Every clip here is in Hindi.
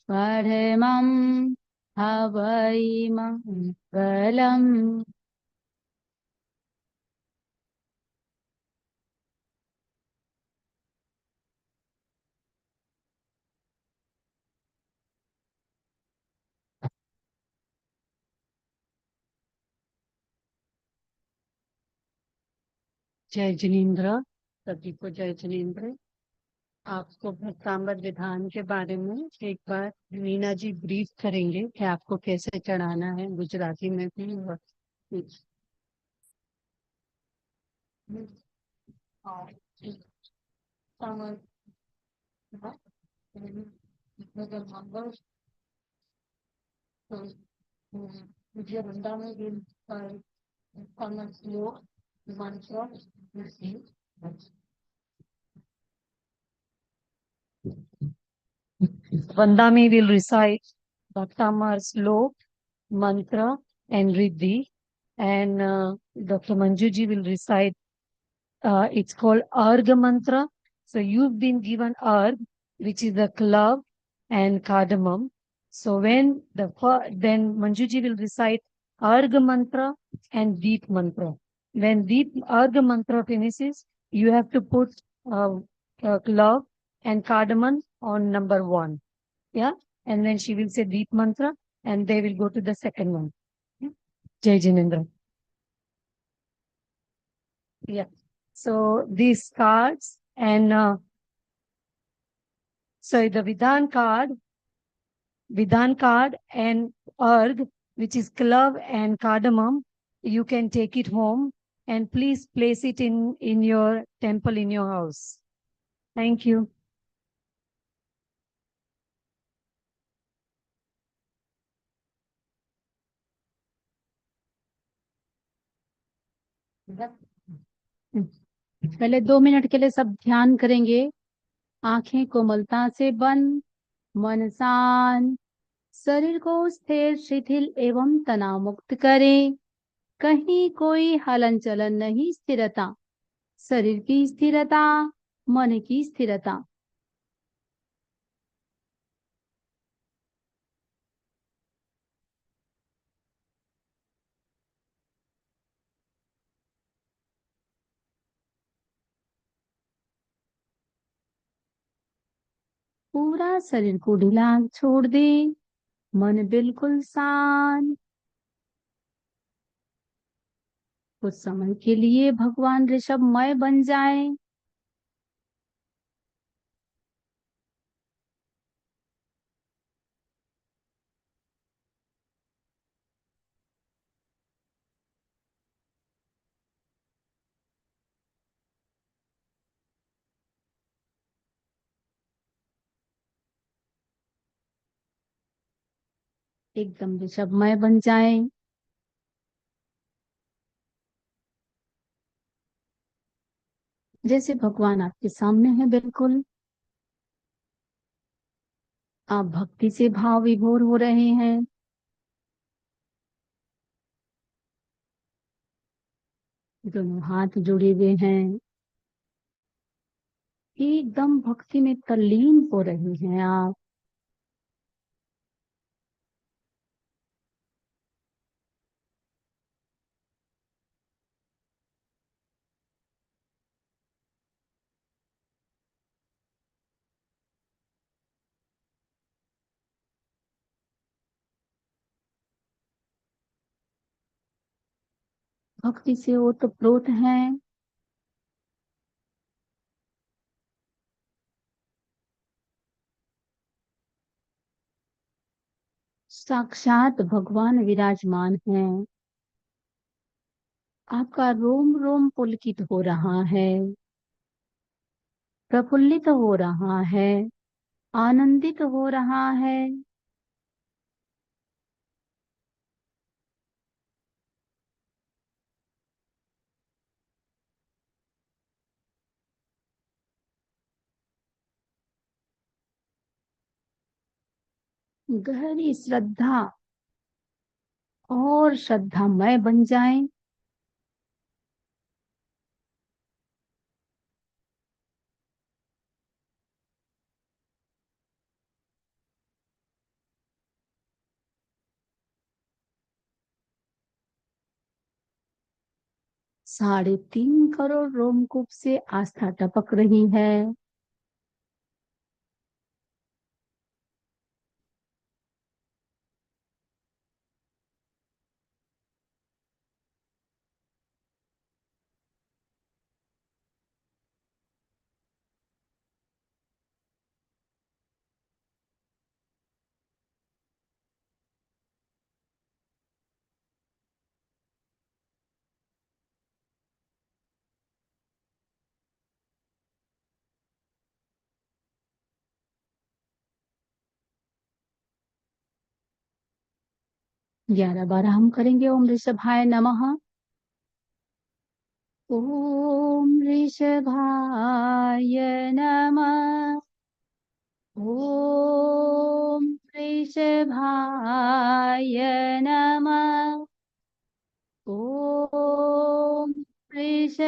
परमं हवै मंगलम्। जय जिनेन्द्र। सभी को जय जिनेन्द्र। आपको भक्तामृत विधान के बारे में एक बार मीना जी ब्रीफ करेंगे कि आपको कैसे चढ़ाना है, गुजराती में भी और और मुझे वृंदावन के श्लोक मंत्र Vandami will recite Bhaktamar slok, mantra, and riddhi. And Dr. Manjuji will recite, it's called Arga mantra. So you've been given Arg, which is the clove and cardamom. So then Manjuji will recite Arga mantra and Deep mantra. When Deep Arga mantra finishes, you have to put clove and cardamom on number 1. Yeah. And then she will say Deep mantra and they will go to the second one. Jai Jinendra. Yeah. So these cards and the Vidhan card and Arg, which is clove and cardamom, you can take it home and please place it in your temple in your house. Thank you. पहले 2 मिनट के लिए सब ध्यान करेंगे। आंखें कोमलता से बंद, मन शांत, शरीर को स्थिर शिथिल एवं तनाव मुक्त करें। कहीं कोई हलन चलन नहीं, स्थिरता, शरीर की स्थिरता, मन की स्थिरता। पूरा शरीर को ढीला छोड़ दे, मन बिल्कुल शांत। कुछ समय के लिए भगवान ऋषभमय बन जाए। एकदम ऋषभमय बन जाए। जैसे भगवान आपके सामने है बिल्कुल। आप भक्ति से भाव विभोर हो रहे हैं। दोनों हाथ जुड़े हुए हैं। एकदम भक्ति में तल्लीन हो रहे हैं आप। भक्ति से ओतप्रोत हैं। साक्षात भगवान विराजमान हैं। आपका रोम रोम पुलकित हो रहा है, प्रफुल्लित हो रहा है, आनंदित हो रहा है। गहरी श्रद्धा और श्रद्धामय बन जाएं। 3.5 करोड़ रोमकूप से आस्था टपक रही है। ग्यारह बार हम करेंगे ओम ऋषभाय नमः। ओम ऋषभाय नमः। ओम ऋषभाय नमः। ओम ऋषभाय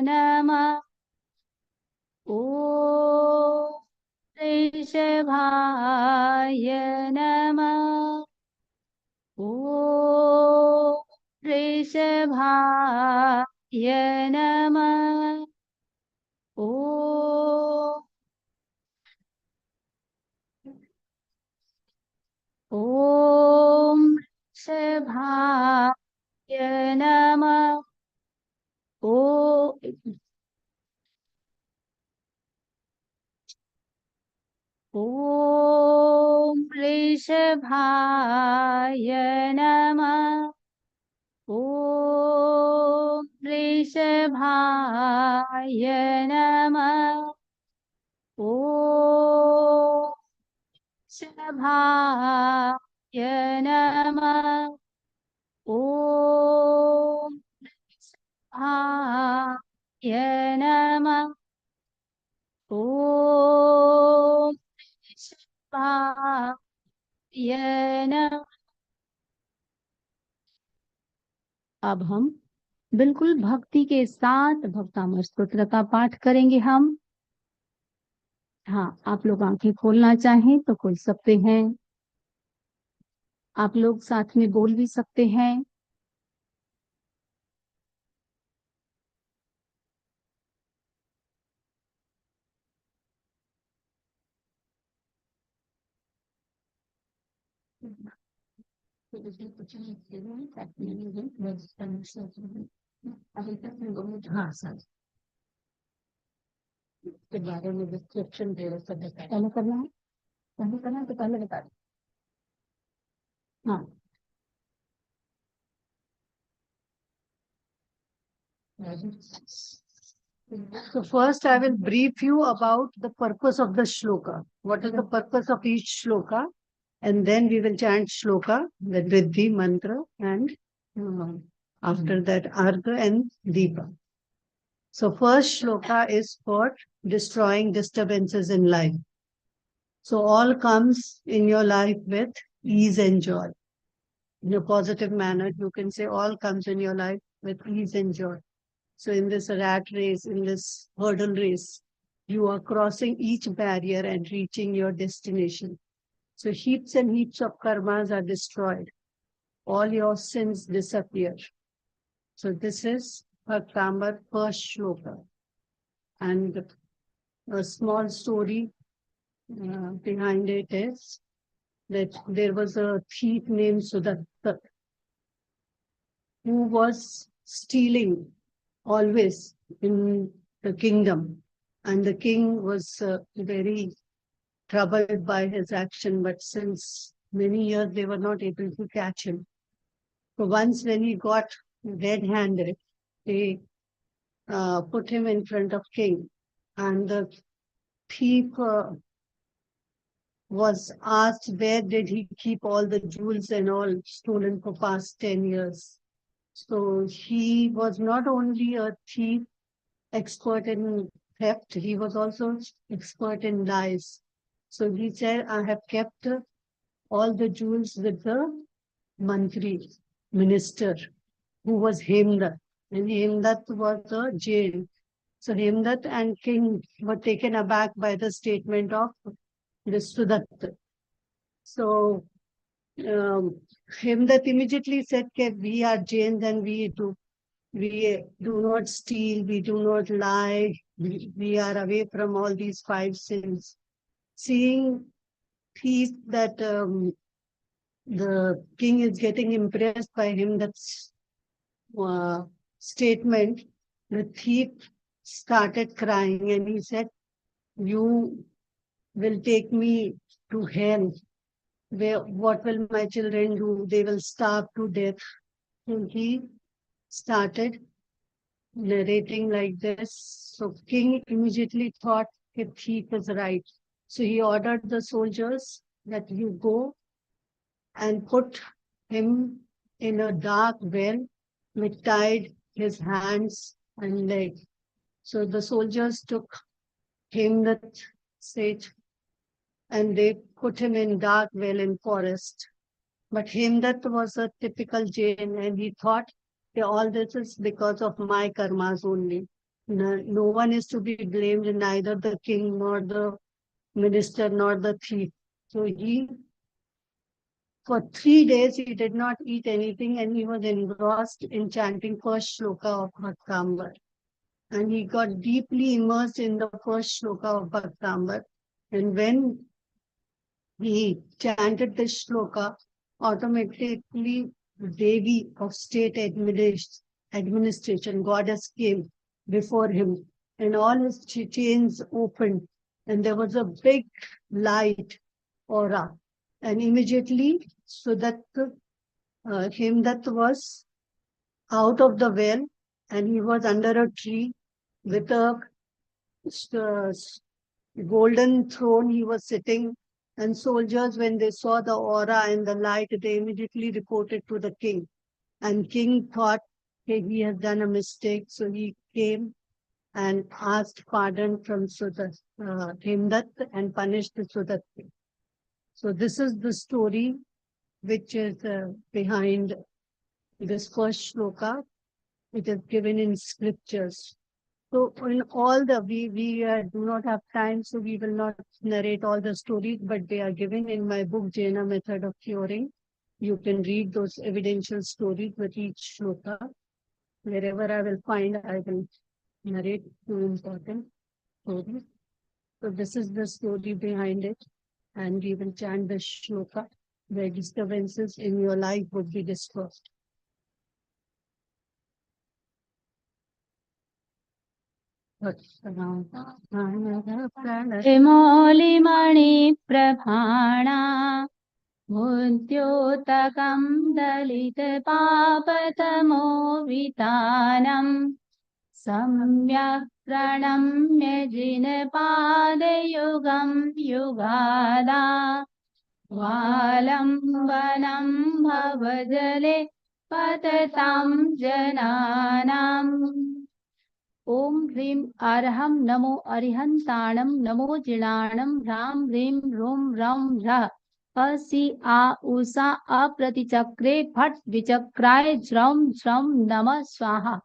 नमः। ओम ऋषभाय नमः। ओम ऋषभाय नमः। ओम ओम ऋषभाय नमः। ओ ओम ऋषभाय नमः। ओम ऋषभाय नमः। ओम ऋषभाय नमः। ओम ऋषभाय नमः। ओम ऋषभाय नमः। अब हम बिल्कुल भक्ति के साथ भक्तामर स्तोत्र का पाठ करेंगे हम। हाँ, आप लोग आंखें खोलना चाहें तो खोल सकते हैं। आप लोग साथ में बोल भी सकते हैं। हाँ सर, के बारे में डिस्क्रिप्शन दे रहे सब पहले करना है। पहले करना है तो पहले बता दो। हाँ, So first I will brief you about the purpose of the shloka. What is the purpose of each shloka? And then we will chant shloka, the Riddhi mantra, and after that Argha and Deepa. So first shloka is for destroying disturbances in life. So all comes in your life with ease and joy. In a positive manner, you can say all comes in your life with ease and joy. So in this rat race, in this hurdle race, you are crossing each barrier and reaching your destination. So heaps and heaps of karmas are destroyed. All your sins disappear. So this is Bhaktamar first shloka. And a small story behind it is that there was a thief named Sudatta who was stealing always in the kingdom. And the king was very troubled by his action, but since many years they were not able to catch him. So once when he got red-handed, they put him in front of king, and the thief was asked where did he keep all the jewels and all stolen for past 10 years. So he was not only a thief, expert in theft, he was also expert in lies. So he said, I have kept all the jewels with the mantri, minister, who was Hemdat. And Hemdat was a jail. So Hemdat and king were taken aback by the statement of the Sudatta. So Hemdat immediately said, that we are Jains and we do not steal, we do not lie, we are away from all these five sins. Seeing that the king is getting impressed by him, that's statement, the thief started crying and he said, "You will take me to hell. What will my children do? They will starve to death." And he started narrating like this. So king immediately thought the thief is right. So he ordered the soldiers that you go and put him in a dark well with tied his hands and legs. So the soldiers took him that sage and they put him in dark well in forest. But Hemdat was a typical Jain and he thought all this is because of my karmas only. No one is to be blamed, neither the king nor the minister nor the thief. So for 3 days, he did not eat anything and he was engrossed in chanting first shloka of Bhaktamar. And he got deeply immersed in the first shloka of Bhaktamar. And when he chanted this shloka, automatically Devi of state administration, goddess came before him and all his chains opened and there was a big light aura. And immediately, so that Hemdat was out of the well and he was under a tree with a uh, golden throne he was sitting, and soldiers, when they saw the aura and the light, they immediately reported to the king. And king thought, okay, he has done a mistake, so he came and asked pardon from Hemdat and punished Sudat. So this is the story which is behind this first shloka. It is given in scriptures. So in all we do not have time, so we will not narrate all the stories, but they are given in my book, Jaina Method of Curing. You can read those evidential stories with each shloka. Wherever I will find, I will narrate two important stories. So this is the story behind it, and we will chant the shloka where disturbances in your life would be dispersed. हिमौलिमणिप्रभाणा मुद्योतकं दलितपापतमोवितानम् सम्यक् प्रणम्य जिनपादयुगं युगादा वालम्बनं भवजले पततां जनानाम्। ओम ह्रीं अर्हं नमो अरिहन्ताणं नमो जिणाणं ह्रां ह्रीं रूं रं रः असि आ उषा अप्रतिचक्रे फट् विचक्राय ज्रं ज्रं नमः स्वाहा।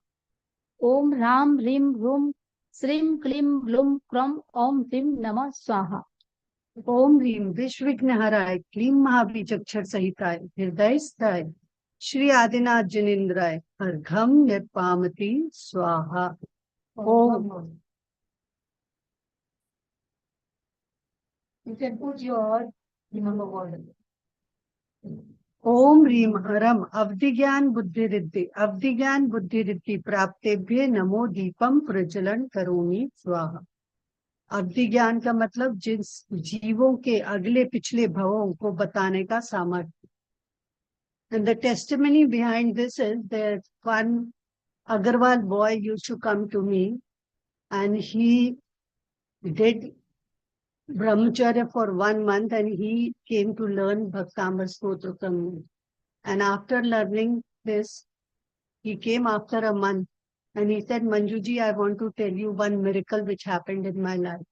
ओम ह्रां ह्रीं रूं श्रीं क्लीं ग्लूं क्रं ॐ ह्रीं नमः स्वाहा। ओम ह्रीं विश्वविघ्नहराय क्लीं महाबीजक्षर सहिताय हृदय स्थाय श्री आदिनाथ जनेन्द्राय अर्घम निर्पामति स्वाहा। ओम You can put your number one. ओम ह्रीं हरम अवधिज्ञान बुद्धि प्राप्तेभ्य नमो दीपम प्रज्वलन करोमि स्वाहा। अवधि ज्ञान का मतलब जिन जीवों के अगले पिछले भवों को बताने का सामर्थ्य। And the testimony behind this is that one Agarwal boy used to come to me and he did brahmacharya for 1 month and he came to learn Bhaktamar Stotra from me. And after learning this, he came after a month and he said, Manjuji, I want to tell you one miracle which happened in my life.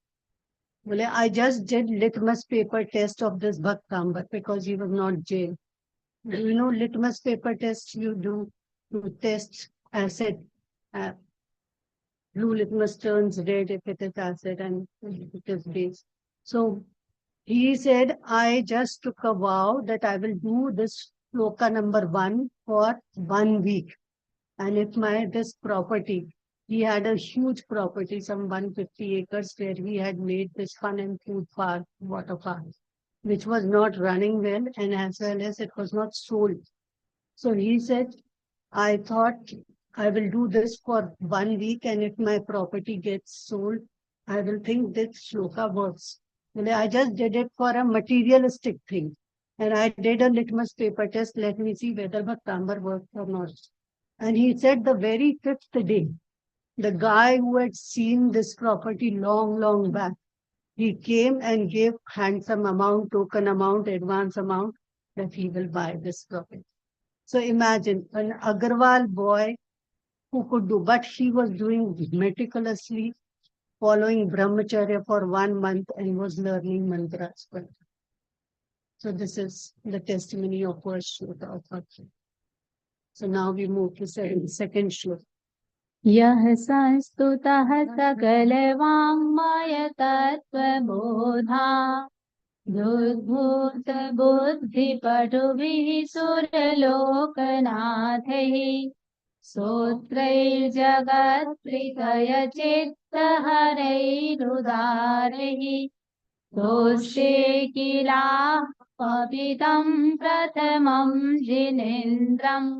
Well, I just did litmus paper test of this Bhaktamar because he was not jail. You know, litmus paper test you do to test acid. Blue litmus turns red if it is acid and if it is base. So He said, I just took a vow that I will do this shloka number 1 for 1 week. And if this property, he had a huge property, some 150 acres, where he had made this fun and food park, water park, which was not running well, and as well as it was not sold. So he said, I thought I will do this for 1 week, and if my property gets sold, I will think this shloka works. And I just did it for a materialistic thing. And I did a litmus paper test. Let me see whether Bhaktamar works or not. And he said the very 5th day, the guy who had seen this property long back, he came and gave handsome amount, token amount, advance amount that he will buy this property. So imagine an Agarwal boy who could do, but he was doing meticulously, following brahmacharya for 1 month and was learning mantras. So this is the testimony of first shloka of Bhakti. So now we move to second shloka. यः संस्तुतः सकलवाङ्मय तत्त्वबोधा दुर्भूतबुद्धिपटुभिः सुरलोकनाथैः स्तोत्रैर्जगत्प्रीतयचित्तहरैरुदारैः दोषे किलाः पतितं प्रथमं जिनेन्द्रम्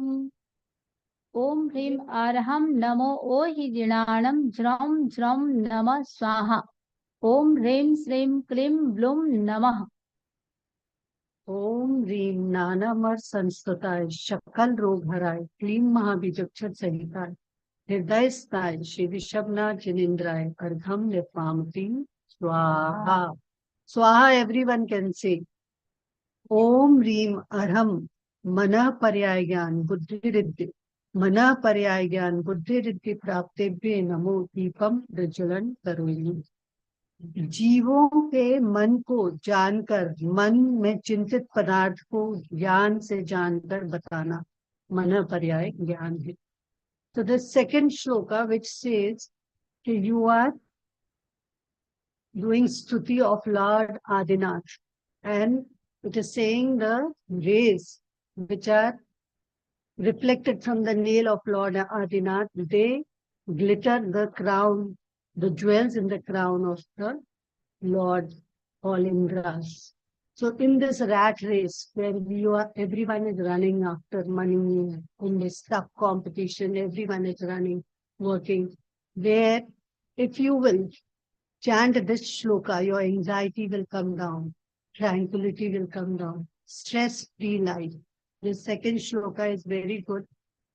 ओम ह्रीं अर्हं नमो ओहि जिणाणं ज्रौं ज्रौं नमः स्वाहा ओम ह्रीं श्रीं क्लीं ब्लूं नमः ओम ह्रीं नानामर संस्तुताय शकल रोग हराय क्लीं महाबीजक्षर सहिताय हृदय स्थाय श्री ऋषभनाथ जिनेन्द्राय अर्घम निर्पामती स्वाहा. Swaha, everyone can say. Om Reem Arham Mana Paryay Gyan Buddhi Riddhi Mana Paryay Gyan Buddhi Riddhi Praptebhye Namo Deepam Prajalan Karoyi. जीवों के मन को जानकर, मन में चिंतित पदार्थ को ज्ञान से जानकर बताना मन पर्याय ज्ञान है. So the second shloka which says that you are doing stuti of Lord Adinath, and it is saying the rays which are reflected from the nail of Lord Adinath, they glitter the crown, the jewels in the crown of the Lord, all in grass. So in this rat race where everyone is running after money, in this tough competition, everyone is running, working, where if you will chant this shloka, your anxiety will come down, tranquility will come down, stress-free life. This second shloka is very good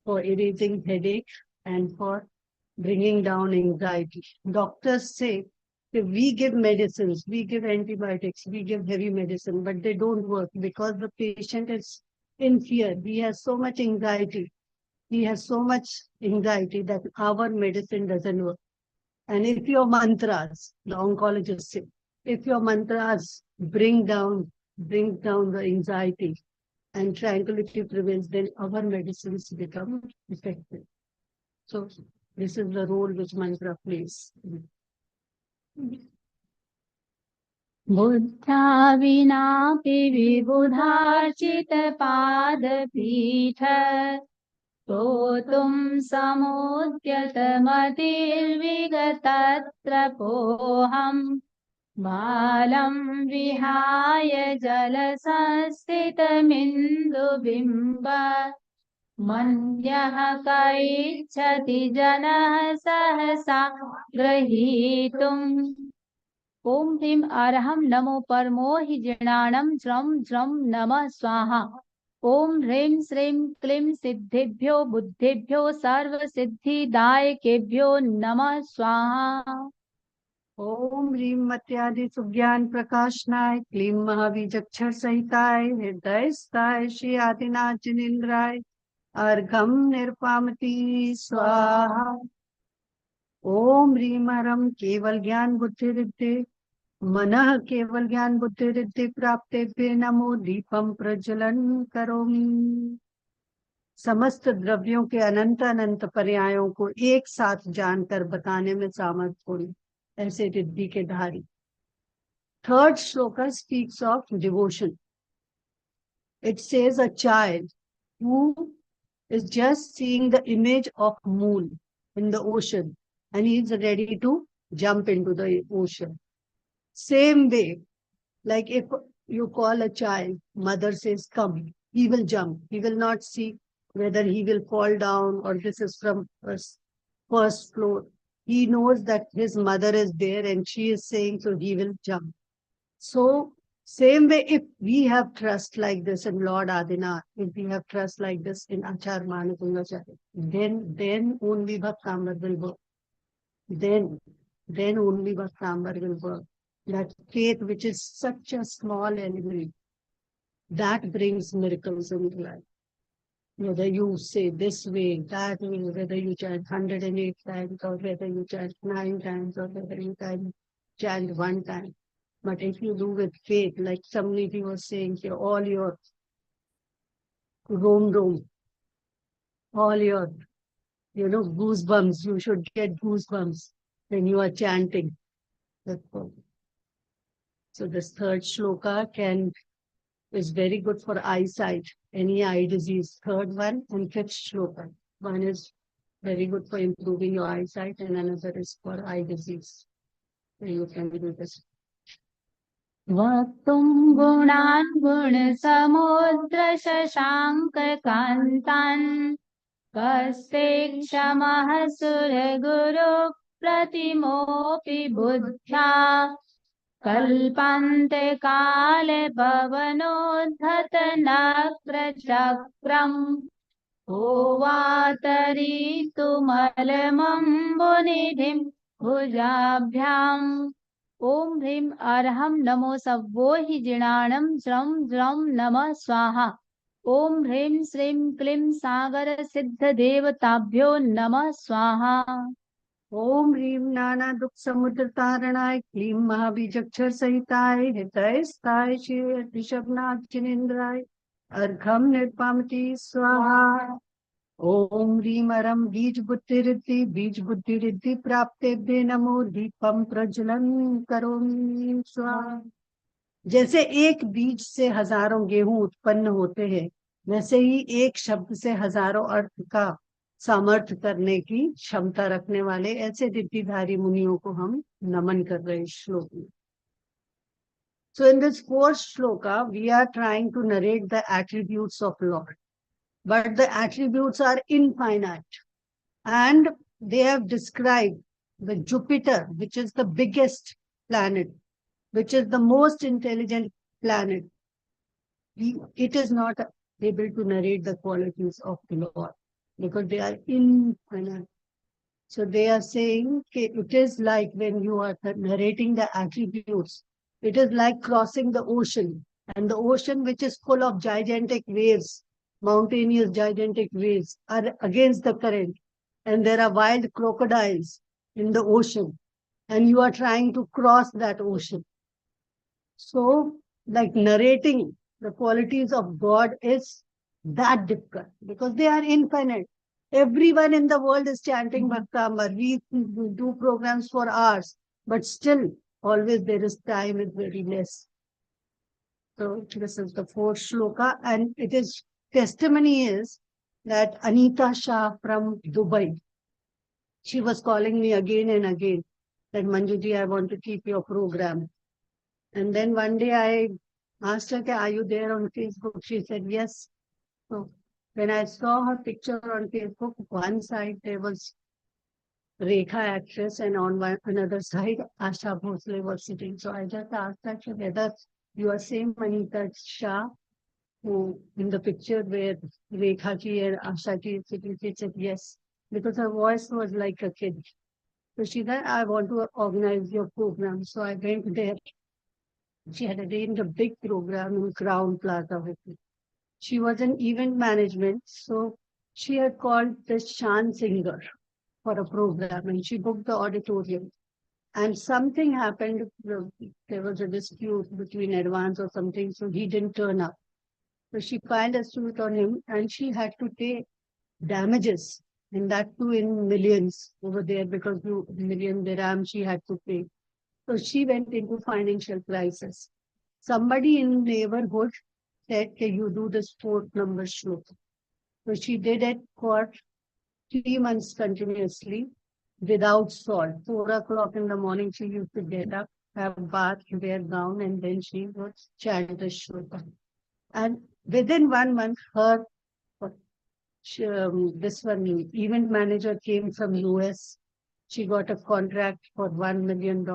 for erasing headache and for bringing down anxiety. Doctors say that we give medicines, we give antibiotics, we give heavy medicine, but they don't work because the patient is in fear. He has so much anxiety. He has so much anxiety that our medicine doesn't work. And if your mantras, the oncologists say, if your mantras bring down the anxiety and tranquility prevails, then our medicines become effective. So this is the role which mantra plays. बुद्ध्या विनापि विबुधार्चितपादपीठ स्तोतुं समुद्यतमतिर्विगतत्रपोऽहं बालं विहाय जलसंस्थितमिन्दुबिम्ब मन्यः क इच्छति जनः सहसा ग्रहीतुम् ओम ह्रीं अर्हं नमो परमो हि जिणाणं ज्रं ज्रं नमः स्वाहा ओम ह्रीं श्रीं क्लीं सिद्धिभ्यो बुद्धिभ्यो सर्वसिद्धिदायकेभ्यो नमः स्वाहा ओम ह्रीं मत्यादि सुज्ञान प्रकाशनाय क्लीं महाबीजक्षर सहिताय हृदय स्थाय श्री आदिनाथ जिनेन्द्राय अर्घम निर्पामती स्वाहा. ओम ह्रीं हरम केवल ज्ञान बुद्धि रिद्धि मनः केवल ज्ञान बुद्धि रिद्धि प्राप्तेभ्ये नमो दीपम प्रज्वलन करोमि. समस्त द्रव्यों के अनंत अनंत पर्यायों को एक साथ जानकर बताने में सामर्थ्य थोड़ी, ऐसे रिद्धि के धारी. Third shloka speaks of devotion. It says a child who is just seeing the image of moon in the ocean and he is ready to jump into the ocean. Same way, like if you call a child, mother says, come, he will jump. He will not see whether he will fall down or this is from first floor. He knows that his mother is there and she is saying, so he will jump. So, same way, if we have trust like this in Lord Adinath, if we have trust like this in Achar Manakungacharya, then only Bhaktamar will work. Then only Bhaktamar will work. That faith, which is such a small element, that brings miracles in your life. Whether you say this way, that way, whether you chant 108 times, or whether you chant 9 times, or whether you chant 1 time. But if you do with faith, like somebody was saying, all your roam, all your, goosebumps, you should get goosebumps when you are chanting. So this third shloka is very good for eyesight, any eye disease. Third one and fifth shloka. One is very good for improving your eyesight and another is for eye disease. So you can do this. वक्तुं गुणान् गुणसमुद्र शशाङ्क कान्तान् कस्ते क्षमः सुरगुरु प्रतिमोऽपि बुद्ध्या कल्पान्ते काले भवनोद्धत नक्रचक्रम् होवातरीतुमलमम्बुनिधिं भुजाभ्याम् ओम ह्रीं अर्हं नमो सव्वो हि जिणाणं ज्रं ज्रं नमः स्वाहा ओम ह्रीं श्रीं क्लीं सागर सिद्ध देवताभ्यो नमः स्वाहा ओम ह्रीं नाना दुख समुद्र तारणाय क्लीं महाबीजक्षर सहिताय हितैस्ताय श्री ऋषभनाथ जिनेन्द्राय अर्घम निर्पामति स्वाहा ओम ह्रीं अरम बीज बुद्धि रिद्धि प्राप्तेभ्य नमो दीपम प्रज्वलन करोमि स्वाहा। जैसे एक बीज से हजारों गेहूं उत्पन्न होते हैं, वैसे ही एक शब्द से हजारों अर्थ का सामर्थ्य करने की क्षमता रखने वाले ऐसे रिद्धिधारी मुनियों को हम नमन कर रहे हैं श्लोक में। So in this fourth shloka, we are trying to narrate the attributes of Lord. But the attributes are infinite. And they have described the Jupiter, which is the biggest planet, which is the most intelligent planet. It is not able to narrate the qualities of the Lord because they are infinite. So they are saying it is like when you are narrating the attributes, it is like crossing the ocean, and the ocean, which is full of gigantic waves, mountainous gigantic waves, are against the current, and there are wild crocodiles in the ocean, and you are trying to cross that ocean. So, like narrating the qualities of God is that difficult because they are infinite. Everyone in the world is chanting Bhaktamar. We do programs for hours, but still, always there is time is very less. So this is the fourth shloka, and it is testimony is that Anita Shah from Dubai, she was calling me again and again that Manjuji, I want to keep your program. And then one day I asked her, are you there on Facebook? She said, yes. So when I saw her picture on Facebook, one side there was Rekha actress and on another side Asha Bhosle was sitting. So I just asked her whether you are same Anita Shah who in the picture where Rekha ji and Asha ji is sitting. She said yes, because her voice was like a kid. So she said, I want to organize your program. So I went there. She had arranged a big program in Crown Plaza with me. She was in event management, so she had called this Shan singer for a program and she booked the auditorium. And something happened, there was a dispute between advance or something, so he didn't turn up. So she filed a suit on him and she had to pay damages, and that too in millions over there because $1 million dirham she had to pay. So she went into financial crisis. Somebody in neighborhood said, "Can you do this 4th number shloka?" So she did it for 3 months continuously without salt. 4 o'clock in the morning, she used to get up, have bath, wear gown, and then she would chant the shloka. And within 1 month, this one event manager came from US. She got a contract for $1 million,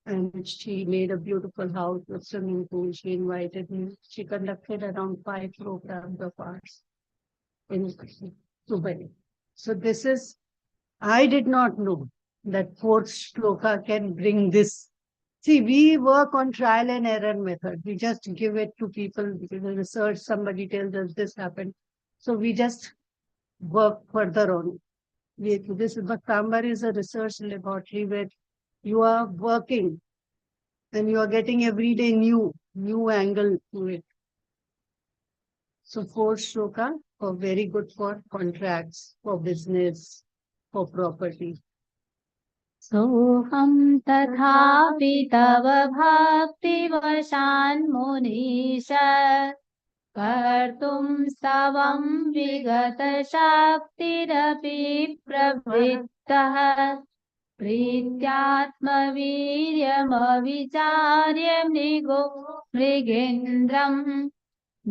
and she made a beautiful house with swimming pool. She invited me. She conducted around 5 programs of ours in Dubai. So this is, I did not know that 4th shloka can bring this. See, we work on trial and error method. We just give it to people, we research, somebody tells us this happened. So we just work further on it. This Bhaktamar is a research laboratory where you are working and you are getting every day new angle to it. So 4th shloka are very good for contracts, for business, for property. सोऽहं तथापि तव भक्तिवशान्मुनीश कर्तुं स्तवं विगतशक्तिरपि प्रवृत्तः प्रीत्यात्मवीर्यमविचार्य मृगेन्द्रम्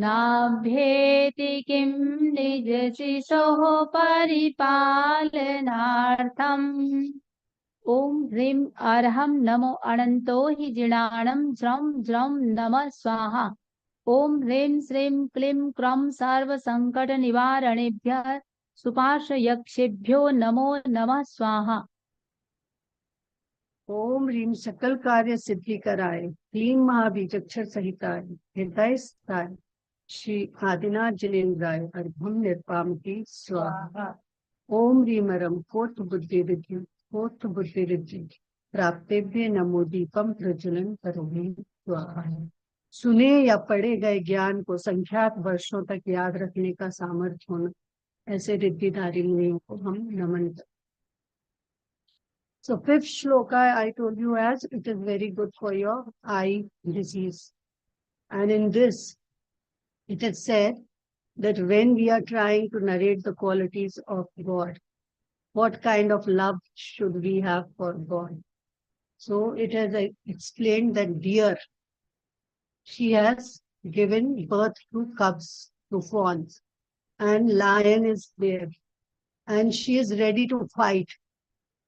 नाभ्येति किं निजशिशोः परिपालनार्थम् ओम ह्रीं अर्हं नमो अनंतो हि जिणाणं ज्रं ज्रं नमः स्वाहा ओम ह्रीं श्रीं क्लीं क्रं सर्वसंकटनिवारणेभ्यः सुपार्श्वयक्षेभ्यो नमो नमः स्वाहा ओम ह्रीं सकल कार्य सिद्धि कराए, क्लीं महाबीजक्षर सहिताय, हृदय स्थाय, श्री आदिनाथ जिनेन्द्राय अर्घम निर्पाम की स्वाहा। ओम ह्रीमरम कोट बुद्धि रिद्धि, कोट बुद्धि रिद्धि, प्राप्तेभ्य नमो दीपम प्रज्वलन करोमि स्वाहा। सुने या पढ़े गए ज्ञान को संख्यात वर्षों तक याद रखने का सामर्थ्य होना, ऐसे रिद्धिधारी मुनियों को हम नमन करते। So 5th shloka, I told you as it is very good for your eye disease. And in this, it is said that when we are trying to narrate the qualities of God, what kind of love should we have for God? So it has explained that deer, she has given birth to cubs, to fawns, and lion is there, and she is ready to fight.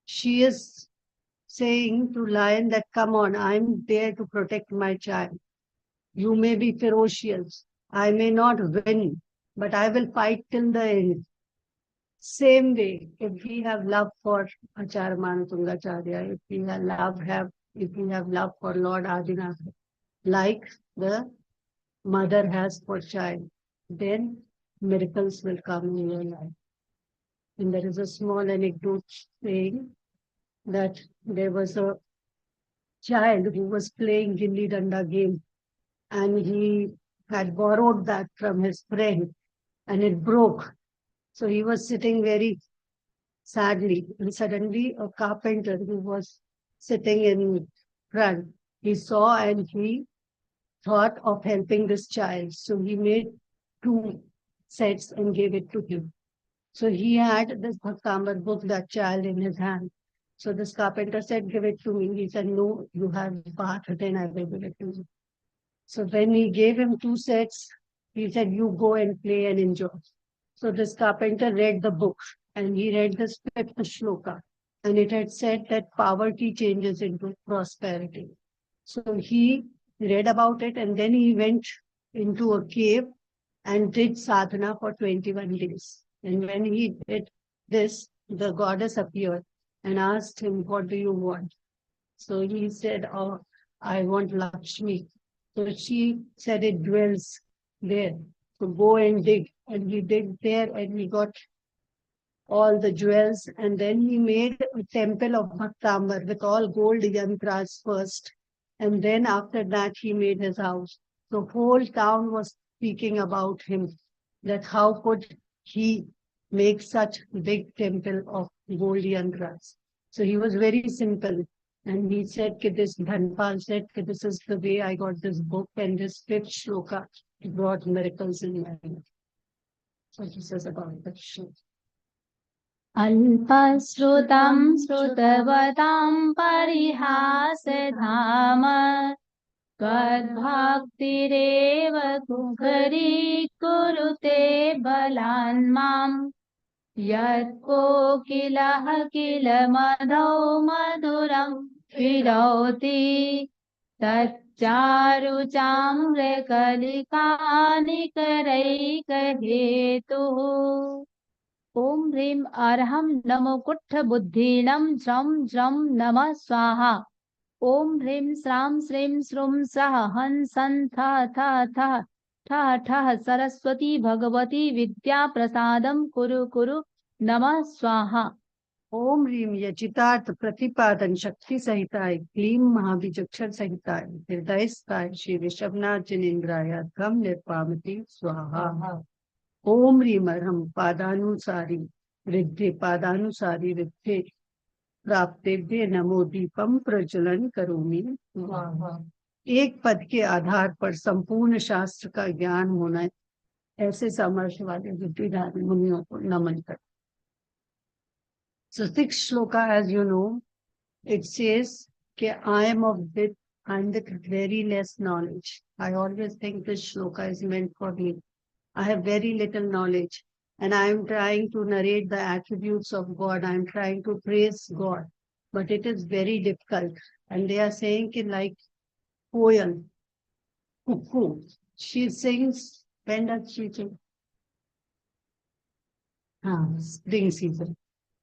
She is saying to lion that, come on, I'm there to protect my child. You may be ferocious. I may not win, but I will fight till the end. Same way, if we have love for Acharya Manatungacharya, if we have love for Lord Adinath, like the mother has for child, then miracles will come in your life. And there is a small anecdote saying that there was a child who was playing Gilli Danda game, and he had borrowed that from his friend, and it broke. So he was sitting very sadly, and suddenly a carpenter who was sitting in front, he saw and he thought of helping this child. So he made 2 sets and gave it to him. So he had this Bhaktamar book, that child, in his hand. So this carpenter said, give it to me. He said, no, you have bath, then I will give it to you. So when he gave him 2 sets, he said, you go and play and enjoy. So this carpenter read the book, and he read this 5th shloka, and it had said that poverty changes into prosperity. So he read about it, and then he went into a cave and did sadhana for 21 days. And when he did this, the goddess appeared and asked him, what do you want? So he said, oh, I want Lakshmi. So she said, it dwells there. So go and dig. And he did there, and he got all the jewels. And then he made a temple of Bhaktamar with all gold yantras first. And then after that, he made his house. The whole town was speaking about him, that how could he make such big temple of gold yantras. So he was very simple. And he said, this Dhanpal said, this is the way I got this book, and this fifth shloka brought miracles in my life. So he says about that shloka. अल्पश्रुतं श्रुतवतां परिहासधाम त्वद्भक्तिरेव कुहरीकुरुते बलान् माम् यत्कोकिलः किल मधौ मधुरं विरौति तच्चारुचाम्रकलिकानिकरैकहेतुः ॐ ह्रीं अर्हं नमो कुट्ठ बुद्धिनं ज्रं ज्रं नमः स्वाहा ॐ ह्रीं श्रां श्रीं श्रूं सः हंसं थ थ थ ठः ठः सरस्वती भगवती विद्या प्रसादं कुरु कुरु नमः स्वाहा ओम ह्रीम यचितार्थ प्रतिपादन शक्ति सहिताय क्लीम महाबीजक्षर सहिताय हृदयस्थाय श्री ऋषभनाथ जिनेन्द्राय गम निर्पामति स्वाहा। ओम ह्रीम अर्हं पादानुसारी रिद्धि प्राप्तेभ्य नमो दीपम प्रज्वलन करोमि। एक पद के आधार पर संपूर्ण शास्त्र का ज्ञान होना ऐसे सामर्थ्य वाले बुद्धिधारी मुनियों को नमन कर। So sixth shloka, as you know, it says, I am of with and with very less knowledge. I always think this shloka is meant for me. I have very little knowledge and I am trying to narrate the attributes of God. I am trying to praise God, but it is very difficult. And they are saying like poem, cuckoo. She sings, when does she sing? Spring season.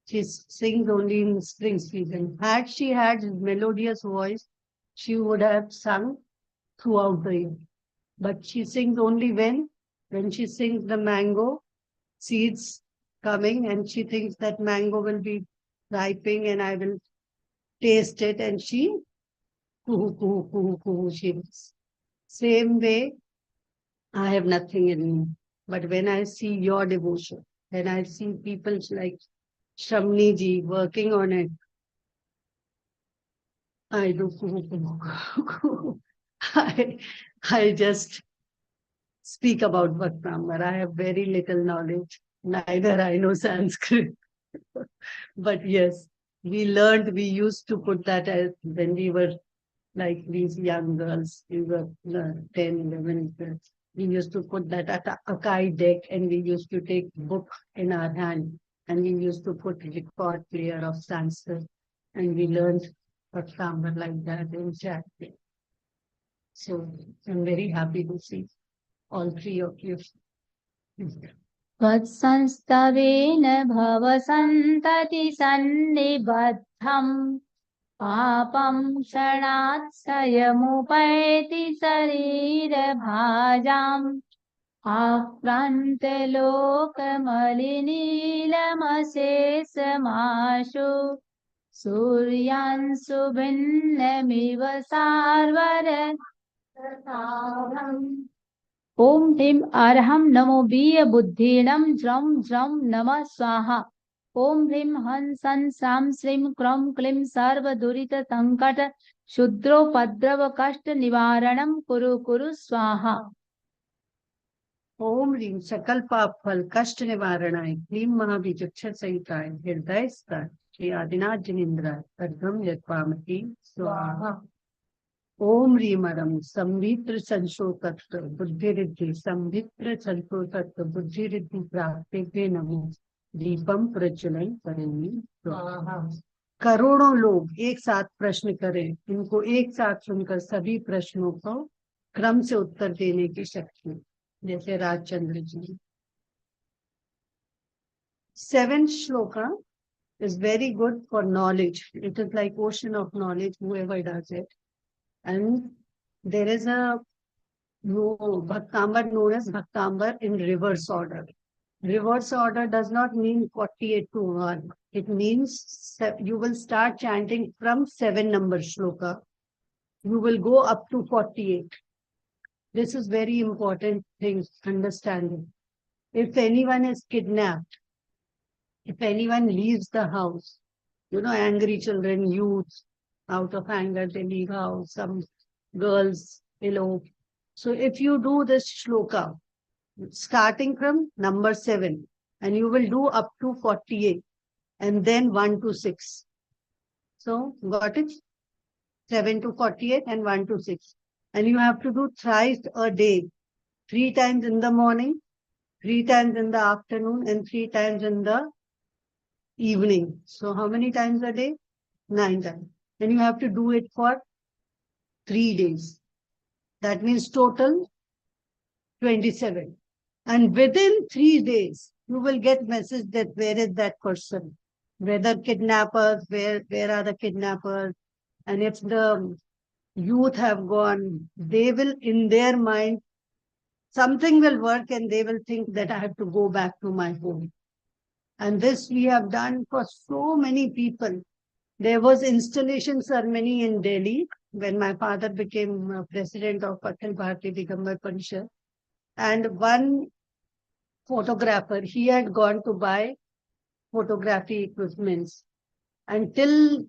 She sings only in spring season. Had she had a melodious voice, she would have sung throughout the year. But she sings only when she sings the mango seeds coming, and she thinks that mango will be ripening and I will taste it, and she she is. Same way, I have nothing in me. But when I see your devotion, when I see people like Shamni ji working on it, I do I just speak about Bhaktamar. I have very little knowledge. Neither I know Sanskrit. But yes, we used to put that as when we were like these young girls, we were 10, 11, 12. We used to put that at a Akai deck and we used to take book in our hand and we used to put record player of Sanskrit and we learned Bhaktamar like that in chat. So I'm very happy to see all three of you. त्वत्संस्तवेन भवसन्तति सन्निबद्धम् पापं क्षणात् स्वयमुपैति शरीरभाजाम् आक्रान्तलोकमलिनीलमशेषमाशु सूर्यांशु भिन्नमिव सार्वर ॐ ह्रीं अर्हं नमो बीय बुद्धिणं ज्रं ज्रं नमः स्वाहा ॐ ह्रीं हंसं सां श्रीं क्रं क्लीं सर्वदुरितसङ्कट क्षुद्रोपद्रव कष्ट निवारणं कुरु कुरु स्वाहा ओम ह्रीं सकल पाप फल कष्ट निवारणाय क्लीं महाबीजक्षर सहिताय हृदय स्तर श्री आदिनाथ जिनेन्द्राय अर्घ्यं यत्पामति स्वाहा। ओम ह्रीं अर्हं संवित्र संशोतत्व बुद्धिरिद्धि संवित्र संशोतत्व बुद्धिरिद्धि प्राप्तेभ्य नमो दीपम प्रज्वलन करोमि स्वाहा। करोड़ों लोग एक साथ प्रश्न करें, इनको एक साथ सुनकर सभी प्रश्नों को क्रम से उत्तर देने की शक्ति, जैसे राजचंद्र जी। Seventh shloka is very good for knowledge. It is like ocean of knowledge, whoever does it. And there is a Bhaktamar known as Bhaktamar in reverse order. Reverse order does not mean 48 to 1. It means you will start chanting from 7 number shloka. You will go up to 48. This is very important thing, understanding. If anyone is kidnapped, if anyone leaves the house, angry children, youth, Out of anger, they leave house. Some girls elope. So if you do this shloka, starting from number 7, and you will do up to 48, and then 1 to 6. So, got it? 7 to 48 and 1 to 6. And you have to do thrice a day, 3 times in the morning, 3 times in the afternoon, and 3 times in the evening. So, how many times a day? 9 times. And you have to do it for 3 days. That means total 27. And within 3 days, you will get message that where is that person? Whether kidnappers, where are the kidnappers? And if the youth have gone, they will, in their mind, something will work and they will think that I have to go back to my home. And this we have done for so many people. There was installation ceremony in Delhi when my father became president of Akhil Bharatiya Digambar Parishad. And one photographer, he had gone to buy photography equipments. Until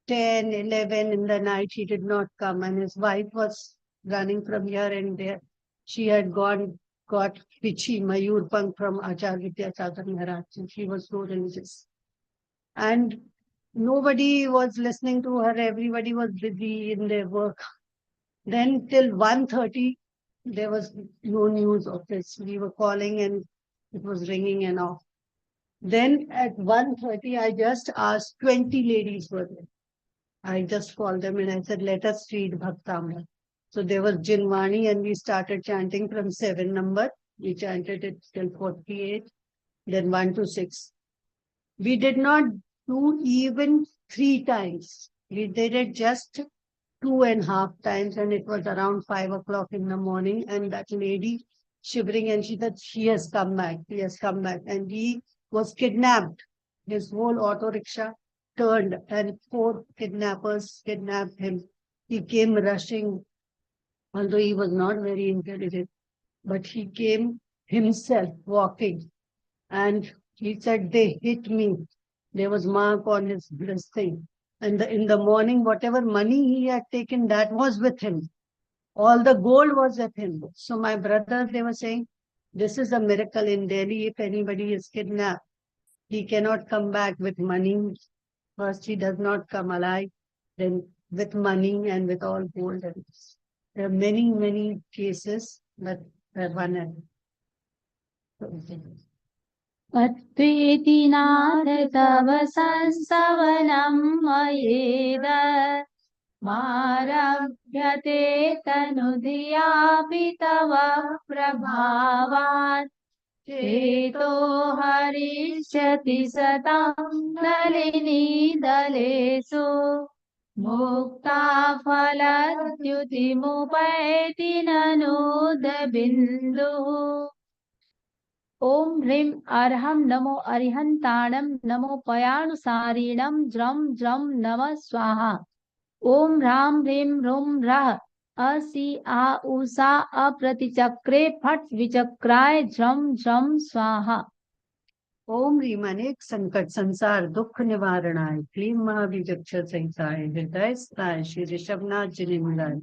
10, 11 in the night, he did not come. And his wife was running from here and there. She had got Pichi, Mayur Pang from Acharya Vidyasagar Maharaj. She was so religious. And nobody was listening to her. Everybody was busy in their work. Then till 1:30, there was no news of this. We were calling and it was ringing and off. Then at 1:30, I just asked 20 ladies were there. I just called them and I said, let us read Bhaktamar. So there was Jinwani and we started chanting from 7 number. We chanted it till 48, then 1 to 6. We did not do even 3 times. We did it just 2.5 times and it was around 5 o'clock in the morning. And that lady shivering and she said, he has come back, he has come back. And he was kidnapped. His whole auto rickshaw turned and 4 kidnappers kidnapped him. He came rushing, although he was not very intelligent, but he came himself walking. And he said, they hit me. There was mark on his breast thing. And in the morning, whatever money he had taken, that was with him. All the gold was with him. So my brothers, they were saying, this is a miracle in Delhi. If anybody is kidnapped, he cannot come back with money. First, he does not come alive. Then with money and with all gold. And there are many, many cases that one had. पत्वेति नाथ तव संसवनं मयेद मारभ्यते तनुधियापि तव प्रभावात् चेतो हरिष्यति सतं नलिनी दलेषु मुक्ता फलद्युतिमुपैति ननूदबिन्दुः ओम ह्रीं अर्हं नमो अरिहंताणं नमो पयानुसारिणं ज्रं ज्रं नमः स्वाहा ओम ह्रां ह्रीं ह्रूं ह्रः असि आ उषा अप्रतिचक्रे फट् विचक्राय ज्रं ज्रं स्वाहा ओम ह्रीम अनेक संकट संसार दुख निवारणाय क्लीं महाबीजक्षर संहिताय हृदय स्थाय श्री ऋषभनाथ जी ने मिलाय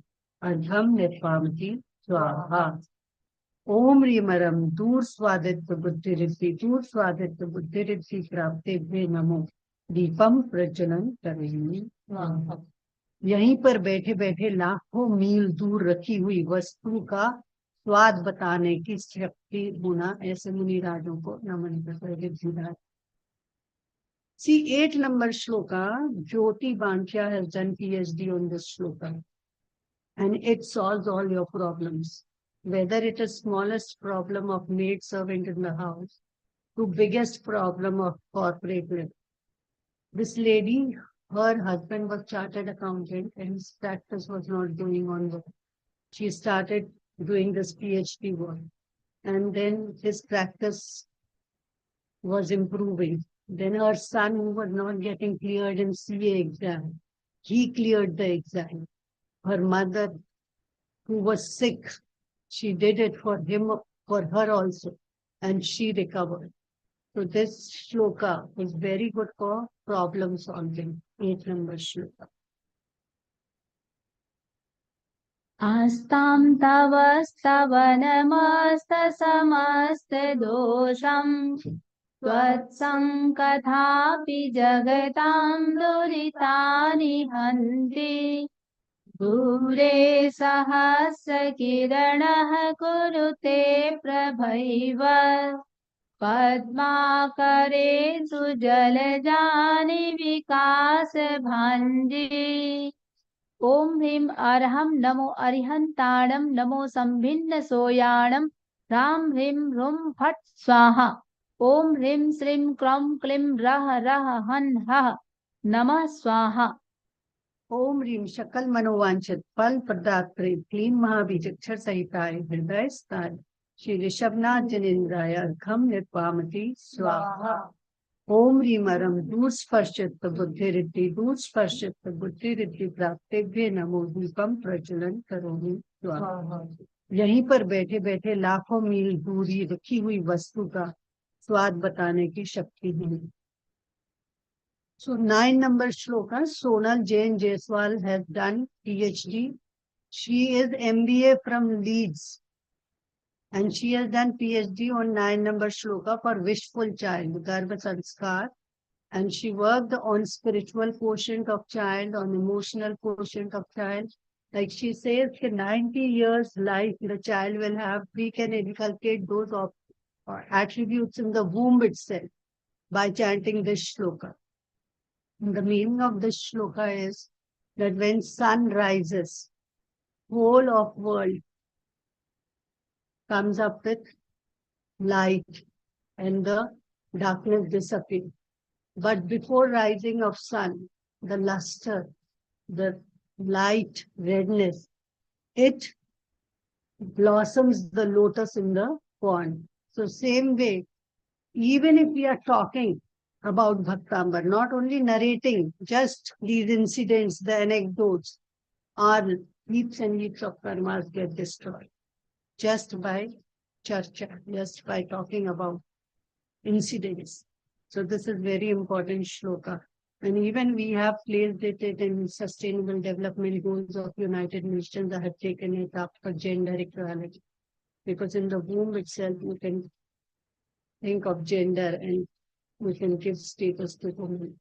अर्घम निर्वामति स्वाहा ओम ह्रीमरम दूर स्वादित्व बुद्धि रिद्धि प्राप्ते भे नमो दीपम प्रज्वलन करेंगे। यहीं पर बैठे बैठे लाखों मील दूर रखी हुई वस्तु का स्वाद बताने की शक्ति होना, ऐसे मुनि राजों को नमन करता है। See 8 number shloka, Jyoti Banchya has done PhD on this shloka. And it solves all your problems. Whether it is smallest problem of maid servant in the house to biggest problem of corporate life. This lady, her husband was chartered accountant and his practice was not going on well. She started doing this PhD work. And then his practice was improving. Then her son, who was not getting cleared in CA exam, he cleared the exam. Her mother, who was sick, she did it for him, for her also, and she recovered. So this shloka is very good for problem solving. 8 number shloka. आस्तां तव स्तवनमस्तसमस्तदोषम् त्वत्सङ्कथापि जगतां दुरितानि हन्ति दूरे सहस्रकिरणः कुरुते प्रभैव पद्माकरेषु जलजानि विकासभाञ्जी ओम ह्रीं अर्हं नमो अरिहन्ताणं नमो संभिन्न सोयाणं ह्रां ह्रीं ह्रूं फट् स्वाहा ओम ह्रीं श्रीं क्लौं क्लीं रः रः हन् हः नमः स्वाहा ओम ह्रीं सकल मनोवांछित फल प्रदात्री क्लीं महाबीजक्षर सहिताय हृदय स्थाय श्री ऋषभनाथ जनेन्द्राय अर्घम निर्वामति स्वाहा। ओम ह्रीमरम दूरस्पर्शित बुद्धिरिद्धि दूरस्पर्शित बुद्धिरिद्धि प्राप्तेभ्य नमो दीपम प्रज्वलन करोमि स्वाहा। यहीं पर बैठे बैठे लाखों मील दूरी रखी हुई वस्तु का स्वाद बताने की शक्ति है। So 9 number shloka, Sonal Jain Jaiswal has done PhD. She is MBA from Leeds. And she has done PhD on 9 number shloka for wishful child, Garbha Sanskar. And she worked on spiritual quotient of child, on emotional quotient of child. Like she says, 90 years life the child will have, we can inculcate those attributes in the womb itself by chanting this shloka. And the meaning of this shloka is that when sun rises, whole of world comes up with light and the darkness disappears. But before rising of sun, the luster, the light, redness, it blossoms the lotus in the pond. So same way, even if we are talking about Bhaktamar, not only narrating just these incidents, the anecdotes, our heaps and heaps of karmas get destroyed just by charcha, just by talking about incidents. So this is very important shloka. And even we have placed it in Sustainable Development Goals of United Nations. I have taken it up for gender equality. Because in the womb itself, you can think of gender and we can give status to women.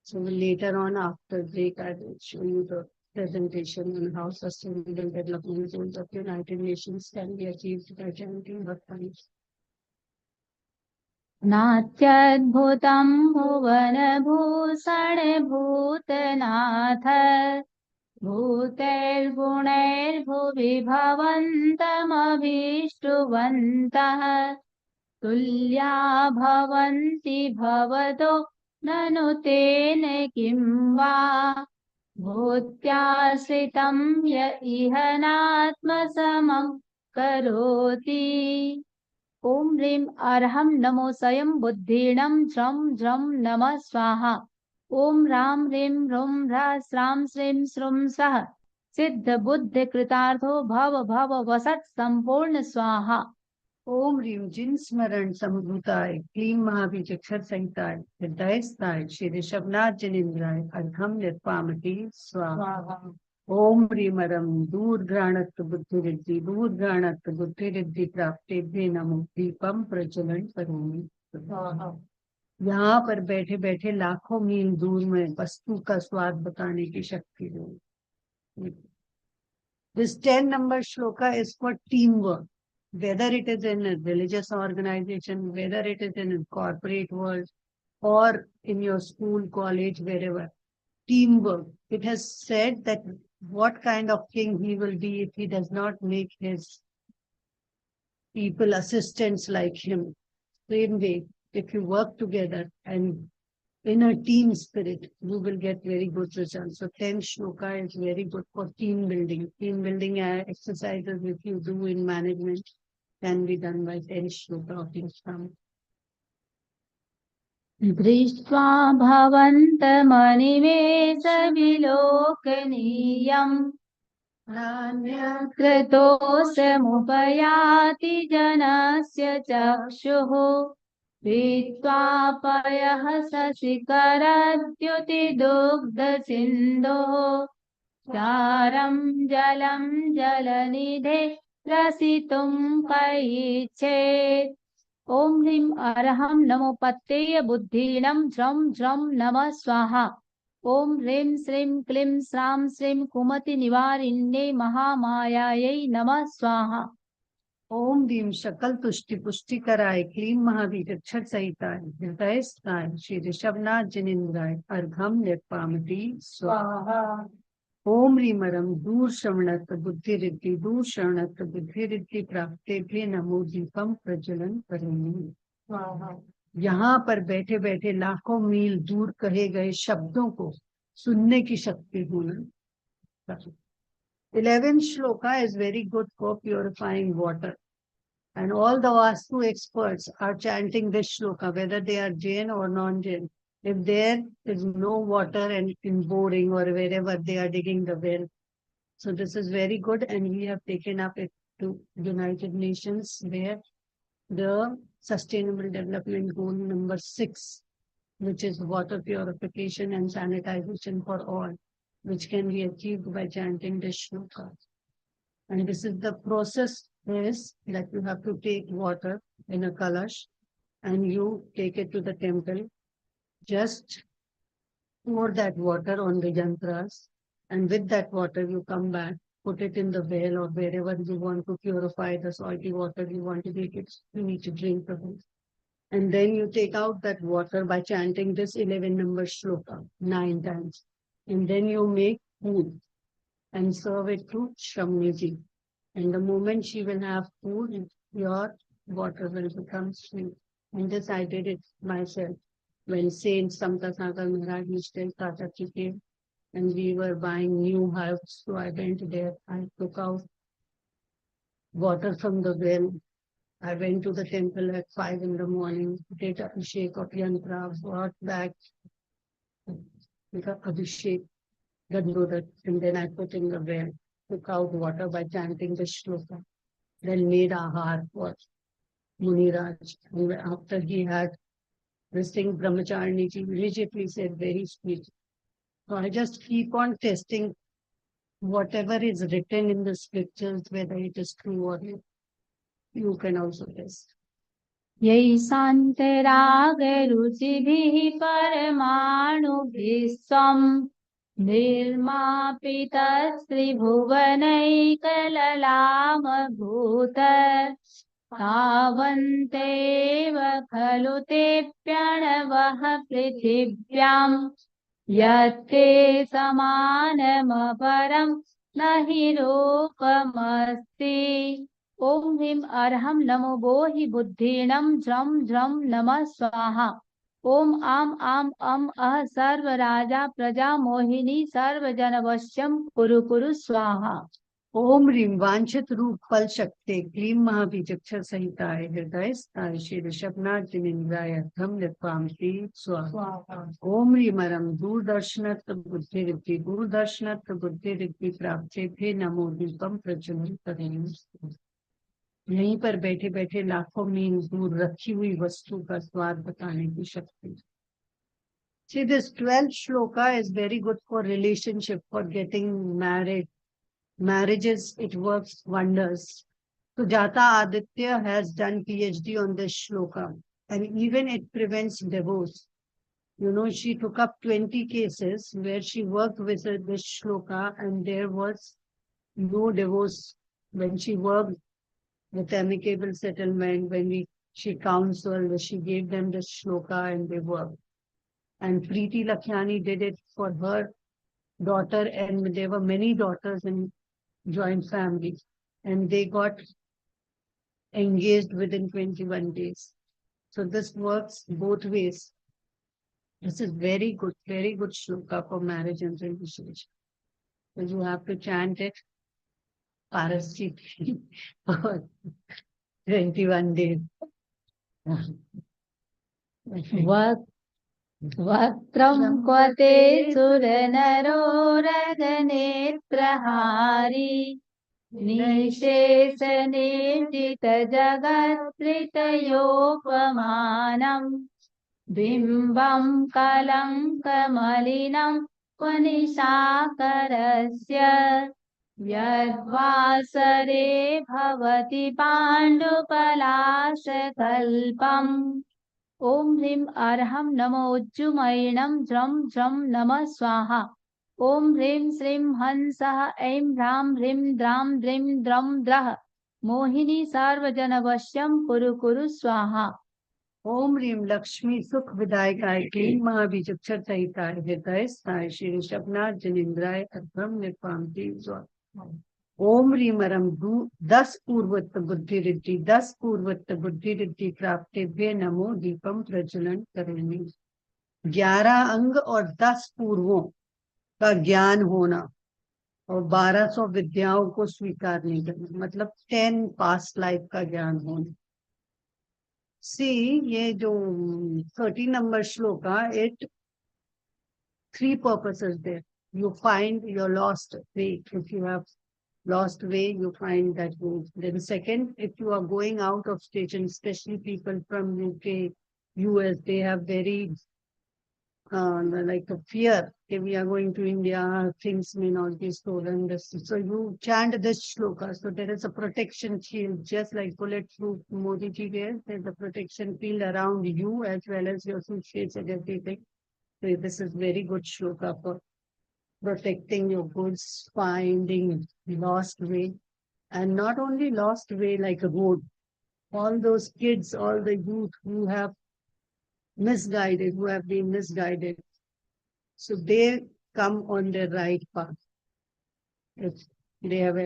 So later on, after break, I will show you the presentation on how Sustainable Development Goals of United Nations can be achieved by chanting Bhaktamar. नात्यद्भुतं Bhuvanbhushan Bhootnath भूतैर्गुणैर्भुवि भवन्तमभीष्टुवन्तः तुल्या भवन्ति भवतो ननु तेन किं वा भूत्याश्रितं य इह नात्मसमं करोति ओम ह्रीं अर्हं नमो स्वयं बुद्धिणं ज्रं ज्रं नमः स्वाहा ओम राम ह्रीं ह्रूं ह्रः स्रां श्रीं श्रूं स्वः सिद्ध बुद्ध कृतार्थो भव भव वसत् संपूर्ण स्वाहा ओम ह्रीं जिन स्मरण संभूताय क्लीं महाबीजक्षर संहिताय हृदय स्थाय श्री ऋषभनाथ जनेन्द्राय अर्घम निर्वामति स्वाहा। ओम ह्रीमरम दूरघ्राणत्व बुद्धिरिद्धि प्राप्तेभ्य नमो दीपम प्रज्वलन करोमि। यहाँ पर बैठे बैठे लाखों मील दूर में वस्तु का स्वाद बताने की शक्ति है। This 10 number shloka is for teamwork, whether it is in a religious organization, whether it is in a corporate world, or in your school, college, wherever. Teamwork. It has said that what kind of king he will be if he does not make his people assistants like him. Same way, if you work together and in a team spirit, you will get very good results. So 10 shloka is very good for team building. Team building exercises which you do in management can be done by 10 shloka of Anushthan. दृष्ट्वा भवन्तमनिमेषविलोकनीयम् नान्यकृतोऽसमुपयाति जनस्य चक्षुः पीत्वा पयः शशिकरद्युतिदुग्धसिन्धोः क्षारं जलं जलनिधे रसितुं कैच्छेत्। ॐ ह्रीं अरहं नमो पत्तेय बुद्धिनं ज्रं ज्रं नमः स्वाहा। ॐ ह्रीं श्रीं क्लीं श्रां श्रीं कुमति निवारिण्यै महामायायै नमः स्वाहा। ओम भीम शकल तुष्टि पुष्टि कराय क्लीं महावीर अक्षर सहिताय हृदय स्थाय श्री ऋषभनाथ जिनेन्द्राय अर्घम निर्पामति स्वाहा। ओम ह्रीमरम दूर श्रवणत बुद्धि रिद्धि दूर श्रवणत बुद्धि रिद्धि प्राप्ते भी नमो दीपम प्रज्वलन करेंगे स्वाहा। यहाँ पर बैठे बैठे लाखों मील दूर कहे गए शब्दों को सुनने की शक्ति होना। 11th shloka is very good for purifying water. And all the Vastu experts are chanting this shloka, whether they are Jain or non-Jain. If there is no water and in boring or wherever they are digging the well. So this is very good, and we have taken up it to United Nations, where the Sustainable Development Goal number 6, which is water purification and sanitization for all, which can be achieved by chanting this shloka. And this is the process is that you have to take water in a kalash and you take it to the temple. Just pour that water on the yantras, and with that water you come back, put it in the well or wherever you want to purify the salty water you want to make it, you need to drink of it. And then you take out that water by chanting this 11 number shloka 9 times. And then you make food and serve it to Shamniji. And the moment she will have food, your water will become sweet. And this I did it myself. When Saint Samta Sagar Maharaj still Tataji came, and we were buying new house, so I went there. I took out water from the well. I went to the temple at 5 in the morning, did Abhishek of Yantra, brought back Abhishek, Gadlodat, and then I put in the well. Took out water by chanting the shloka, then made ahar for Muniraj. And after he had this thing, Brahmacharni ji immediately said very sweet. So I just keep on testing whatever is written in the scriptures, whether it is true or not. You can also test. यही शान्तरागरुचिभिः परमाणुभिः स्वम् निर्मापितस्त्रिभुवनैकललामभूत तावन्तेव खलु ते प्रणवः पृथिव्याम् यत्ते समानमपरं न हि रूपमस्ति। ॐ ह्रीं अर्हं नमो बोहि बुद्धिनं ज्रं ज्रं नमः स्वाहा। ॐ आम अह सर्वराजा प्रजा मोहिनी सर्वजनवश्यं कुरु कुरु स्वाहा। ओम ह्रीं वांछित रूप फल शक्ति क्लीं महाबीजक्षर सहिताय हृदय स्थाय श्री ऋषभनाथ जिनेन्द्राय धम निर्पामति स्वाहा। ओम ह्रीमरम दूरदर्शनत्व बुद्धि रिद्धि दूरदर्शनत्व बुद्धि रिद्धि प्राप्ते थे नमो दीपम प्रज्वलित करेंगे। यहीं पर बैठे बैठे लाखों मील दूर रखी हुई वस्तु का स्वाद बताने की शक्ति। See, this 12th shloka is very good for relationship, for getting married. Marriages, it works wonders. Sujata Aditya has done PhD on this shloka, and even it prevents divorce. You know, she took up 20 cases where she worked with this shloka, and there was no divorce when she worked with amicable settlement, when she counseled, she gave them the shloka and they worked. And Preeti Lakhiani did it for her daughter, and there were many daughters in joint family, and they got engaged within 21 days. So this works both ways. This is very good shloka for marriage and relationship. So you have to chant it Parasi for 21 days. वक्त्रं क्वते सुरनरोरगनेत्रहारी निशेषनिर्जितजगत्प्रीतयोपमानम् बिम्बं कलङ्कमलिनं उपनिषाकरस्य यद्वासरे भवति पाण्डुपलाशकल्पम्। ॐ ह्रीं अर्हं नमो उज्जुमयिनं ज्रं ज्रं नमः स्वाहा। ॐ ह्रीं श्रीं हंसः ऐं ह्रां ह्रीं द्रां द्रीं द्रं द्रः मोहिनी सर्वजनवश्यं कुरु कुरु स्वाहा। ओम ह्रीं लक्ष्मी सुख विदायकाय क्लीं महाबीजक्षर सहिताय हृदयस्थाय श्री ऋषभनाथ जनिंद्राय अभ्रम निर्पांति स्वाहा। ओम ह्रीं अरम 10 पूर्वत्व बुद्धि रिद्धि 10 पूर्वत्व बुद्धि रिद्धि प्राप्तेभ्य नमो दीपम प्रज्वलन करोमि। 11 अंग और 10 पूर्वों का ज्ञान होना और 1200 विद्याओं को स्वीकार नहीं करना, मतलब 10 पास्ट लाइफ का ज्ञान होना। सी ये जो 13 number shloka, it 3 purposes there. You find your lost way. If you have lost way, you find that way. Then second, if you are going out of station, especially people from UK, US, they have very like a fear. Okay, we are going to India, things may not be stolen. So you chant this shloka. So there is a protection shield, just like bulletproof Modi ji there. There's a protection field around you as well as your suitcase and everything. So this is very good shloka for protecting your goods, finding lost way, and not only lost way like a road. All those kids, all the youth who have misguided, who have been misguided, so they come on the right path if they have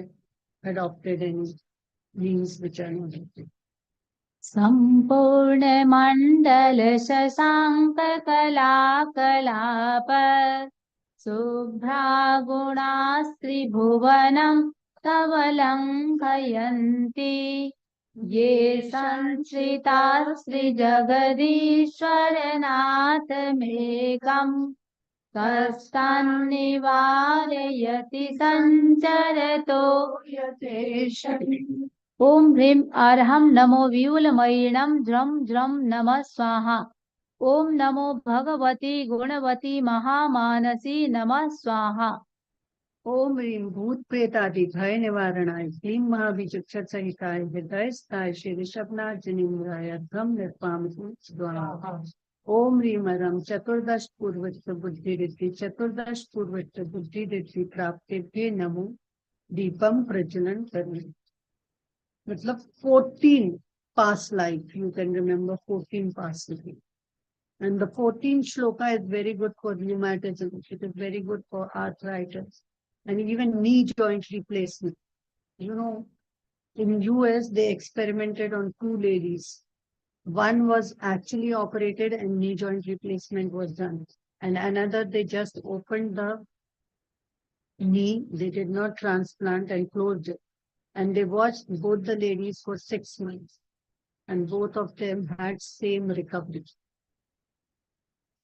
adopted any means which are not okay. सम्पूर्ण मंडल शशांक कलाकलाप शुभ्रागुणास्त्रिभुवनं कवलङ्घयन्ति ये संश्रितास्त्रिजगदीश्वरनाथमेकम् कष्टान्निवारयति सञ्चरतो यतेषति। ॐ ह्रीं अर्हं नमो व्यूलमयिनं ज्रं ज्रं नमः स्वाहा। ॐ नमो भगवती गुणवती महामानसी नमः स्वाहा। ओम ह्रीं भूत प्रेतादि भय निवारणाय क्लीं महाबीजक्षर सहिताय हृदयस्थाय श्री ऋषभनाथ जनिंद्राय अभ्रम निर्पामति स्वाहा। ओम ह्रीं अरम चतुर्दश पूर्वत्व बुद्धि रिद्धि चतुर्दश पूर्वत्व बुद्धि रिद्धि प्राप्तेभ्य नमो दीपम प्रज्वलन करोमि। मतलब 14 past life, you can remember 14 past life. And the 14th shloka is very good for rheumatism. It is very good for arthritis and even knee joint replacement. You know, in US, they experimented on 2 ladies. One was actually operated and knee joint replacement was done. And another, they just opened the knee. They did not transplant and closed it. And they watched both the ladies for 6 months. And both of them had same recovery.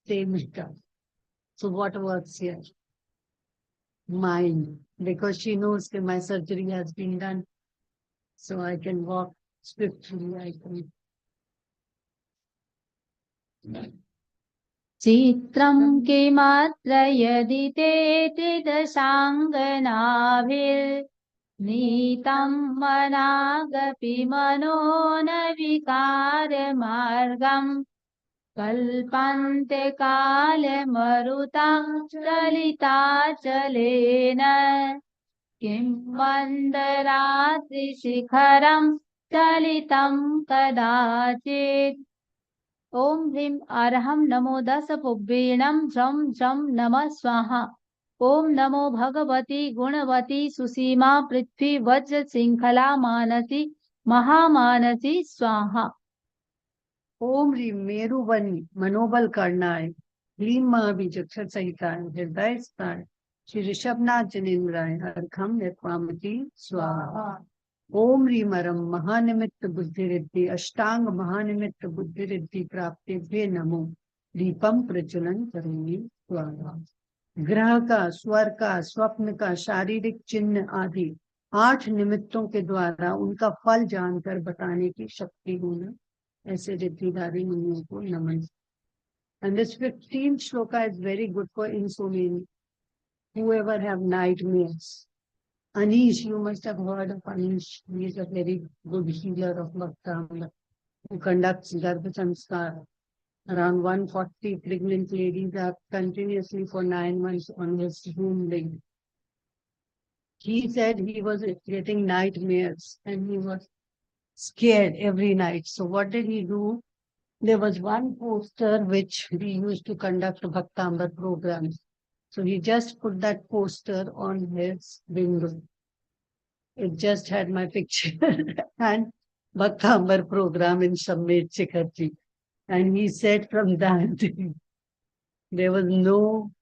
Same recovery. So what works here? Mind. Because she knows that my surgery has been done. So I can walk swiftly. I can. चित्रं किमत्र यदि ते त्रिदशाङ्गनाभिर्नीतं मनागपि मनो न विकारमार्गम् कल्पन्ते कालमरुतां चलिताचलेन किं मन्दरात्रिशिखरं चलितं कदाचित्। ॐ ह्रीं अर्हं नमो दशपुब्बीणं झं झं नमः स्वाहा। ॐ नमो भगवती गुणवती सुसीमा पृथ्वी वज्र श्रृंखला मानसी महामानसी स्वाहा। ओम ह्रीं मेरुवन मनोबल करनाय क्लीं महाबीजक्षर सहिताय हृदयस्थाय श्री ऋषभनाथ जनिंद्राय अर्घम निर्वामति स्वाहा। ओम ह्रीं अरम महानिमित्त बुद्धि रिद्धि अष्टांग महानिमित्त बुद्धि रिद्धि प्राप्तेभ्य नमो दीपम प्रज्वलन करोमि स्वाहा। ग्रह का, स्वर का, स्वप्न का, शारीरिक चिन्ह आदि 8 निमित्तों के द्वारा उनका फल जानकर बताने की शक्ति होना, ऐसे रिद्धिधारी मुनियों को नमन। And this 15th shloka is very good for insomnia. whoever have nightmares. Anish, you must have heard of Anish. He is a very good healer of Bhaktamar who conducts Garbha Sanskar. Around 140 pregnant ladies are continuously for 9 months on his room link. He said he was getting nightmares and he was scared every night. So what did he do? There was one poster which we used to conduct Bhaktamar programs. So he just put that poster on his window. It just had my picture and Bhaktamar program in Sammet Chikharji. And he said from that day, there was no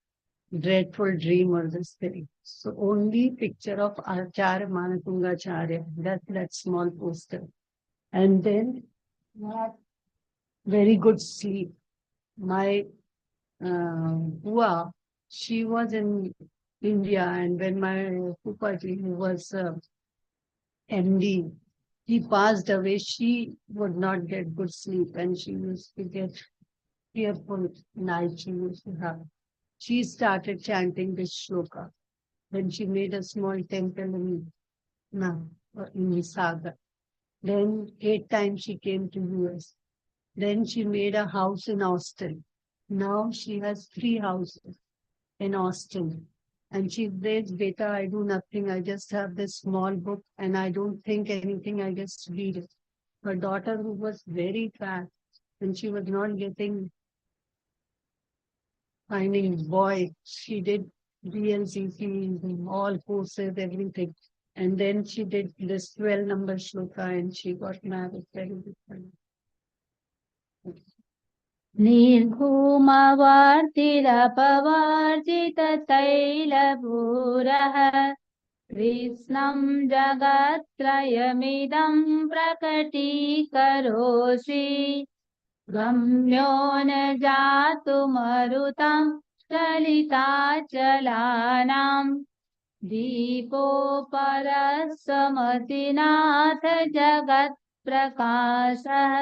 dreadful dream or this thing. So only picture of Acharya Manatungacharya, that small poster. And then very good sleep. My Bua, she was in India, and when my Pupaji, who was MD, he passed away, she would not get good sleep, and she used to get fearful night she used to have. She started chanting this shloka. Then she made a small temple in Visaga. Then 8 times she came to US. Then she made a house in Austin. Now she has 3 houses in Austin. And she says, Beta, I do nothing. I just have this small book and I don't think anything. I just read it. Her daughter, who was very fat and she was not finding boy, she did BLCC, all courses, everything. And then she did this 12 number shloka and she got married very different. निर्धूमवर्तिरपवर्जिततैलभूरः कृष्णं जगत्त्रयमिदं प्रकटीकरोषि गम्यो न जातुमरुतं चलिताचलानां दीपोपरसमतिनाथ जगत्प्रकाशः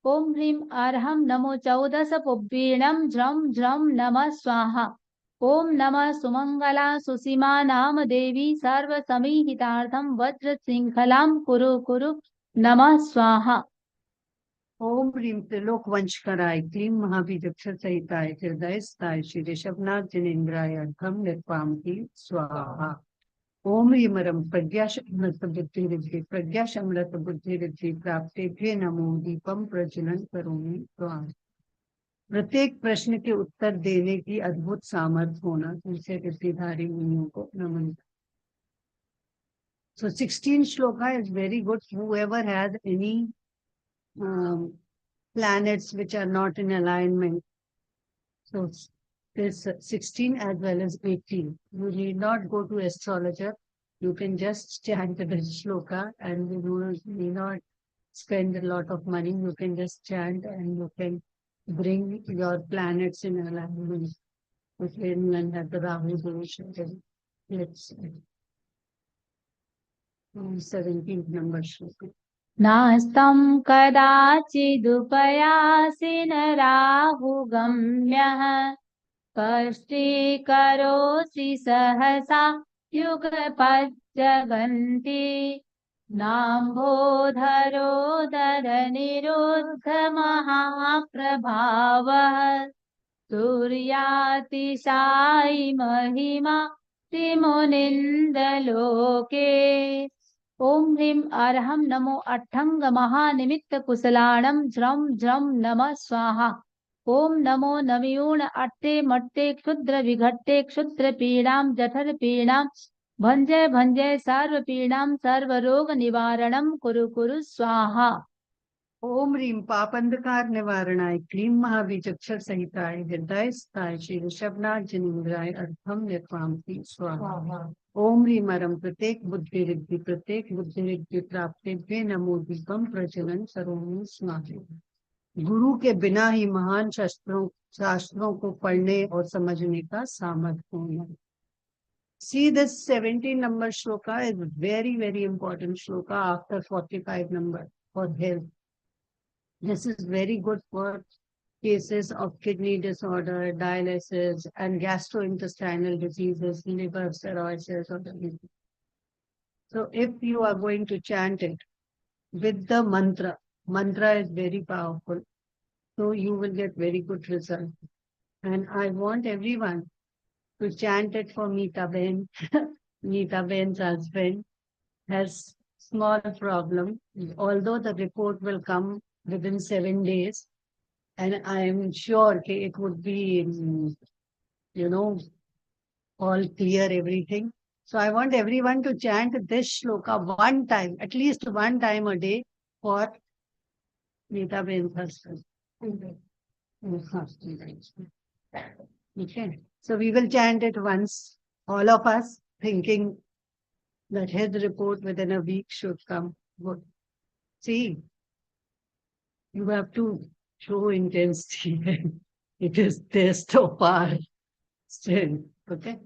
ओम ह्रीं अर्हं नमो 14 पुब्बीणं झ्रं झ्रं नमः स्वाहा ओम नमः सुमंगला सुसीमा नाम देवी सर्वसमीहितार्थं वज्रशृंखलां कुरु कुरु नमः स्वाहा ओम ह्रीं त्रिलोक वंशकराय क्लीं महाबीजक्षर सहिताय हृदयस्थाय श्री ऋषभनाथ जिनेन्द्राय अर्घम निर्वापि स्वाहा ओम ह्रीमरम प्रज्ञाशमृत बुद्धिरिद्धि प्राप्तेभ्य नमो दीपम प्रज्वलन करोमि स्वाहा। प्रत्येक प्रश्न के उत्तर देने की अद्भुत सामर्थ्य होना तुमसे रिद्धिधारी मुनियों को नमन। So 16 shloka is very good. Whoever has any planets which are not in alignment. So there's 16 as well as 18. You need not go to astrologer. You can just chant the shloka and you need not spend a lot of money. You can just chant and you can bring your planets in alignment. If anyone has the Rahu Dosh, let's see. 17th number shloka. नास्तं कदाचिदुपयासिन राहुगम्यः कष्टीकरोषि सहसा युगपज्जगन्ति नाम्भोधरोदरनिरुद्धमहाप्रभावः सूर्यातिशायि महिमा त्रिमुनिन्दलोके ओम ह्रीं अर्हं नमो अट्ठंग महानिमित्त कुशलाणं झ्रं झ्रं नमः स्वाहा ओम नमो नमयूण अट्टे मट्टे क्षुद्र विघट्टे क्षुद्र पीड़ां जठर पीड़ां भंजे भंजे सर्व पीड़ां सर्व रोग निवारणं कुरु कुरु स्वाहा ओम ह्रीं पापंधकार निवारणाय क्लीं महाबीजक्षर सहिताय हृदयस्थाय श्री ऋषभनाथ जिनेन्द्राय अर्थम निर्वापि स्वाहा। ओम ह्रीं मरम प्रत्येक बुद्धिरिद्धि प्राप्तेभ्य नमो दीपम प्रज्वलन करोमि स्वाहा। गुरु के बिना ही महान शास्त्रों को पढ़ने और समझने का सामर्थ्य होना। See, this 17 number shloka is very, very important shloka after 45 number for health. This is very good for cases of kidney disorder, dialysis, and gastrointestinal diseases, liver cirrhosis, or anything. So if you are going to chant it with the mantra is very powerful. So you will get very good result. And I want everyone to chant it for Meeta Ben. Meeta Ben's husband has small problem, although the report will come within 7 days. And I am sure it would be, you know, all clear everything. So I want everyone to chant this shloka one time, at least one time a day for Meeta Ben's husband. Okay. So we will chant it once, all of us, thinking that his report within a week should come. Good. See, you have to show intensity. It is test of our strength. Okay.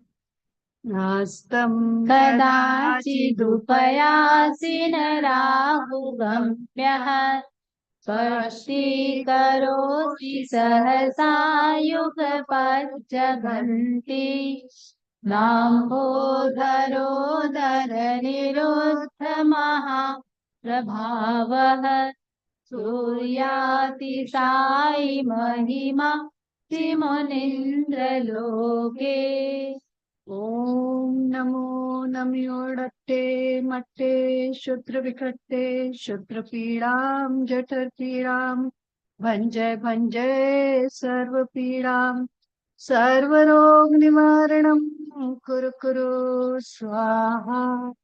Nastam कदाचिदुपयासि नराहुगम्यः स्पष्टीकरोति सहसा युगपज्जगन्ति नाम्भोधरोदरनिरुद्धमः प्रभावः सूर्यातिशायि महिमा मुनीन्द्रलोके Om Namo Namyodatte Matte Shudra Vikatte Shudra Pidam Jatar Pidam Bhanjay Sarva Pidam Sarva Rog Nivaranam Kuru Kuru Swaha.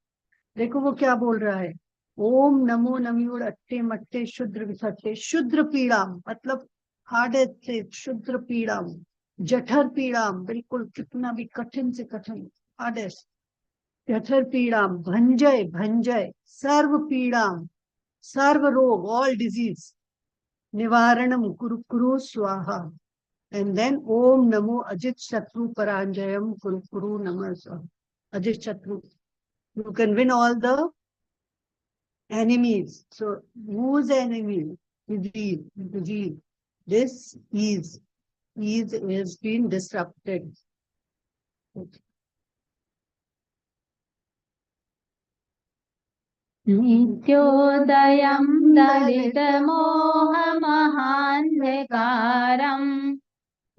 देखो वो क्या बोल रहा है, ओम नमो नमयोड़ अट्टे मट्टे शुद्र विसट्टे, शुद्र पीड़ा मतलब हार्डेस्ट से शुद्र पीड़ा, जठर पीड़ा बिल्कुल कितना भी कठिन से कठिन हार्डेस्ट, जठर पीड़ा भंजय भंजय, सर्व पीड़ा सर्व रोग ऑल डिजीज, निवारणम कुरु कुरु स्वाहा, and then om namo ajit shatru paranjayam kuru kuru namah swaha. Ajit shatru, you can win all the enemies. So whose enemy? Disease. This ease has been disrupted. नित्योदयं दलितमोहमहान्धकारम्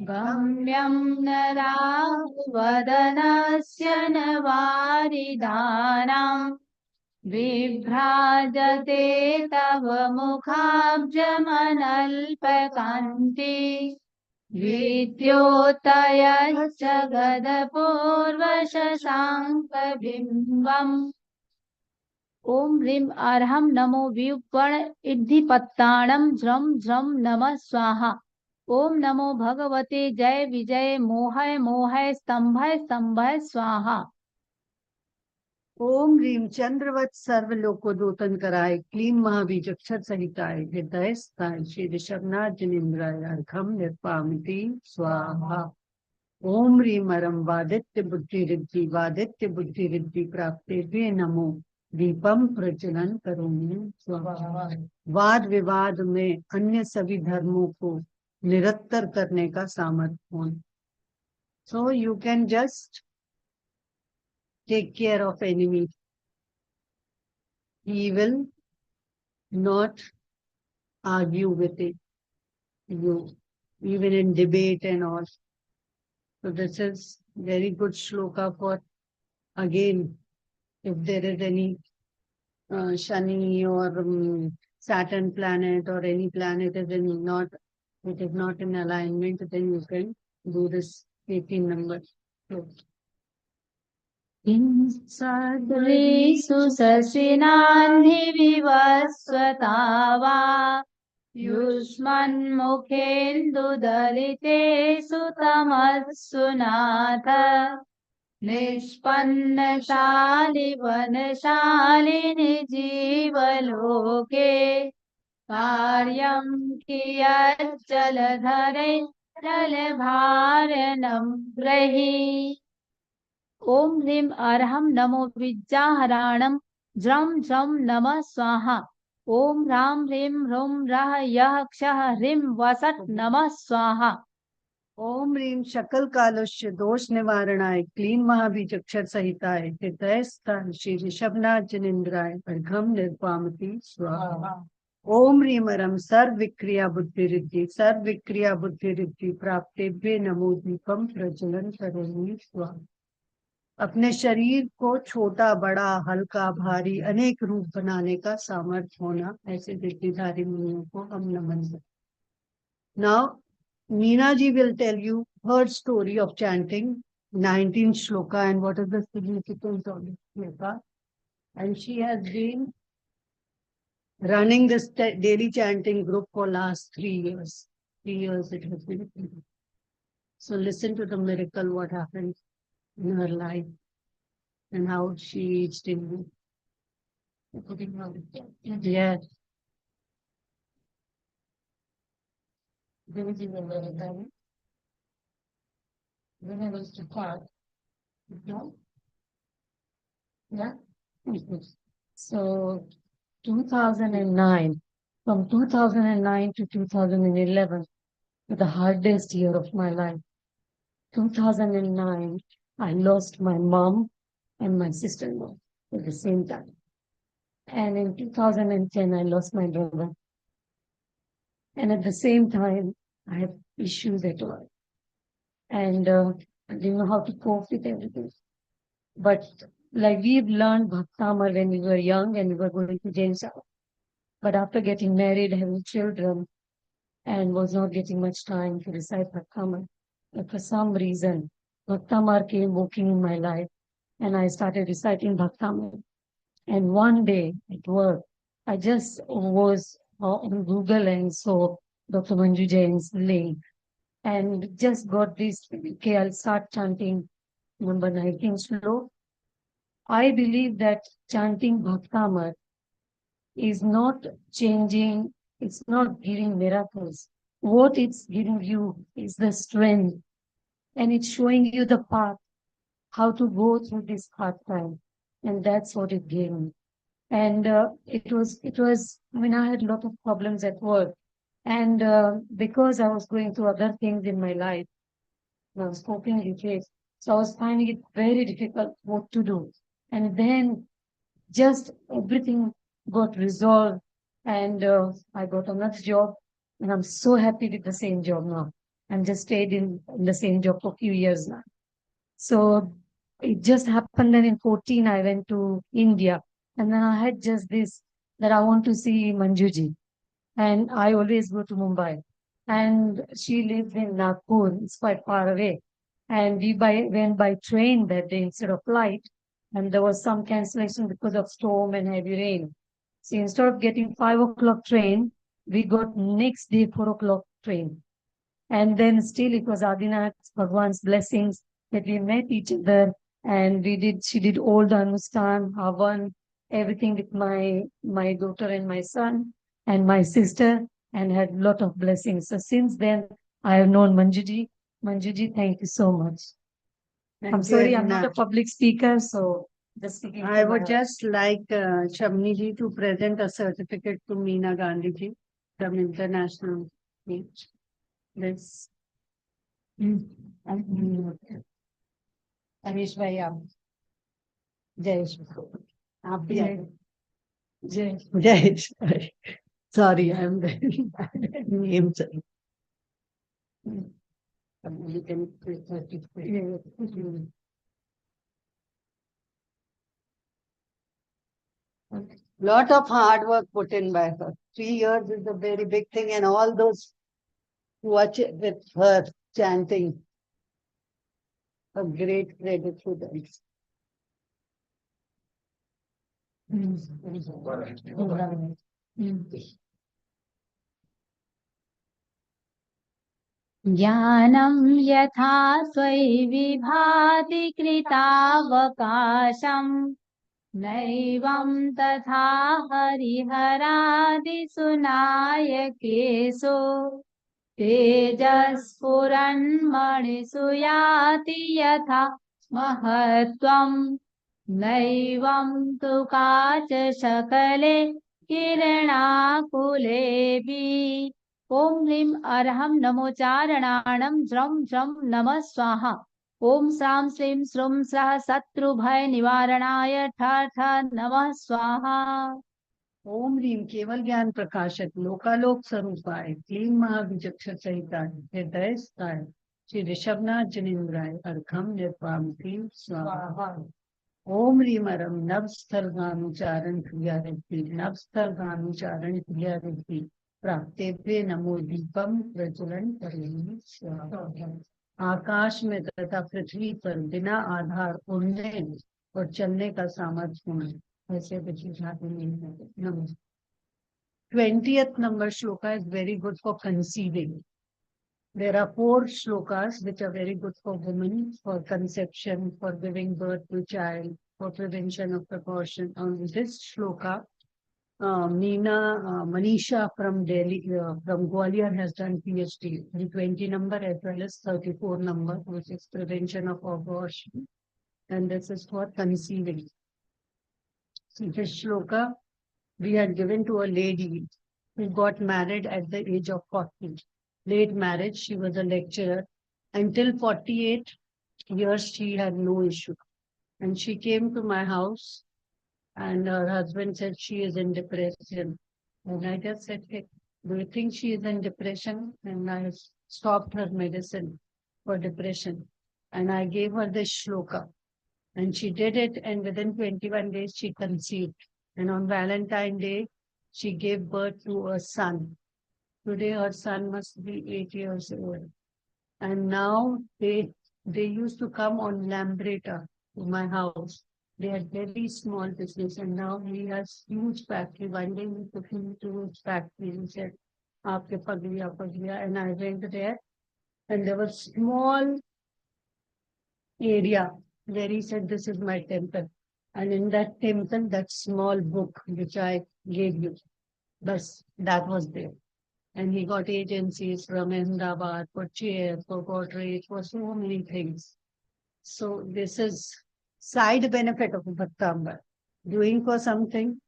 गम्यं न राहुवदनस्य न वारिदानाम् विभ्राजते तव मुखाब्जमनल्पकान्ति विद्योतयश्च गदपूर्वशशाङ्कबिम्बम् ओम ह्रीं अर्हं नमो व्युपण इद्धिपत्ताणं झ्रं झ्रं नमः स्वाहा ओम नमो भगवते जय विजय मोहय मोहय स्तंभय स्तंभय स्वाहा ओम ह्रीं चंद्रवत सर्वलोकोदोतन कराय क्लीं महाबीज अक्षर सहिताय हृदय स्थाय श्री ऋषभनाथ जनिंद्राय अर्घम निर्पामिति स्वाहा ओम ह्रीं अरम वादित्य बुद्धि रिद्धि प्राप्ते नमो दीपम प्रज्वलन करोमि स्वाहा। वाद विवाद में अन्य सभी धर्मों को निरत्तर करने का सामर्थ्य हो। So you can just take care of enemy, he will not argue with it, you, even in debate and all. So this is very good shloka for, again, if there is any Shani or Saturn planet or any planet is in not, it is not in alignment, then you can do this 18 numbers. So, इंसदृशु शशिनान्हि विवस्वता वा युष्मन्मुखेन्दुदलितेषु तमस्सु नाथ निष्पन्नशालिवनशालिनि जीवलोके कार्यं कियज्जलधरे जलभारनं ब्रहि ओम ह्रीं अर्हं नमो विद्याहराणं झ्रं झ्रं नमः स्वाहा ओम राम ह्रीं ह्रूं रः यः क्षः ह्रीं वसत् नमः स्वाहा। ओम ह्रीं शकल कालुष्य दोष निवारणाय क्लीन महाबीजक्षर सहिताय हृदय स्थान श्री ऋषभनाथ जनिंद्राय अर्घम निर्वामति स्वाहा। ओम ह्रीं रम सर्व विक्रिया बुद्धि रिद्धि सर्व विक्रिया बुद्धि रिद्धि प्राप्तेभ्य नमो दीपम प्रज्वलन करोमि स्वाहा। अपने शरीर को छोटा बड़ा हल्का भारी अनेक रूप बनाने का सामर्थ्य होना, ऐसे रिद्धिधारी मुनियों को हम नमन करते। Now Meena ji will tell you her story of chanting 19 shloka and what is the significance of this shloka. And she has been running this daily chanting group for last 3 years. 3 years it has been. So listen to the miracle what happened in her life and how she reached in. Yes. When I was to part, no? Yeah. So 2009, from 2009 to 2011, the hardest year of my life. 2009, I lost my mom and my sister-in-law at the same time. And in 2010, I lost my brother. And at the same time, I had issues at work. And I didn't know how to cope with everything. But like we've learned Bhaktamar when we were young and we were going to Jain Sabha. But after getting married, having children, and was not getting much time to recite Bhaktamar, but for some reason, Bhaktamar came walking in my life, and I started reciting Bhaktamar. And one day at work, I just was on Google and saw Dr. Manju Jain's link, and just got this, okay, I'll start chanting number 19 slow. I believe that chanting Bhaktamar is not changing, it's not giving miracles. What it's giving you is the strength, and it's showing you the path, how to go through this hard time. And that's what it gave me. And I mean, I had a lot of problems at work. And because I was going through other things in my life, I was coping with it. So I was finding it very difficult what to do. And then just everything got resolved, and I got another job, and I'm so happy with the same job now. I'm just stayed in the same job for a few years now. So it just happened that in 14 I went to India, and then I had just this that I want to see Manjuji, and I always go to Mumbai. And she lives in Nagpur, it's quite far away. And went by train that day instead of flight, and there was some cancellation because of storm and heavy rain. So instead of getting 5 o'clock train, we got next day 4 o'clock train. And then still it was Adinath Bhagwan's blessings that we met each other, and she did all the Anushthan, Havan, everything with my daughter and my son and my sister, and had lot of blessings. So since then I have known Manjuji. Manjuji, thank you so much. I'm sorry, I'm not a public speaker, so just speaking. I would just like Shamni ji to present a certificate to Meena Gandhi ji from International Beach. This. Anish bhai, आप जय श्री आप भी आए जय जय Shri sorry I'm very bad at names. You can lot of hard work put in by her. 3 years is a very big thing, and all those who watch it with her chanting, a great credit to them. ज्ञानं यथा त्वयि विभाति कृतावकाशम् नैवं तथा हरिहरादिषु नायकेषु तेजस्फुरन्मणिषु याति यथा महत्त्वम् नैवं तु काच सकले किरणाकुलेऽपि ॐ ह्रीं अर्हं नमोचारणाणं ज्रं ज्रं नमः स्वाहा ॐ श्रां श्रीं श्रूं स्वः शत्रुभय निवारणाय ठ ठ नमः स्वाहा ओम ह्रीम केवल ज्ञान प्रकाशक लोकालोक स्वरूपाय क्लीं महाविचक्षण सहिताय हृदय स्थाय श्री ऋषभनाथ जनिंद्राय अर्घम निर्वाम क्लीं स्वाहा ओम ह्रीम अरम नवस्थलगानुचारण क्रिया रिद्धि नवस्थलगानुचारण क्रिया रिद्धि प्राप्तेभ्य नमो दीपम प्रज्वलन करें स्वाहा आकाश में तथा पृथ्वी पर बिना आधार उड़ने और चलने का सामर्थ्य होना ऐसे नमः 20th number shloka is very good for conceiving. There are 4 shlokas which are very good for women, for conception, for giving birth to child, for prevention of abortion. On this shloka, Manisha from Delhi, from Gwalior has done PhD in 20 number as well as 34 number, which is prevention of abortion. And this is for conceiving. So this shloka we had given to a lady who got married at the age of 40. Late marriage, she was a lecturer. Until 48 years, she had no issue. And she came to my house and her husband said she is in depression. And I just said, hey, do you think she is in depression? And I stopped her medicine for depression. And I gave her this shloka. And she did it, and within 21 days, she conceived. And on Valentine's Day, she gave birth to a son. Today, her son must be 8 years old. And now they used to come on Lambretta to my house. They had very small business, and now he has huge factory. One day we took him to his factory. He said, "Aapke pagliya," and I went there, and there was small area where he said, "This is my temple." And in that temple, that small book which I gave you, that was there. And he got agencies from Ahmedabad for chairs, for portraits, for so many things. So this is side benefit of Bhaktamar, doing for something.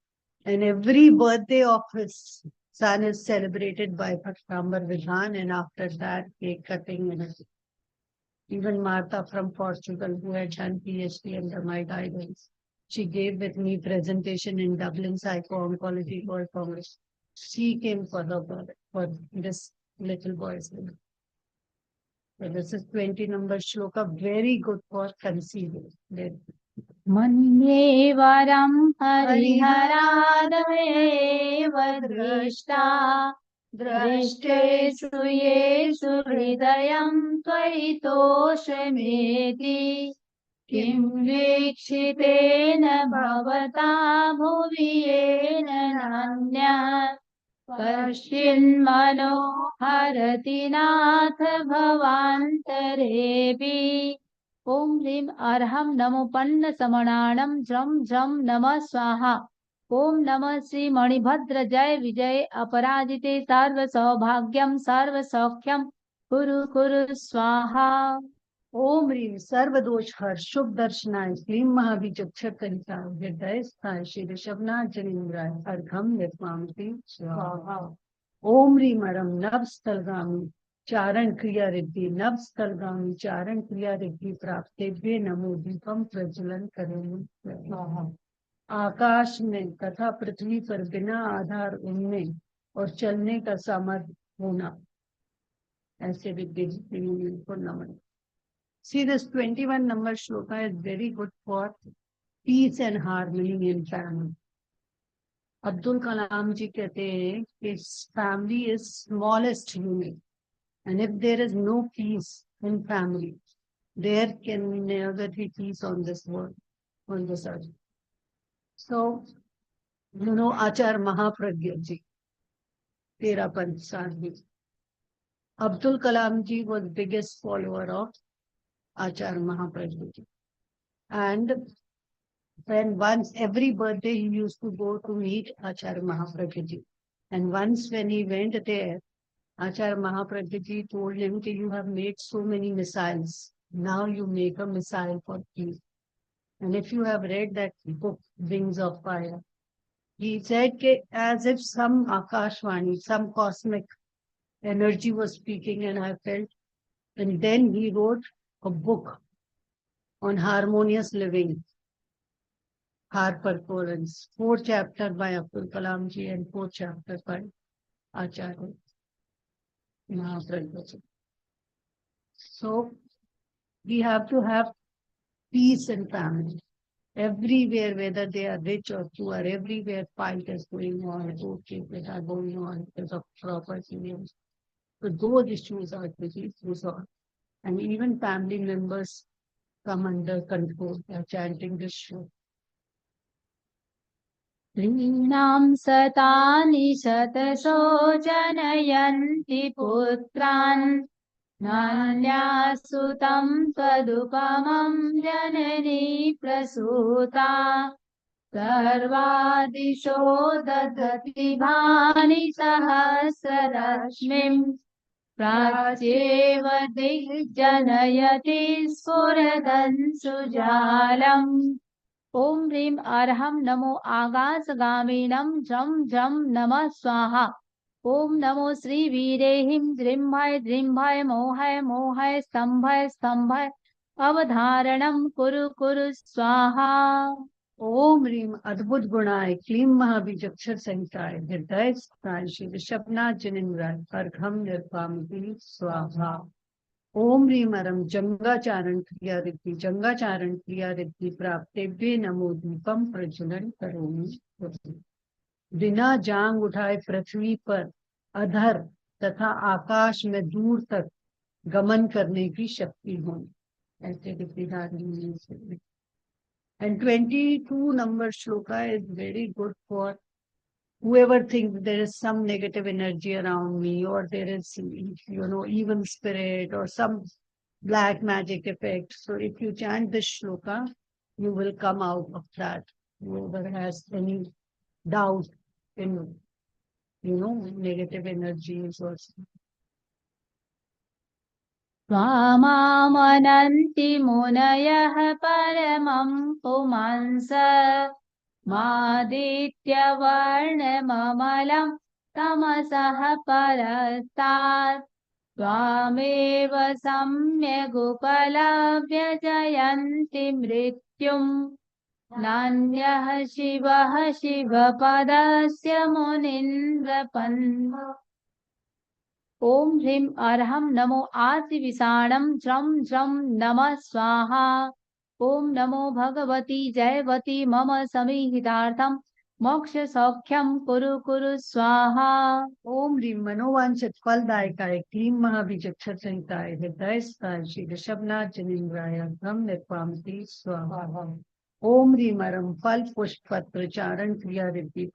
And every birthday of his son is celebrated by Bhaktamar Vidhan, and after that, cake cutting and everything. Even Martha from Portugal, who had done PhD under my guidance, she gave with me presentation in Dublin Psycho-Oncology World Congress. She came for her birth, for this little boy's birth. So this is 20 number shloka, very good for conceiving. मन्ये वरं हरिहरादयेव दृष्टा दृष्टेषु येषु हृदयं त्वयि तोषमेति किं वीक्षितेन भवता भुवि येन नान्यः कश्चिन्मनो हरति नाथ भवान्तरेऽपि ॐ ह्रीं अर्हं नमोपन्न समणानं ज्रं ज्रं नमः स्वाहा ॐ नमः श्री मणिभद्र जय विजय अपराजिते सर्वसौभाग्यं सर्वसौख्यं कुरु कुरु स्वाहा ओम ह्रीं सर्वदोष हर शुभ दर्शनाय क्लीं महाविचक्षणकरिता हृदय स्थाय श्री ऋषभनाथ जनिंद्राय अर्घम निर्वामति स्वाहा ओम ह्रीं अरम नवस्थलगामी चारण क्रिया रिद्धि नवस्थलगामी चारण क्रिया रिद्धि प्राप्तेभ्य नमो दीपम प्रज्वलन करें स्वाहा आकाश में तथा पृथ्वी पर बिना आधार उड़ने और चलने का सामर्थ्य होना ऐसे विद्या को नमन. See, this 21 number shloka is very good for peace and harmony in family. Abdul Kalam ji कहते हैं कि family is smallest unit, and if there is no peace in family, there can never be peace on this world, on this earth. So, you know Achar Mahapragya ji, Tera Panchadhi. Abdul Kalam ji was biggest follower of Achar Mahapragya ji. And when once every birthday he used to go to meet Acharya Mahapragya ji. And once when he went there, Acharya Mahapragya ji told him that you have made so many missiles. Now you make a missile for peace. And if you have read that book, Wings of Fire, He said as if some Akashvani, some cosmic energy was speaking, and I felt. And then he wrote a book on harmonious living, Harpercollins, 4 chapters by Abdul Kalam ji and 4 chapters by Acharya Mahaprabhu ji. So we have to have peace in family. Everywhere, whether they are rich or poor, everywhere fight is going on, cases are going on because of property. So those issues are to be resolved. And even family members come under control by chanting this shloka. स्त्रीणां शतानि शतशो जनयन्ति पुत्रान् नान्यासुतं तदुपमं जननी प्रसूता सर्वादिशो दधति भानि सहस्ररश्मिं प्राच्येव दिग्जनयति स्फुरदंशुजालम् ओम ह्रीं अर्हं नमो आकाशगामिनं झं झं नमः स्वाहा ओम नमो श्री वीरेहिं द्रिम्भय मोहय मोहय स्तंभय स्तंभय अवधारणं कुरु स्वाहा ओम ह्रीम अद्भुत गुणाय क्लीं महाबीजक्षर संहिताय हृदय स्थाय श्री ऋषभनाथ जनिन्द्राय अर्घम निर्वामी स्वाहा ओम ह्रीम अरम जंगाचारण क्रिया रिद्धि प्राप्तेभ्य नमो दीपम प्रज्वलन करोमि बिना जांग उठाए पृथ्वी पर अधर तथा आकाश में दूर तक गमन करने की शक्ति हो ऐसे रिद्धिधारी. And 22 number shloka is very good for whoever thinks there is some negative energy around me, or there is, evil spirit or some black magic effect. So if you chant this shloka, you will come out of that. Whoever has any doubt in, negative energies or something. त्वामामनन्ति मुनयः परमं पुमांस मादित्यवर्णममलं तमसः परस्तात् त्वामेव सम्यगुपलभ्य जयन्ति मृत्युम् नान्यः शिवः शिवपदस्य मुनीन्द्रपन्थ ओम ह्रीं अर्हं नमो आदिविषाणं झं झं नमः स्वाहा ओम नमो भगवती जयवती मम समीहितार्थं मोक्ष सौख्यं कुरु स्वाहा ओम ह्रीं मनोवांछित फलदायकाय क्लीं महाबीजक्षर संहिताय हृदय स्थाय श्री ऋषभनाथ जनिन्द्राय हम निर्वामति स्वाहा ओम ह्रीं अरम फल पुष्प पत्र चारण क्रिया रिद्धि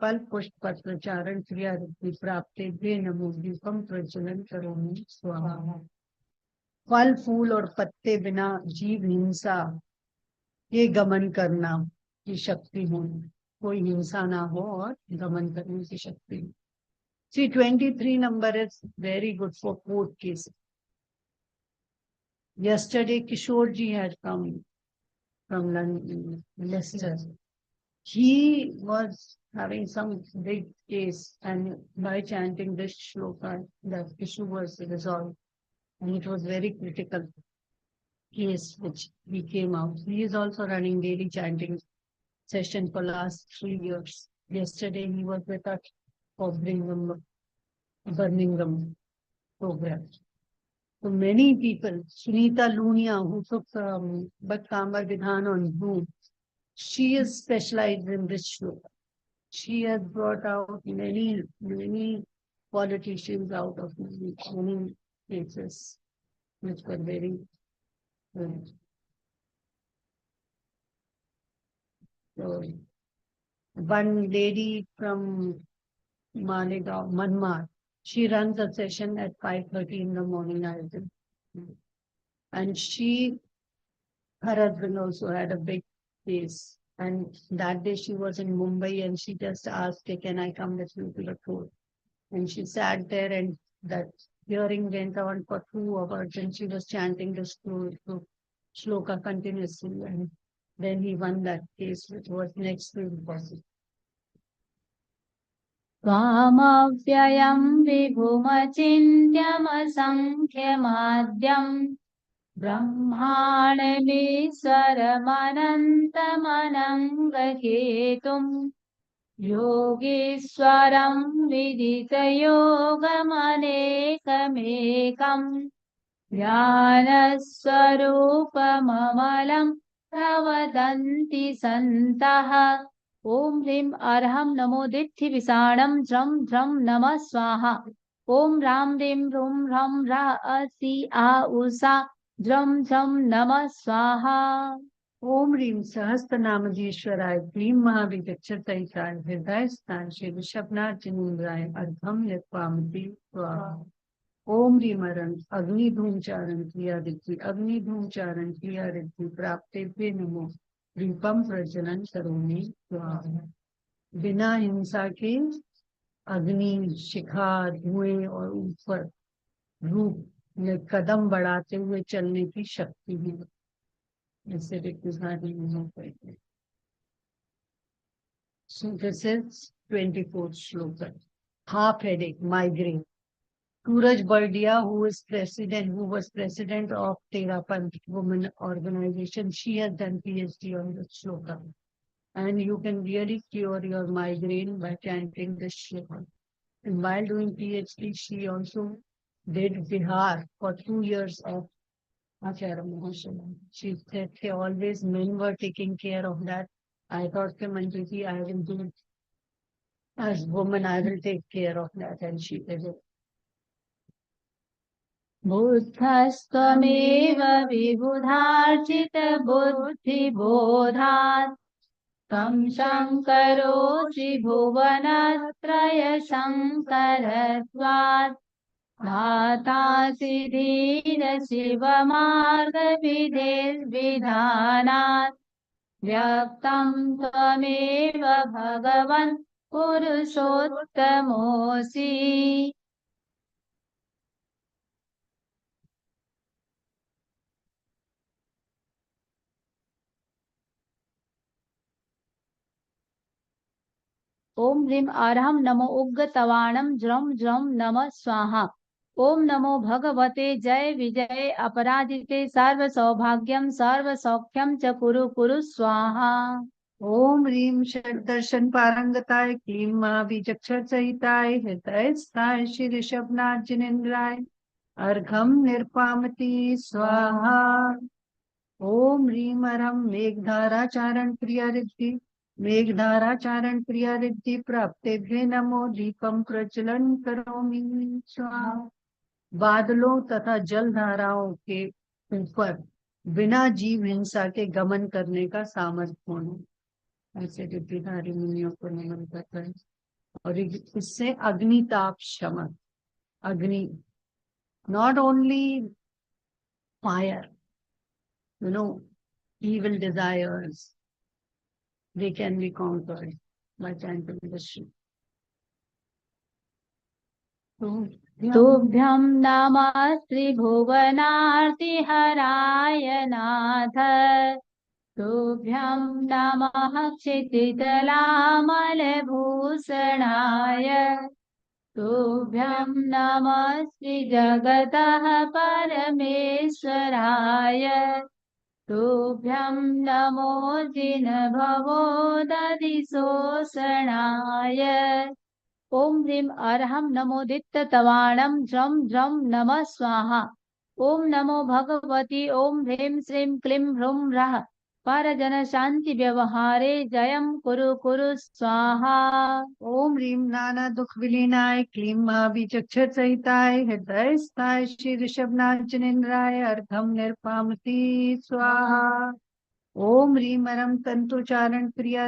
प्राप्तेभ्य नमो दीपम प्रज्वलन करोमि स्वाहा फल फूल और पत्ते बिना जीव हिंसा के गमन करना की शक्ति हो, कोई हिंसा ना हो और गमन करने की शक्ति. See, 23 number is very good for court cases. Yesterday, Kishore ji had come from London, Leicester. He was having some big case, and by chanting this shloka, the issue was resolved. And it was very critical case which he came out. He is also running daily chanting session for last 3 years. Yesterday, he was with us for Birmingham program. So many people, Sunita Lunia, who took Bhaktamar Vidhan on Zoom, she is specialized in this shloka. She has brought out many politicians out of many cases, which were very good. So one lady from Malegaon, Manmar, she runs a session at 5:30 in the morning, I think. And her husband also had a big case. And that day she was in Mumbai, and she just asked, can I come with you to the court? And she sat there, and that hearing went on for 2 hours, and she was chanting the shloka continuously. And then he won that case, which was next to impossible. त्वामव्ययं विभुमचिन्त्यमसङ्ख्यमाद्यम् ब्रह्माण्डमीश्वरमनन्तमनङ्गहेतुम् योगीश्वरं विदितयोगमनेकमेकम् ज्ञानस्वरूपममलं प्रवदन्ति सन्तः। ॐ ह्रीं अर्हं नमो दित्थि विषाणं झं झं नमः स्वाहा। ॐ रां ह्रीं रूं ह्रं ह्रः असि आ उषा झं झं नमः स्वाहा। ओम ह्रीं सहस्त्रनामधीश्वराय क्लीं महाविचक्षतहिताय हृदय स्थान श्री ऋषभनाथ जिनेन्द्राय अर्घम निर्वापति स्वाहा। ओम ह्रीं अग्निधूमचारण क्रिया रिद्धि अग्निधूमचारण क्रिया रिद्धि प्राप्तेभ्य नमो दीपम प्रज्वलन करोमि स्वाहा। बिना हिंसा के अग्नि शिखा धुएं और ऊपर रूप में कदम बढ़ाते हुए चलने की शक्ति है। इससे रिक्तिसारी नहीं पड़ती। So this is 24th shloka. Half headache, migraine. Suraj Bardia, who was president of Terapanth Women Organization, she has done PhD on this shloka. And you can really cure your migraine by chanting this shloka. And while doing PhD, she also did Bihar for 2 years of Acharya Mahasaya. She said always men were taking care of that. I thought, Manjuji, I will do it. As woman, I will take care of that. And she did it. बुद्धस्त्वमेव विबुधार्जितबुद्धिबोधात् तं शङ्करोषि भुवनत्रयशङ्करत्वात् धातासि धीरशिवमार्गविधिर्विधानात् व्यक्तं त्वमेव भगवन् पुरुषोत्तमोऽसि। ओम ह्रीं अर्हं नमो उग्गतवाणं ज्रं ज्रं नमः स्वाहा। ओम नमो भगवते जय विजय अपराजिते सर्व सौभाग्यम सर्व सौख्यम च कुरु कुरु स्वाहा। ओम ह्रीं षड्दर्शन पारंगताय क्लीं महाविचक्षर सहिताय हृदय स्थाय श्री ऋषभनाथ जिनेन्द्राय अर्घम निर्पामति स्वाहा। ओम ह्रीं मेघधाराचारण क्रिया रिद्धि मेघधाराचारण क्रिया रिद्धि प्राप्तेभ्य नमो दीपम प्रज्वलन करोमि स्वाहा। बादलों तथा जल धाराओं के ऊपर बिना जीव हिंसा के गमन करने का सामर्थ्य होना, ऐसे रिद्धिधारी मुनियों को नमन करता है। और इससे अग्निताप शमन, अग्नि, not only fire, evil desires, they can be conquered by chanting the Shri. तुभ्यं नमः त्रिभुवनार्तिहराय नाथ तुभ्यं नमः क्षितितलामलभूषणाय तुभ्यं नमः श्रीजगतः परमेश्वराय तुभ्यं नमो जिनभवोदधिशोषणाय। ओम ह्रीं अर्हं नमो दित्ततवाणं झं झं नमः स्वाहा। ओम नमो भगवती ओम ह्रीं श्रीं क्लीं ह्रूं ह्रः परजन शांति व्यवहारे जयं कुरु कुरु स्वाहा। ओम ह्रीं नाना दुख विलीनाय क्लीं महाविचक्षर सहिताय हृदय स्थाय श्री ऋषभनाथ जिनेन्द्राय अर्घम निर्पामति स्वाहा। ओम ह्रीं तंतुचारण क्रिया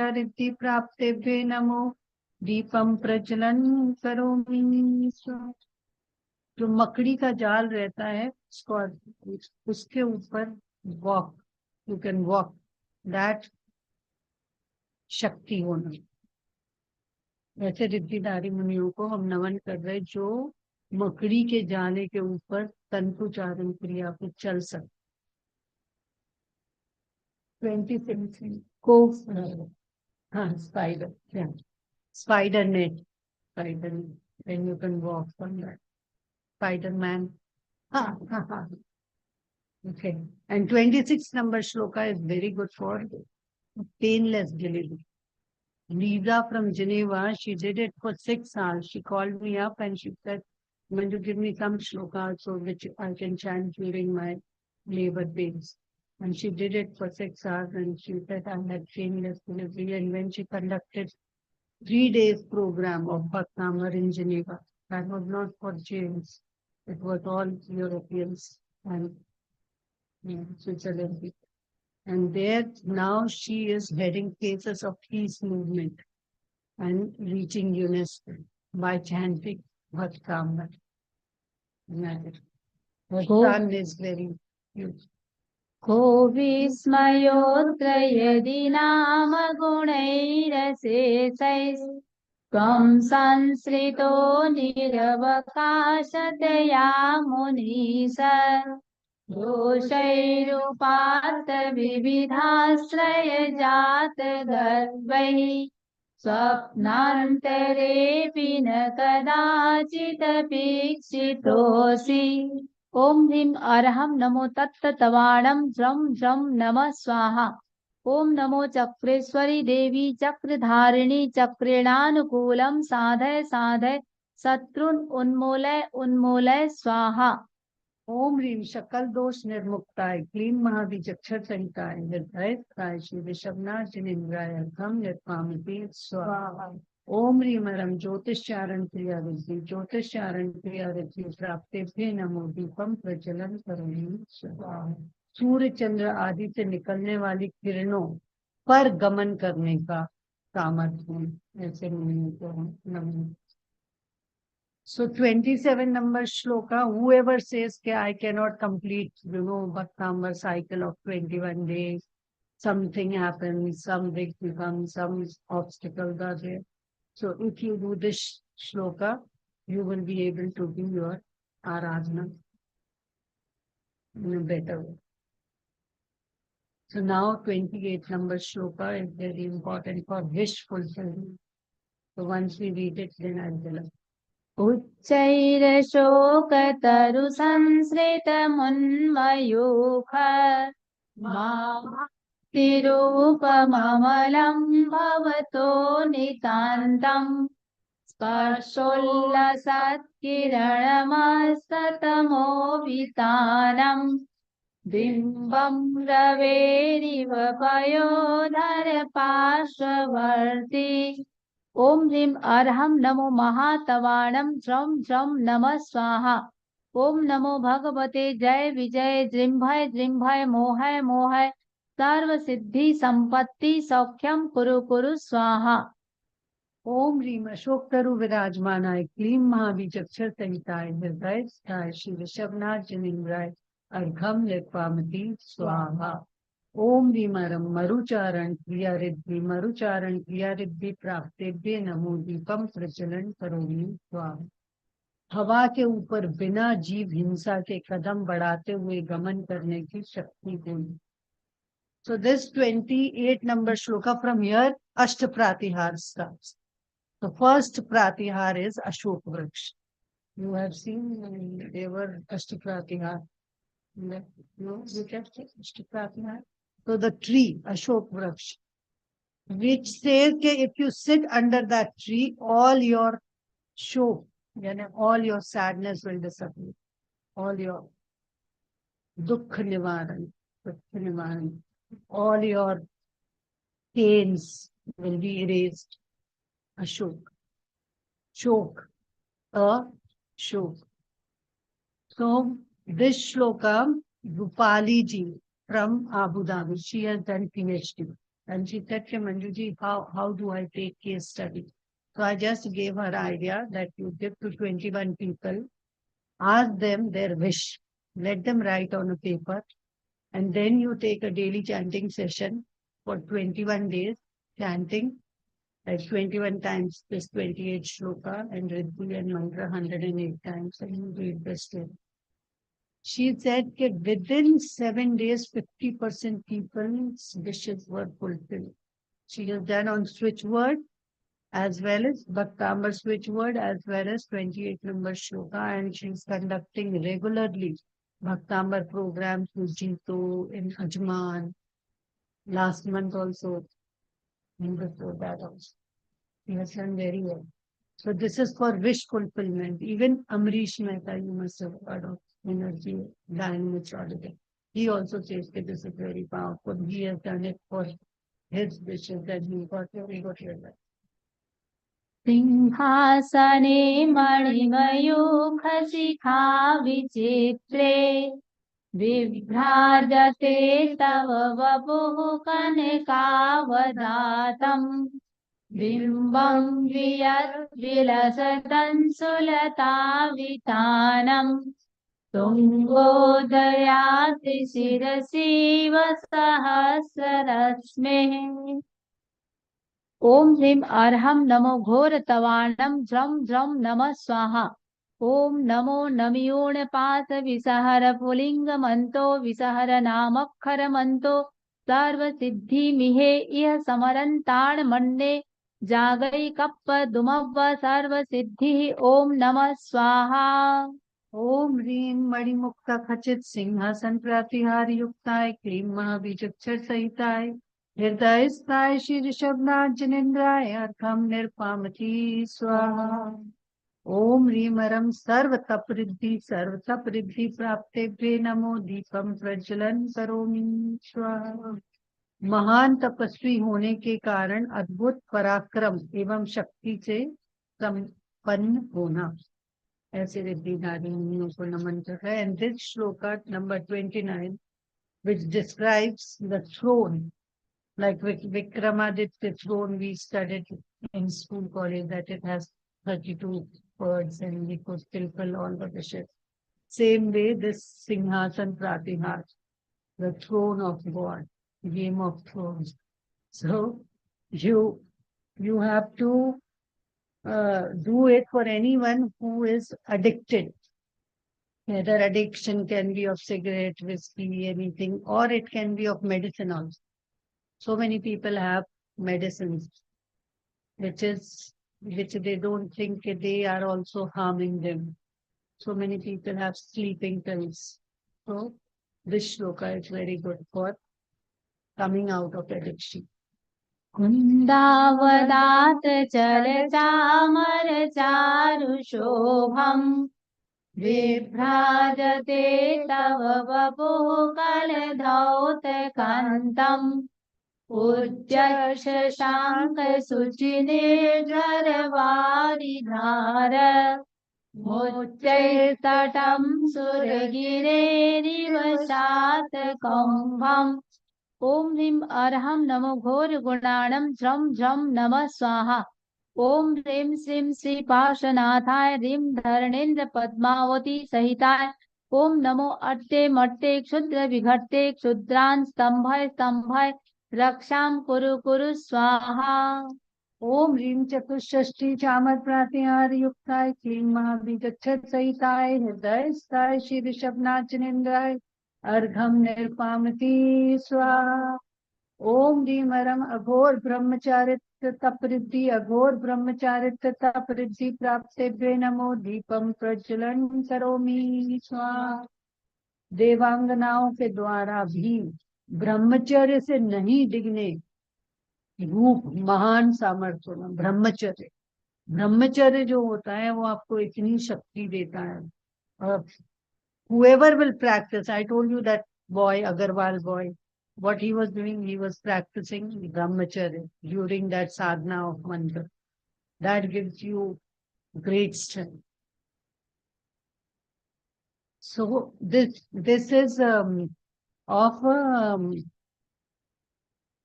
रिद्धि प्राप्तेभ्य नमो दीपम प्रज्वलन करोमि स्वाहा। जो मकड़ी का जाल रहता है उसके ऊपर walk, you can walk, that शक्ति होना। वैसे रिद्धिधारी मुनियों को हम नमन कर रहे जो मकड़ी के जाले के ऊपर तंतुचारण क्रिया को चल सकते। 26 को हाँ spider, spider net, spider, then you can walk on that. Spider-Man. Ha, ha, ha. Okay. And 26 number shloka is very good for painless delivery. Lisa from Geneva, she did it for 6 hours. She called me up and she said, "Manju, give me some shloka so which I can chant during my labor pains." And she did it for 6 hours and she said I had painless delivery. And when she conducted 3 days program of Bhaktamar in Geneva, that was not for James. It was all Europeans and Switzerland. And there now she is heading cases of peace movement and reaching UNESCO by chanting Bhaktamar. Her son is very huge. को विस्मयोऽत्र यदि नाम गुणैरशेषैः त्वं संश्रितो निरवकाशतया मुनीश दोषैरुपात्त विविधाश्रयजात गर्वैः स्वप्नान्तरेऽपि न कदाचिदपीक्षितोऽसि ओम ह्रीं अरहं नमो तत्तवाणं ज्रं ज्रं नमः स्वाहा ओम नमो चक्रेश्वरी देवी चक्रधारिणी चक्रेणानुकूलं साधय साधय शत्रुन उन्मूलय उन्मूलय स्वाहा ओम ह्रीं शकल दोष निर्मुक्ताय क्लीं महाबीजक्षर संहिताय निर्भयताय श्री विषमनाथ जिनेन्द्राय घम निर्पामिति स्वाहा ओम ह्रीं मरम ज्योतिषारण क्रिया विद्धि ज्योतिषारण क्रिया विद्धि प्राप्तेभ्य नमो दीपम प्रज्वलन करोमि स्वाहा सूर्य चंद्र आदि से निकलने वाली किरणों पर गमन करने का सामर्थ्य ऐसे नमो। So 27 number shloka, whoever says I cannot complete, Bhaktamar cycle of 21 days, something happens, some big becomes, some obstacles are there. So if you do this shloka, you will be able to do your aradhana in a better way. So now 28 number shloka is very important for wish fulfillment. So once we read it, then I'll tell us. उच्चैरशोकतरुसंश्रितमुन्मयूख तिरूपममलं भवतो नितान्तम् स्पर्शोल्लसत्किरणमस्ततमोवितानम् बिम्बं रवेरिव पयोधर पार्श्ववर्ती ओम ह्रीं अरहं नमो महातवाणं ज्रं ज्रं नमः स्वाहा ओम नमो भगवते जय विजय दृम्भय दृम्भय मोहय मोहय सर्व सिद्धि संपत्ति सौख्यम कुरु कुरु स्वाहा ओम ह्रीं अशोक तरु विराजमानाय क्लीं महाबीजक्षर संहिताय हृदय श्री ऋषभनाथ जिनेन्द्राय अर्घम निर्पामति स्वाहा ओम ह्रीमरम मरुचारण क्रिया रिद्धि मरुचारण क्रिया रिद्धि प्राप्तेभ्य नमो दीपम प्रज्वलन करोमि स्वाहा हवा के ऊपर बिना जीव हिंसा के कदम बढ़ाते हुए गमन करने की शक्ति दें। So this 28 number shloka from here Ashta Pratihar starts. The first Pratihar is Ashok Vraksh. You have seen they were Ashta Pratihar. No, you can see Ashta Pratihar. So the tree, Ashok Vraksh, which says that if you sit under that tree, all your shok, all your sadness will disappear. All your dukh nivaran, all your pains will be erased. Ashok. Shok. Shok. So this shloka, Rupali ji from Abu Dhabi, she has done PhD. And she said, Manjuji, how do I take case study? So I just gave her idea that you give to 21 people, ask them their wish, let them write on a paper, and then you take a daily chanting session for 21 days, chanting like 21 times this 28 shloka and Riddhi and mantra 108 times, and you read the story. She said that within 7 days, 50% people's wishes were fulfilled. She has done on switch word as well as Bhaktamar switchword, as well as 28 number shloka, and she's conducting regularly Bhaktamar programs with Jito in Ajman last month also, and before that also. He has done very well. So this is for wish fulfillment. Even Amrish Mehta, you must have heard of energy dynamics auditing. He also says that this is very powerful. He has done it for his wishes that he got your life. Sinhasane मणिमयूखशिखा विचित्रे विभ्राजते तव वपुः कनकावदातम् बिम्बं विलसतं सुलतावितानम् तुङ्गोदयाति शिरसीव सहस्ररश्मिः ओम ह्रीं अर्हं नमो घोरतवाणं ज्रं ज्रं नमः स्वाहा ओम नमो नमयोणपात विसहर पुलिंगमन्तो विसहर नामक्षरमन्तो सर्वसिद्धिमिहे इह समरन्ताण मन्ये जागै कप्पदुमव्व सर्वसिद्धिः ओम नमः स्वाहा ओम ह्रीं मणिमुक्ता खचित सिंहासन प्रातिहार युक्ताय क्लीं महाबीजक्षर सहिताय हृदयस्थाय श्री ऋषभनाथ जनेन्द्राय अर्घम निर्पामती स्वाहा ओम ह्रीं अरम सर्व तप रिद्धि प्राप्तेभ्ये नमो दीपम प्रज्वलन करोमि स्वाहा महान तपस्वी होने के कारण अद्भुत पराक्रम एवं शक्ति से संपन्न होना, ऐसे रिद्धि नारियों को नमन कर रहा है. And this shloka number 29, which describes the throne, like Vikramaditya throne we studied in school college, that it has 32 birds and we could fulfill all the wishes. Same way, this Singhasan Pratihar, the throne of God, game of thrones. So you have to do it for anyone who is addicted. Whether addiction can be of cigarette, whiskey, anything, or it can be of medicine also. So many people have medicines, which they don't think they are also harming them. So many people have sleeping pills. So this shloka is very good for coming out of addiction. कुन्दावदात चलचामर चारुशोभम् विभ्राजते तव वपुः कलधौतकान्तम् उच्चशशाङ्कशुचिनिर्झरवारिधार मुच्चैस्तटं सुरगिरेरिव शातकौम्भम् ओम ह्रीं अर्हं नमो घोर गुणाणं ज्रं ज्रं नमः स्वाहा ओम ह्रीं श्रीं श्री पार्श्वनाथाय ह्रीं धरणेन्द्र पद्मावती सहिताय ओम नमो अट्टे मट्टे क्षुद्र विघट्टे क्षुद्रान् स्तंभय स्तंभय रक्षां कुरु कुरु स्वाहा ओम ह्रीं चतुष्षष्ठी चामर प्रातिहार युक्ताय क्लीं महाबीजक्षर सहिताय हृदयस्थाय श्री ऋषभनाथ जनेन्द्राय अर्घम निर्पामती स्वाहा ओम ह्रीं अरम अघोर ब्रह्मचारित्र तपरिद्धि अघोर ब्रह्मचारित्र तपरिद्धि प्राप्तेभ्ये नमो दीपम प्रज्वलन करोमि स्वाहा देवांगनाओं के द्वारा भी ब्रह्मचर्य से नहीं डिगने रूप महान सामर्थ्य होना. ब्रह्मचर्य जो होता है वो आपको इतनी शक्ति देता है. और whoever will practice, I told you that boy, Agarwal boy, what he was doing, he was practicing brahmacharya during that sadhana of mantra. That gives you great strength. So this is of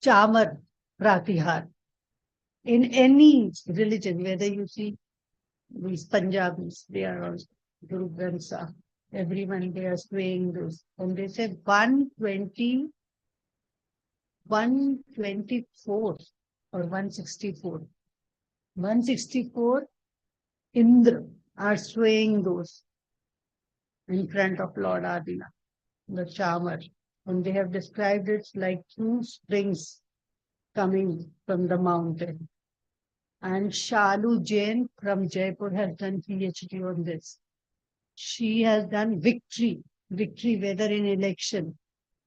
Chamar Pratihar. In any religion, whether you see these Punjabis, they are also Guru Granth Sahib. Everyone, they are swaying those. And they say 124 or 164. 164 Indra are swaying those in front of Lord Adina, the Chamar. And they have described it like two springs coming from the mountain. And Shalu Jain from Jaipur has done PhD on this. She has done victory, whether in election,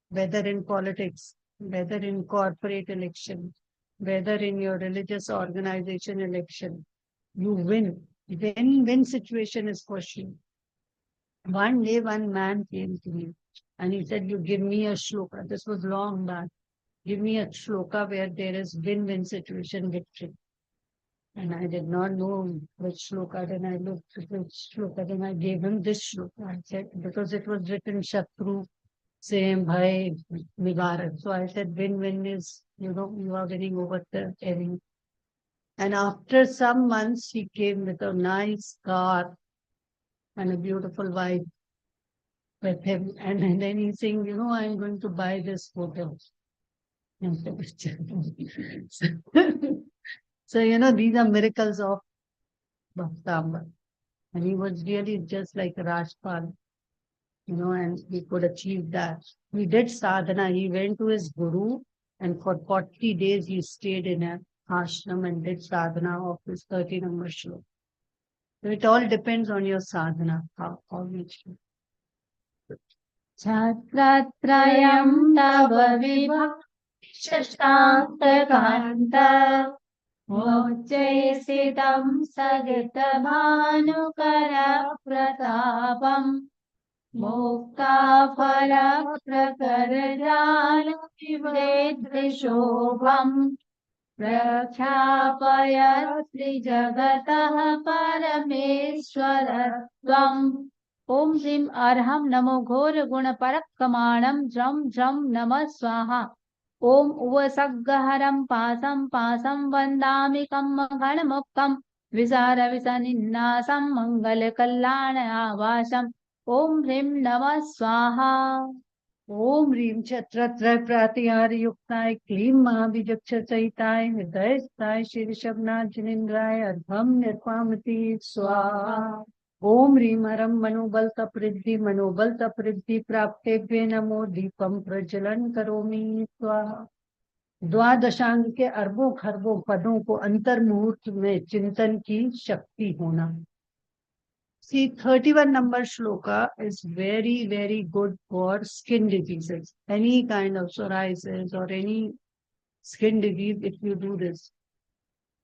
whether in politics, whether in corporate election, whether in your religious organization election. You win. When situation is questioned. One day, one man came to me and he said, "You give me a shloka." This was long back. "Give me a shloka where there is win-win situation, victory." And I did not know which shloka. Then I looked at which shloka. Then I gave him this shloka. I said, because it was written Shatru, same Bhai, Nivarak. So I said, win-win is, you are winning over the enemy. And after some months, he came with a nice car and a beautiful wife with him. And then he's saying, I'm going to buy this hotel. So, these are miracles of Bhaktamar. And he was really just like a Rajpal, and he could achieve that. He did sadhana. He went to his guru, and for 40 days he stayed in an ashram and did sadhana of his 30 number shlok. So it all depends on your sadhana, how you do. छत्रत्रयं तव विभक्ष्यशान्तकान्त मोच्चैसितं सगितभानुकर प्रतापम् मुक्ताफलप्रकरजालविवेद्रिशोभम् प्रख्यापयत्रि जगतः परमेश्वरत्वम् ओम ह्रीं अर्हं नमो घोर गुण परक्रमाणं जम जम नमः स्वाहा ओम उवसग्गहरं पासं पासं वन्दामि कम्मघणमुक्तं विसार विसनिन्नासं मंगलकल्याण आवासम् ओम ह्रीं नमः स्वाहा ओम ह्रीं छत्रत्रय प्रातिहार युक्ताय क्लीं महाबीजक्ष सहिताय हृदय स्थाय श्री ऋषभनाथ जिनेन्द्राय अर्घम निर्वामति स्वाहा ओम ह्रीं हरं मनोबल तपृद्धि प्राप्तेभ्य नमो दीपम प्रज्वलन करोमि स्वाहा द्वादशांग के अरबों खरबों पदों को अंतर मुहूर्त में चिंतन की शक्ति होना. See, 31 number shloka is very, very good for skin diseases. Any kind of psoriasis or any skin disease, if you do this.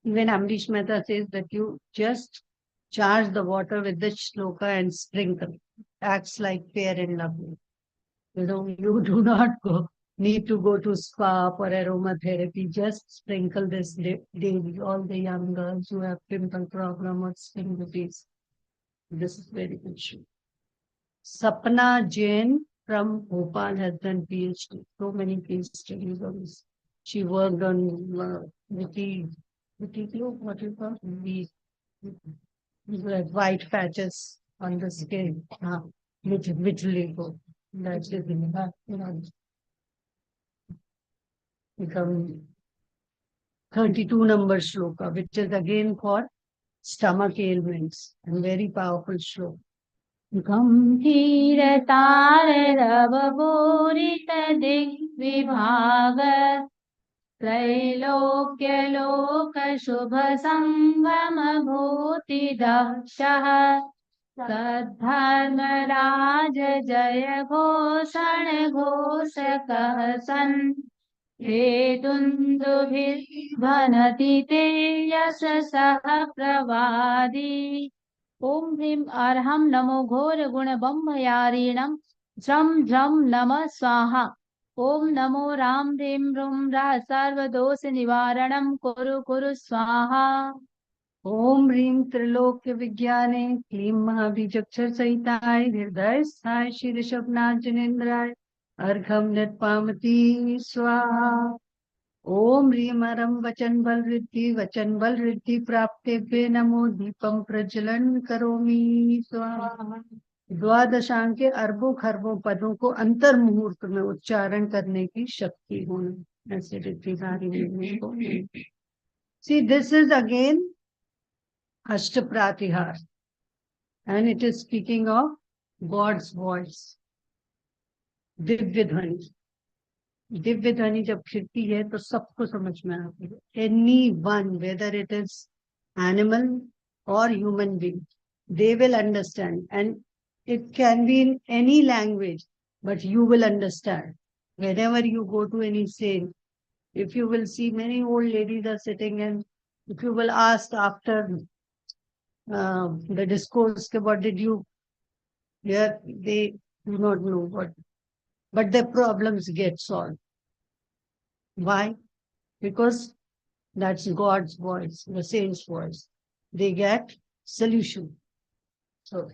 Even Amrish Mehta says that you just charge the water with this shloka and sprinkle. Acts like fair and lovely. You do not need to go to spa for aromatherapy. Just sprinkle this daily. All the young girls who have pimple problem or skin disease. This is very good show. Sapna Jain from Bhopal has done PhD. So many case studies on this. She worked on vitiligo, what you call like white patches on the skin. Vitiligo. That's it. Become 32 number shloka, which is again for stomach ailments and very powerful shloka. गम्भीरताररवपूरित दिग्विभाग त्रैलोक्यलोकशुभसङ्गमभूतिदक्षः सद्धर्मराज जय घोषण घोषकः सन् हेतुन्दुभिर्ध्वनति ते यशसः प्रवादी ओम ह्रीं अर्हं नमो घोर गुण बम्भयारीणं झं झं नमः स्वाहा ओम नमो राम ह्रीं रूं रा सर्वदोष निवारणं कुरु कुरु स्वाहा ओम ह्रीं त्रिलोक्य विज्ञाने क्लीं महाबीजक्षर सहिताय हृदय स्थाय श्री ऋषभनाथ जिनेन्द्राय अर्घम निर्पामती स्वाहा ओम ह्रीं हरं वचन बल रिद्धि प्राप्तेभ्य नमो दीपम प्रज्वलन करोमि स्वाहा द्वादशांग के अरबों खरबों पदों को अंतर मुहूर्त में उच्चारण करने की शक्ति होना. ऐसे रिद्धि सारी को. See, this is again Ashtapratihar, and it is speaking of God's voice. Divya ध्वनि. दिव्य ध्वनि जब खिलती है तो सबको समझ में आती है. Anyone, whether it is animal or human being. They will understand, and it can be in any language, but you will understand. Whenever you go to any saint, if you will see many old ladies are sitting, and if you will ask after the discourse, what did you hear, they do not know what, but their problems get solved. Why? Because that's God's voice, the saint's voice. They get solution. So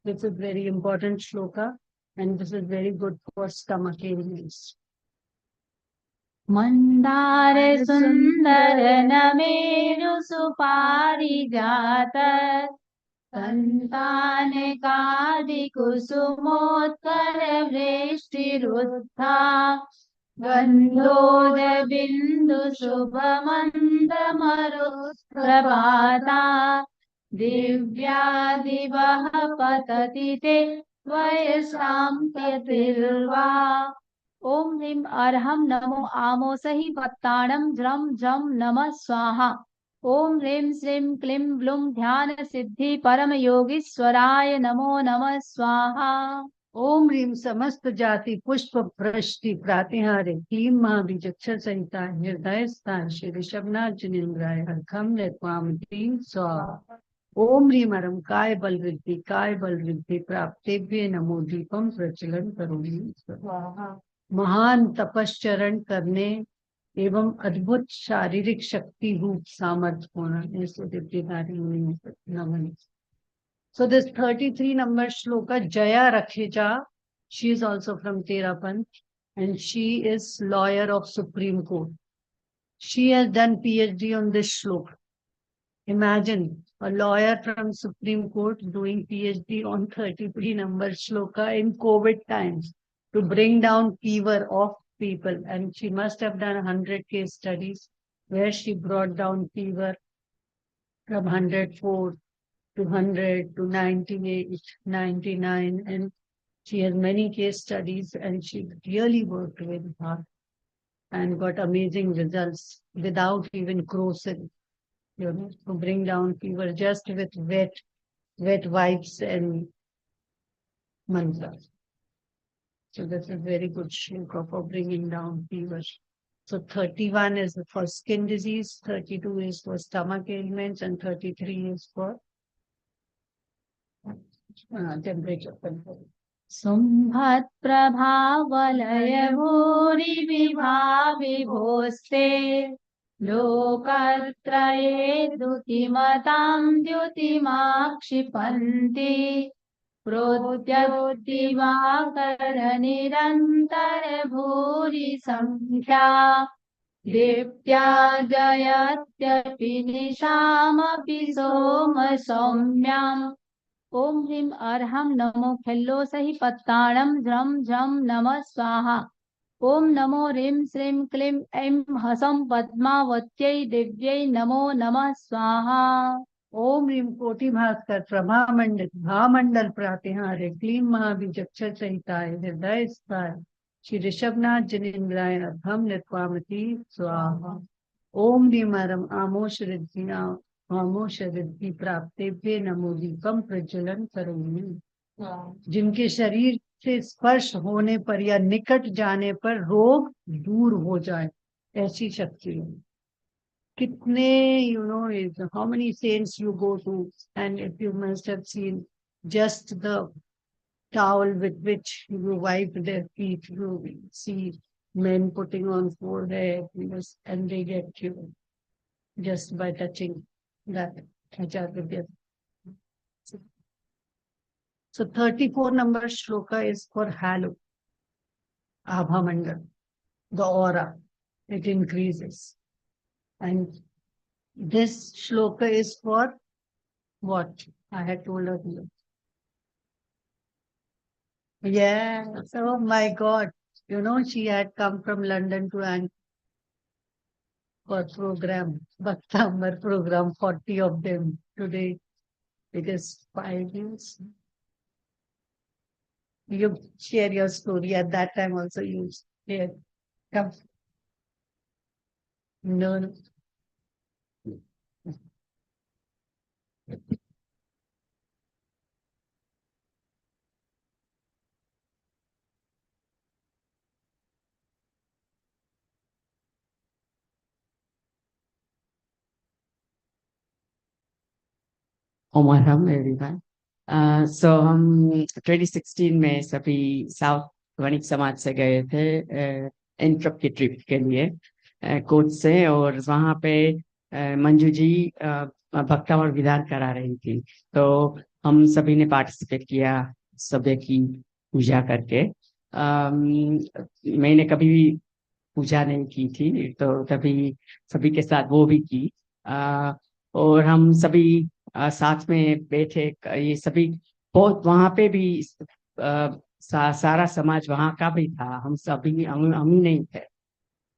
this is very important shloka, and this is very good for stomach ailments. Mandar सुंदर नमेरु सुपारिजात संतान कादि कुसुमोत्कर वृष्टिरुत्था गंधोद बिंदु शुभ मंद मरुत्प्रभाता दिव्यादिवः पतति ते वयसाम्यतिर्वा ओम ह्रीं अर्हं नमो आमोसहि वक्ताणं ज्रं जं नमः स्वाहा ओम ह्रीं श्रीं क्लीं ब्लूं ध्यान सिद्धि परम योगीश्वराय नमो नमः स्वाहा ओम ह्रीं समस्त जाति पुष्प वृष्टि प्रातिहारे क्लीं महाबीजक्षर सहिता हृदय स्थान श्री ऋषभनाथ जिनेन्द्राय हरखम नेत्वाम क्लीं स्वाहा ओम ह्रीं अरम काय बल वृद्धि प्राप्तेभ्य नमो दीपम प्रचलन करोमि स्वाहा महान तपश्चरण करने एवं अद्भुत शारीरिक शक्ति रूप सामर्थ्य होना, ऐसे दिव्यधारी नमन. So this 33 number shloka, Jaya Rakheja, she is also from Terapan, and she is lawyer of Supreme Court. She has done PhD on this shloka. Imagine a lawyer from Supreme Court doing PhD on 33 number shloka in COVID times to bring down fever of people. And she must have done 100 case studies where she brought down fever from 104 to 100 to 98, 99. And she has many case studies, and she really worked very hard and got amazing results without even crossing, to bring down fever just with wet wipes and mantras. So this is very good shloka for bringing down fever. So 31 is for skin disease, 32 is for stomach ailments, and 33 is for temperature control. सुम्भत् प्रभावलय भूरि विभाविभोस्ते लोकत्रये द्युतिमतां द्युतिमाक्षिपन्ति प्रोद्यद्दिवाकर निरन्तर भूरि संख्या दीप्त्या जयत्यपि निशामपि सोम सौम्याम् ओम ह्रीं अर्हं नमो खेल्लो सहि पत्ताणं ज्रं जं नमः स्वाहा ओम नमो ह्रीं श्रीं क्लीं ऐं हसं पद्मावत्यै दिव्यै नमो नमः स्वाहा ओम ह्रीं कोटि भास्कर भामंडल प्रातिहारे क्लीं महाबीजक्षर सहिताय हृदय स्थाय श्री ऋषभनाथ जिनेन्द्राय अर्घम निर्वामती स्वाहा ओम ह्रीं अरम आमोष रिद्धि प्राप्तेभ्य नमो दीपम प्रज्वलन करोमि. जिनके शरीर से स्पर्श होने पर या निकट जाने पर रोग दूर हो जाए, ऐसी शक्ति है. कितने how many saints you go to, and if you must have seen just the towel with which you wipe their feet, you see men putting on forehead, and they get cured just by touching that. So 34 number shloka is for halo, Abha Mandal, the aura, it increases. And this shloka is for what? I had told earlier. Yes, oh my God. She had come from London to for program, Bhaktamar program, 40 of them today. It is 5 years. You share your story at that time also. You share. Come. No. ओमरहम एवरीवन। सो हम 2016 में सभी साउथ वणिक समाज से गए थे इंट्रप की ट्रिप के लिए कोच से, और वहाँ पे मंजू जी भक्तमर विधान करा रही थी। तो हम सभी ने पार्टिसिपेट किया सुबह की पूजा करके। मैंने कभी भी पूजा नहीं की थी, तो तभी सभी के साथ वो भी की। और हम सभी साथ में बैठे, ये सभी बहुत वहाँ पे भी सारा समाज वहाँ का भी था, हम सभी हम ही नहीं थे।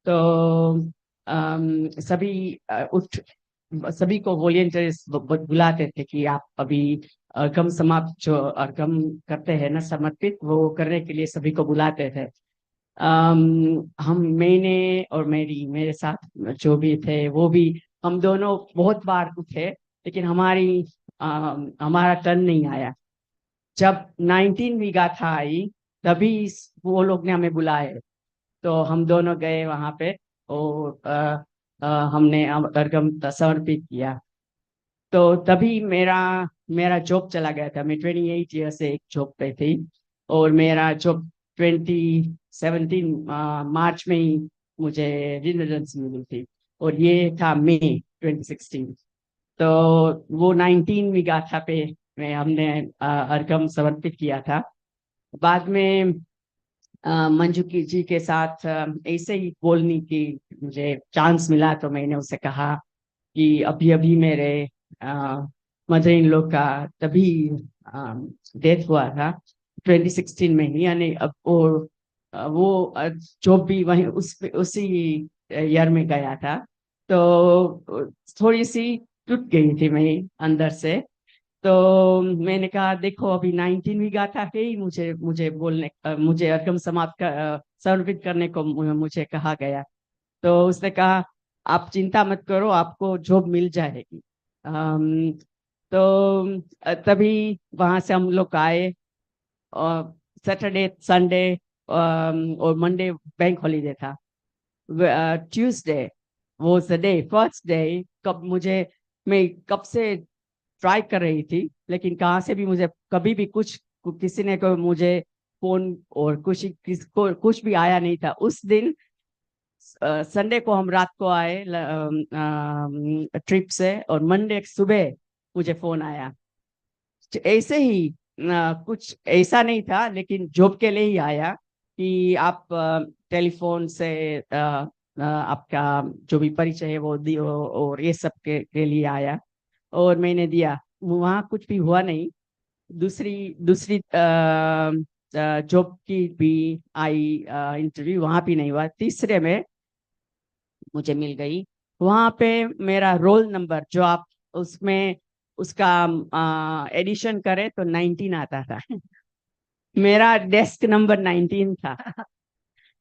तो सभी उठ सभी को वॉलेंटियर्स बुलाते थे कि आप अभी अर्घम समाप्त, जो अर्घम करते हैं ना समर्पित, वो करने के लिए सभी को बुलाते थे। मैंने और मेरे साथ जो भी थे वो भी, हम दोनों बहुत बार उठे, लेकिन हमारा टर्न नहीं आया। जब 19वीं गाथा आई तभी वो लोग ने हमें बुलाए, तो हम दोनों गए वहां पे और हमने अर्घम समर्पित किया। तो तभी मेरा मेरा जॉब चला गया था। मैं 28 ईयर से एक जॉब पे थी, और मेरा जॉब 2017 मार्च में ही मुझे रिडंडेंसी मिली थी, और ये था मई 2016। तो वो 19वीं गाथा पे हमने अर्घम समर्पित किया था। बाद में मंजू की जी के साथ ऐसे ही बोलने की मुझे चांस मिला, तो मैंने उसे कहा कि अभी अभी मेरे मदर इन लॉ का तभी डेथ हुआ था 2016 में ही, यानी अब वो जॉब भी वहीं उसी ईयर में गया था। तो थोड़ी सी टूट गई थी मैं अंदर से। तो मैंने कहा देखो अभी 19वीं गाथा है ही, मुझे मुझे बोलने मुझे अर्घम समाप्त समर्पित करने को मुझे कहा गया। तो उसने कहा आप चिंता मत करो, आपको जॉब मिल जाएगी। तो तभी वहां से हम लोग आए, और सैटरडे संडे और मंडे बैंक हॉलीडे था। Tuesday was the day, first day. मैं कब से ट्राई कर रही थी, लेकिन कहाँ से भी मुझे कभी भी किसी ने को मुझे फोन और कुछ भी आया नहीं था उस दिन। संडे को हम रात को आए ट्रिप से, और मंडे सुबह मुझे फोन आया। ऐसे ही कुछ ऐसा नहीं था, लेकिन जॉब के लिए ही आया कि आप टेलीफोन से आपका जो भी परिचय है वो दियो, और ये सब के लिए आया, और मैंने दिया। वहाँ कुछ भी हुआ नहीं। दूसरी दूसरी जॉब की भी आई इंटरव्यू, वहाँ भी नहीं हुआ। तीसरे में मुझे मिल गई। वहां पे मेरा रोल नंबर जो आप उसमें उसका एडिशन करें तो 19 आता था। मेरा डेस्क नंबर 19 था।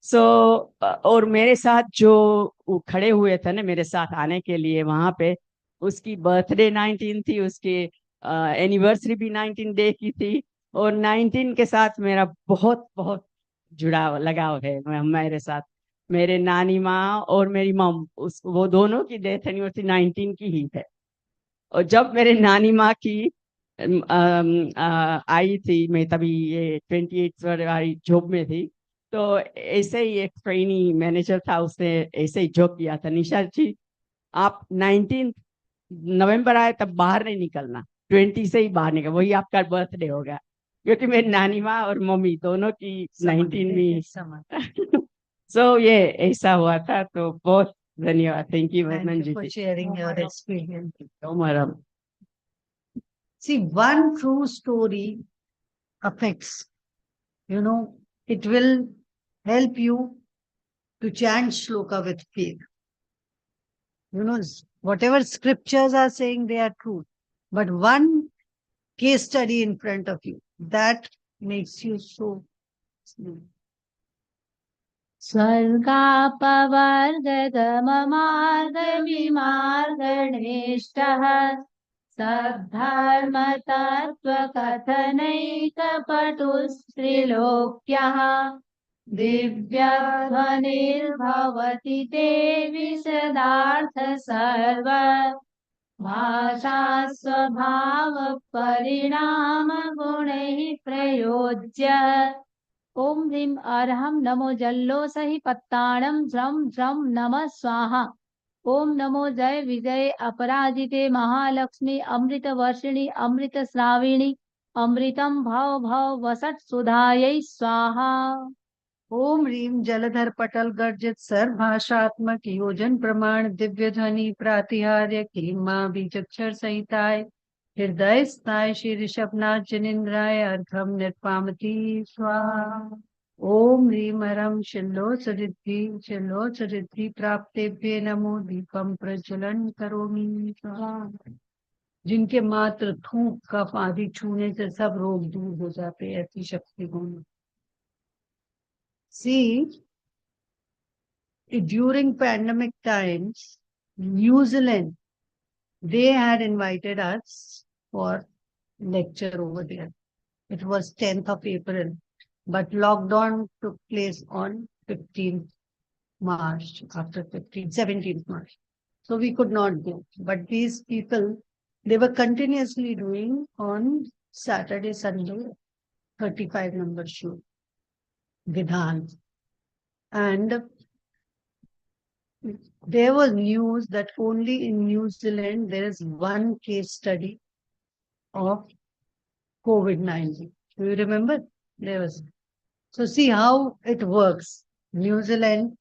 सो और मेरे साथ जो वो खड़े हुए थे ना मेरे साथ आने के लिए वहां पे, उसकी बर्थडे 19 थी, उसकी एनिवर्सरी भी 19 डे की थी। और 19 के साथ मेरा बहुत बहुत जुड़ाव लगाव है। मेरे साथ मेरे नानी माँ और मेरी मम, वो दोनों की डेथ एनिवर्सरी 19 की ही है। और जब मेरे नानी माँ की आई थी, मैं तभी ये 28 वाली जॉब में थी। तो ऐसे ही एक ट्रेनी मैनेजर था, उसने ऐसे ही जोक किया था, निशा जी आप 19 नवंबर आए तब बाहर नहीं निकलना, 20 से ही बाहर निकल, वही आपका बर्थडे होगा। क्योंकि मेरी नानी माँ और मम्मी दोनों की 19 में। सो ये ऐसा हुआ था। तो बहुत धन्यवाद। Thank you Thank Manju you for ji. sharing your experience. Madam. See, one true story affects, it will help you to chant shloka with faith. Whatever scriptures are saying, they are true. But one case study in front of you, that makes you so smooth. स्वर्गापवर्गगममार्गविमार्गणेष्टः सद्धर्मतत्त्वकथनैकपटुस्त्रिलोक्यः दिव्यध्वनिर्भवति ते विशदार्थ सर्व भाषा स्वभाव परिणाम गुणैः प्रयोज्य ओम ह्रीं अर्हं नमो जल्लो सहि पत्ताणं झ्रं झ्रं नमः स्वाहा ओम नमो जय विजय अपराजिते महालक्ष्मी अमृत वर्षिणी अमृत श्राविणी अमृतं भव भव वसट सुधायै स्वाहा ओम ह्रीं जलधर पटल गर्जित सर्व भाषात्मक योजन प्रमाण दिव्य ध्वनि प्रातिहार्य क्लीमा बीजक्षर सहिताय हृदय स्थाय श्री ऋषभनाथ जनिंद्राय अर्घम निर्पामती स्वाहा ओम ह्रीं हरम शिल्लो सरिद्धि प्राप्तेभ्य नमो दीपम प्रज्वलन करोमि स्वाहा जिनके मात्र थूक कफ आदि छूने से सब रोग दूर हो जाते हैं, ऐसी शक्ति होना। See, during pandemic times, New Zealand, they had invited us for lecture over there. It was 10th of April, but lockdown took place on 15th March, after 17th March. So we could not go. But these people, they were continuously doing on Saturday, Sunday, 35 number shoot, Vidhan. And there was news that only in New Zealand there is one case study of COVID-19. Do you remember? There was. So see how it works. New Zealand,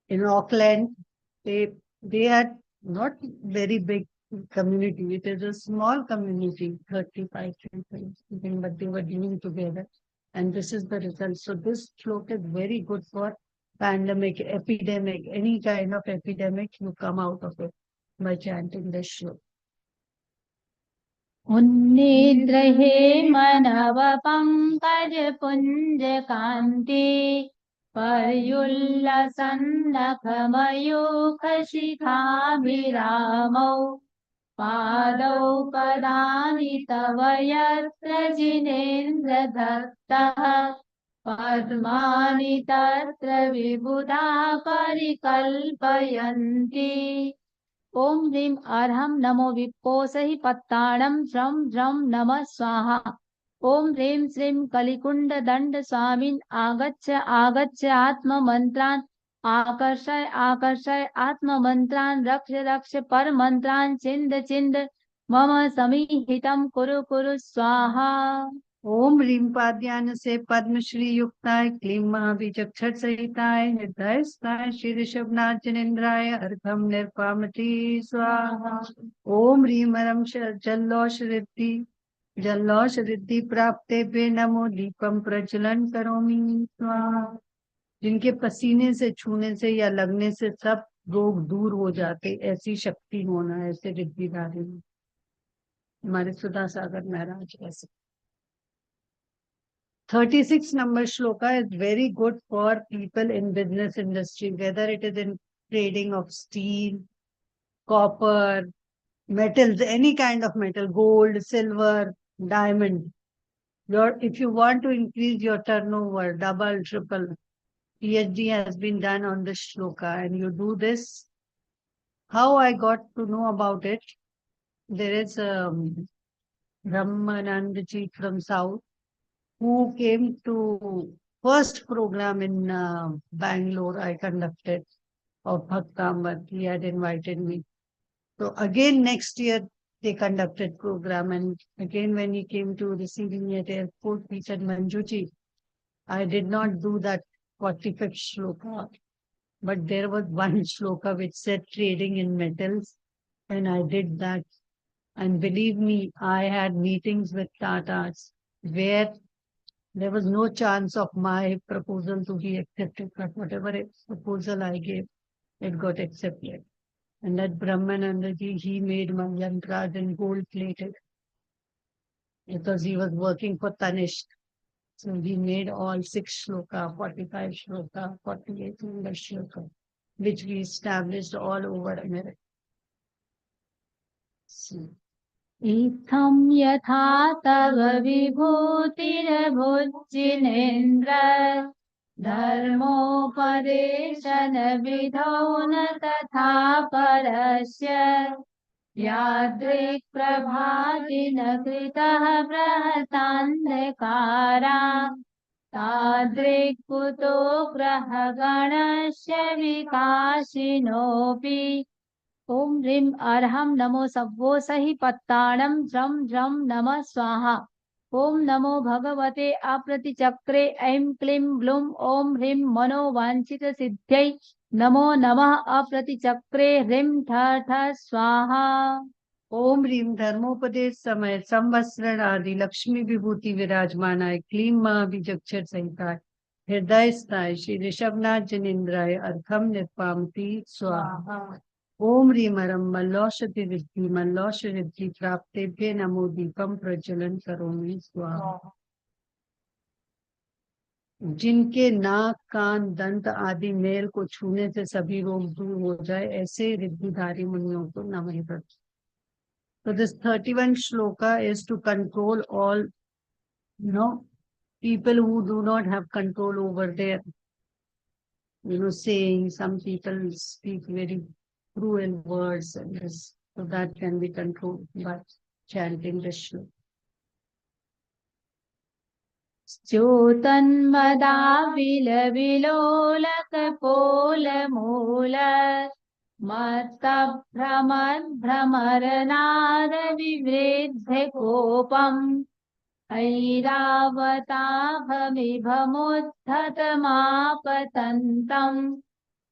in Auckland, they had not very big community. It is a small community, 35 people, something, but they were living together. And this is the result. So this stroke is very good for pandemic, epidemic, any kind of epidemic, you come out of it by chanting this shloka. उन्निद्रहे मनव Pankaj पुंज कांति पर्युल्लसन्नख मयूख शिखाभिरामौ पादौ पदानि तव यत्र जिनेन्द्र दत्तः पद्मानि तत्र विबुधा परिकल्पयन्ति ओम ह्रीं अर्हं नमो विप्पोसहि पत्ताणं झ्रं झ्रं नमः स्वाहा ओम ह्रीं श्रीं कलिकुंड दंड स्वामिन् आगच्छ आगच्छ आत्ममन्त्रान् आकर्षय आकर्षय आत्ममन्त्रान् रक्ष रक्ष परमन्त्रान् छिन्द छिन्द मम समीहितं कुरु कुरु स्वाहा ओम ह्रीं पाद्यान से पद्मश्री युक्ताय क्लीं महाबीजक्षर सहिताय हृदय स्थाय श्री ऋषभनाथ जनिंद्राय अर्घम निर्पामती स्वाहा ओम ह्रीं हरम जल्लोष रिद्धि प्राप्तेभ्य नमो दीपम प्रज्वलन करोमि स्वाहा जिनके पसीने से छूने से या लगने से सब रोग दूर हो जाते, ऐसी शक्ति होना, ऐसे रिद्धिधारी हमारे सुधा सागर महाराज ऐसे 36 number shloka is very good for people in business industry, whether it is in trading of steel, copper, metals, any kind of metal, gold, silver, diamond. If you want to increase your turnover, double, triple, PhD has been done on this shloka, and you do this. How I got to know about it? There is Brahmanandaji from South, who came to first program in Bangalore I conducted of Bhaktamar. He had invited me. So again next year they conducted program, and again when he came to receive me at airport, he said, Manjuji, I did not do that 45th shloka, but there was one shloka which said trading in metals, and I did that. And believe me, I had meetings with Tatas where there was no chance of my proposal to be accepted, but whatever proposal I gave, it got accepted. And that Brahmanandaji, he made my yantras in gold plated because he was working for Tanishq. So he made all 6 shloka, 45 shloka, 48 shloka, which we established all over America. So इत्थं यथा तव विभूतिर्भुज्जिनेन्द्र धर्मोपदेशन विधौ न तथा परस्य यादृक् प्रभाति न कृतः बृहतान्धकारा तादृक् कुतो ग्रहगणस्य विकासिनोऽपि ओम ह्रीं अर्हं नमो सव्वो सहि पत्ताणं ज्रं ज्रं नमः स्वाहा ओम नमो भगवते अप्रतिचक्रे ऐं क्लीं ब्लूं ओम ह्रीं मनोवांछित सिद्ध्यै नमो नमः अप्रतिचक्रे ह्रीं ठ ठ स्वाहा ओम ह्रीम धर्मोपदेश समय संवत्सरण आदि लक्ष्मी विभूति विराजमानाय क्लीं महाबीजक्षर संहिताय हृदय स्थाय श्री ऋषभनाथ जनिंद्राय अर्घम निर्पामति स्वाहा ओम ह्रीमरम मल्लौषधि रिद्धि मल्लौष रिद्धि प्राप्तेभ्य नमो दीपम प्रज्वलन करोमि स्वाहा जिनके नाक कान दंत आदि मेल को छूने से सभी रोग दूर हो जाए ऐसे रिद्धिधारी मुनियों को नमः करते। So this 31 shloka is to control all, people who do not have control over their, saying. Some people speak very cruel words and this, so that can be controlled by chanting this shloka. च्योतन्मदा विलविलोलकपोलमूल मत्तभ्रमद्भ्रमरनाद विवृद्ध कोपम् ऐरावताभमिभमुद्धतमापतन्तम्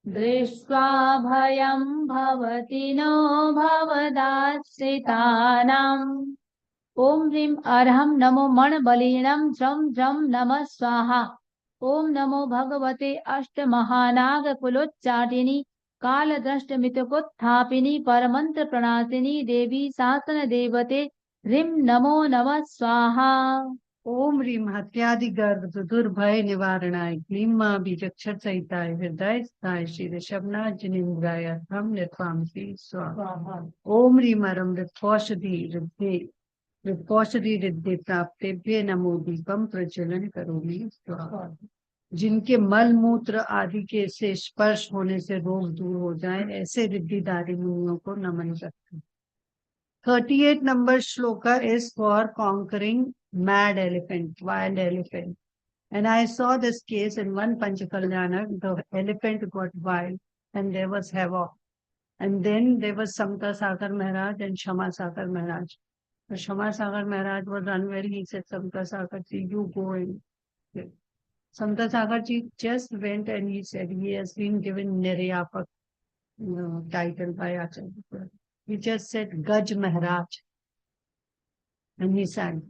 दृष्ट्वा भयं भवति नो भवदाश्रितानाम् ओम ह्रीं अर्हं नमो मणबलिनं ज्रं ज्रं नमः स्वाहा ओम नमो भगवते अष्टमहानागकुलोच्चाटिनि कालद्रष्टमितकोत्थापिनि परमंत्र प्रणाशिनि देवी शासन देवते ह्रीं नमो नमः स्वाहा ओम ह्रीम हत्यादि गर्भ दुर्भय निवारणाय क्लीं महाबीजक्षर सहिताय हृदय स्थाय श्री ऋषभनाथ जनिंद्राय हम निर्वामति स्वाहा ओम ह्रीम अरम ऋत्वौषधि रिद्धि प्राप्तेभ्य नमो दीपम प्रज्वलन करोमि स्वाहा जिनके मल मूत्र आदि के से स्पर्श होने से रोग दूर हो जाए ऐसे रिद्धिधारी मुनियों को नमन करते हैं। 38 number shloka is for conquering mad elephant, wild elephant. And I saw this case in one Panchakalyana, the elephant got wild and there was havoc. And then there was Samta Sakar Maharaj and Shama Sakar Maharaj. So Shama Sakar Maharaj was unwell. He said, Samta Sakar ji, you go in. Samta Sakar ji just went and he said, he has been given Niryapak title by Acharya. He just said, Gaj Maharaj. And he sang.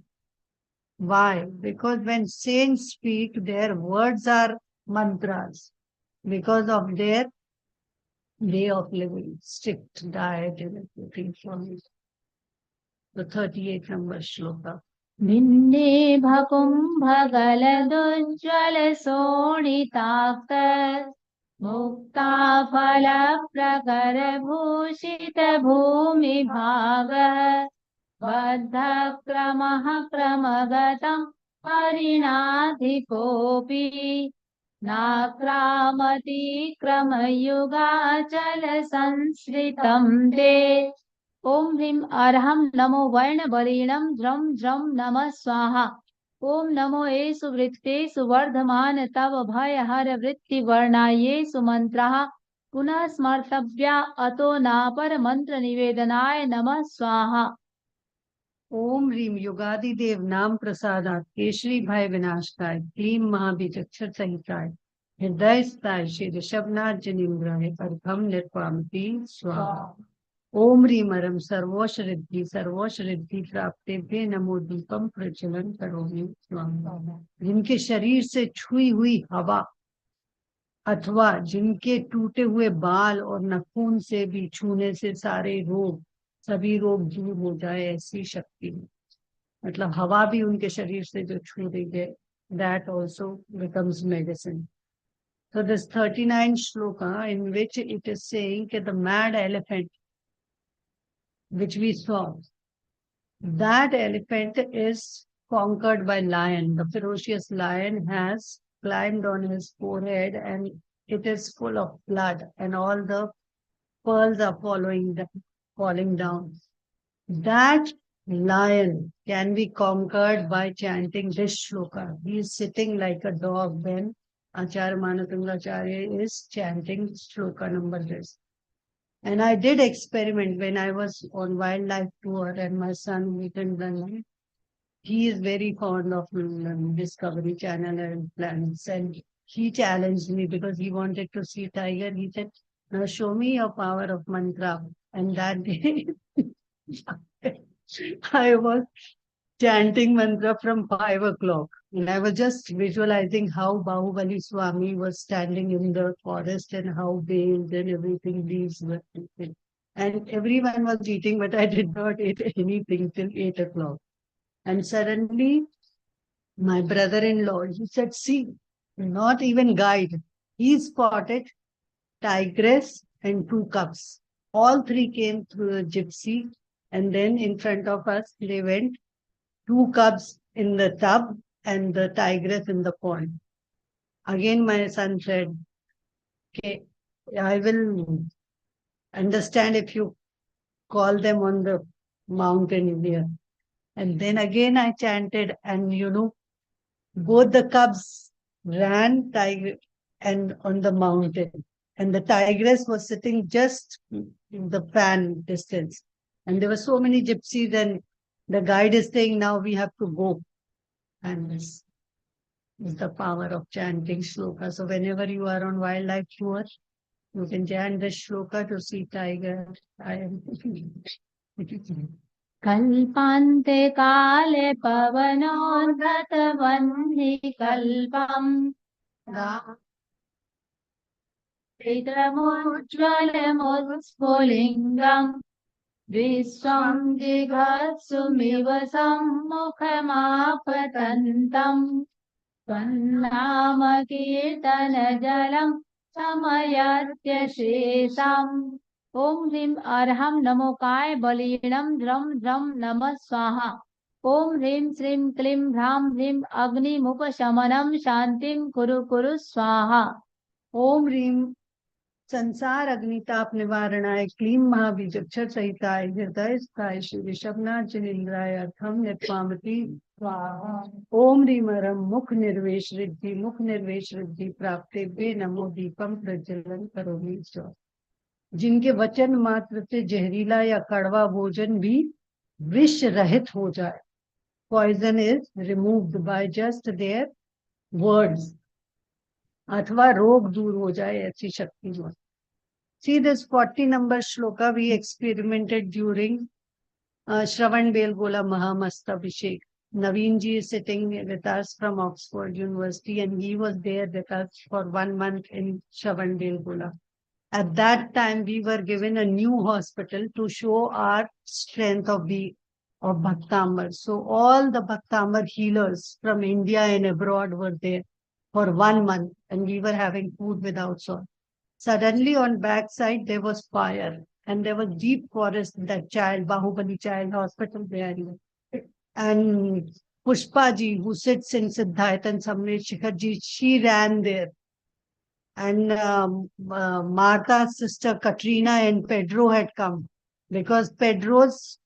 Why? Because when saints speak, their words are mantras. Because of their way of living, strict diet and everything from it. The 38 number shloka. भिन्ने भकुम्भगलदुज्ज्वल शोणिताक्त मुक्ता फलप्रकर भूषित भूमिभागः बद्धक्रमः क्रमगतं परिणाधिकोऽपि नाक्रामति क्रमयुगाचल संसृतं ते ओम ह्रीं अर्हं नमो वर्णबलिनं ज्रं ज्रं नमः स्वाहा ओम नमो येषु वृत्तेषु वर्धमान तव भयहर वृत्तिवर्णायेषु मन्त्राः पुनः स्मर्तव्या अतो नापर मंत्र निवेदनाय नमः स्वाहा ओम ह्रीम युगादि देव नाम प्रसादात केशरी भय विनाशकाय क्लीं महाबीजक्षर संहिताय हृदय स्थाय श्री ऋषभनाथ जनिंद्राय अर्घम निर्वामति स्वाहा ओम ह्रीम अरम सर्वोष रिद्धि प्राप्तेभ्य नमो दीपम प्रज्वलन करोमि स्वाहा जिनके शरीर से छुई हुई हवा अथवा जिनके टूटे हुए बाल और नाखून से भी छूने से सभी रोग दूर हो जाए ऐसी शक्ति। मतलब हवा भी उनके शरीर से जो छू रही है, that also becomes medicine. So this 39 shloka in which it is saying that the mad elephant which we saw, That elephant is conquered by lion. The ferocious lion has climbed on his forehead and it is full of blood and all the pearls are falling down. That lion can be conquered by chanting this shloka. He is sitting like a dog when Acharya Manatungacharya is chanting shloka number this. And I did experiment when I was on wildlife tour and my son Nitin, he is very fond of Discovery Channel and plants. And he challenged me because he wanted to see tiger. He said, now show me your power of mantra. And that day, I was chanting mantra from 5 o'clock. And I was just visualizing how Bahubali Swami was standing in the forest and how veiled and everything, leaves were eating. And everyone was eating, but I did not eat anything till 8 o'clock. And suddenly, my brother-in-law, he said, see, not even guide. He spotted tigress and 2 cubs. All three came through a gypsy. And then in front of us, they went 2 cubs in the tub and the tigress in the pond. Again, my son said, okay, I will understand if you call them on the mountain here. And then again I chanted, and both the cubs ran tiger and on the mountain. And the tigress was sitting just in the fan distance. And there were so many gypsies, and the guide is saying, now we have to go. And this is the power of chanting shloka. So whenever you are on wildlife tour, you can chant the shloka to see tiger. I am कल्पान्ते काले पवनोद्धतवह्नि कल्पम् चित्रमुज्ज्वलमुत्स्फुलिङ्गम् विश्वं जिघत्सुमिव सम्मुखमापतन्तम् त्वन्नाम कीर्तनजलं समयत्य शेषम् ओम ह्रीं अर्हं नमोकाय बलीणं द्रं द्रं नमः स्वाहा ओम ह्रीं श्रीं क्लीं ह्रां ह्रीं अग्निमुपशमनं शांतिं कुरु कुरु स्वाहा ओम ह्रीं संसार अग्निताप निवारणाय क्लीं महाबीजक्षर सहिताय हृदय स्थाय श्री ऋषभनाथ जिनेन्द्राय अर्थम यत्वामति स्वाहा ओम ह्रीमरम मुख निर्वेश रिद्धि प्राप्ते बे नमो दीपम प्रज्वलन करोमि च। जिनके वचन मात्र से जहरीला या कड़वा भोजन भी विष रहित हो जाए, poison is removed by just their words, अथवा रोग दूर हो जाए, ऐसी शक्ति हो। See this 40 number shloka we experimented during Shravan Belgola Mahamastabhishek. Naveen ji is sitting with us from Oxford University, and he was there with us for 1 month in Shravan Belgola. At that time, we were given a new hospital to show our strength of Bhaktamar. So all the Bhaktamar healers from India and abroad were there for 1 month, and we were having food without salt. Suddenly on backside there was fire, and there was deep forest in that Bahubali Child Hospital there. And Pushpa ji, who sits in Siddharth and Samret Shikhar ji, she ran there. And Martha's sister Katrina and Pedro had come, because Pedro's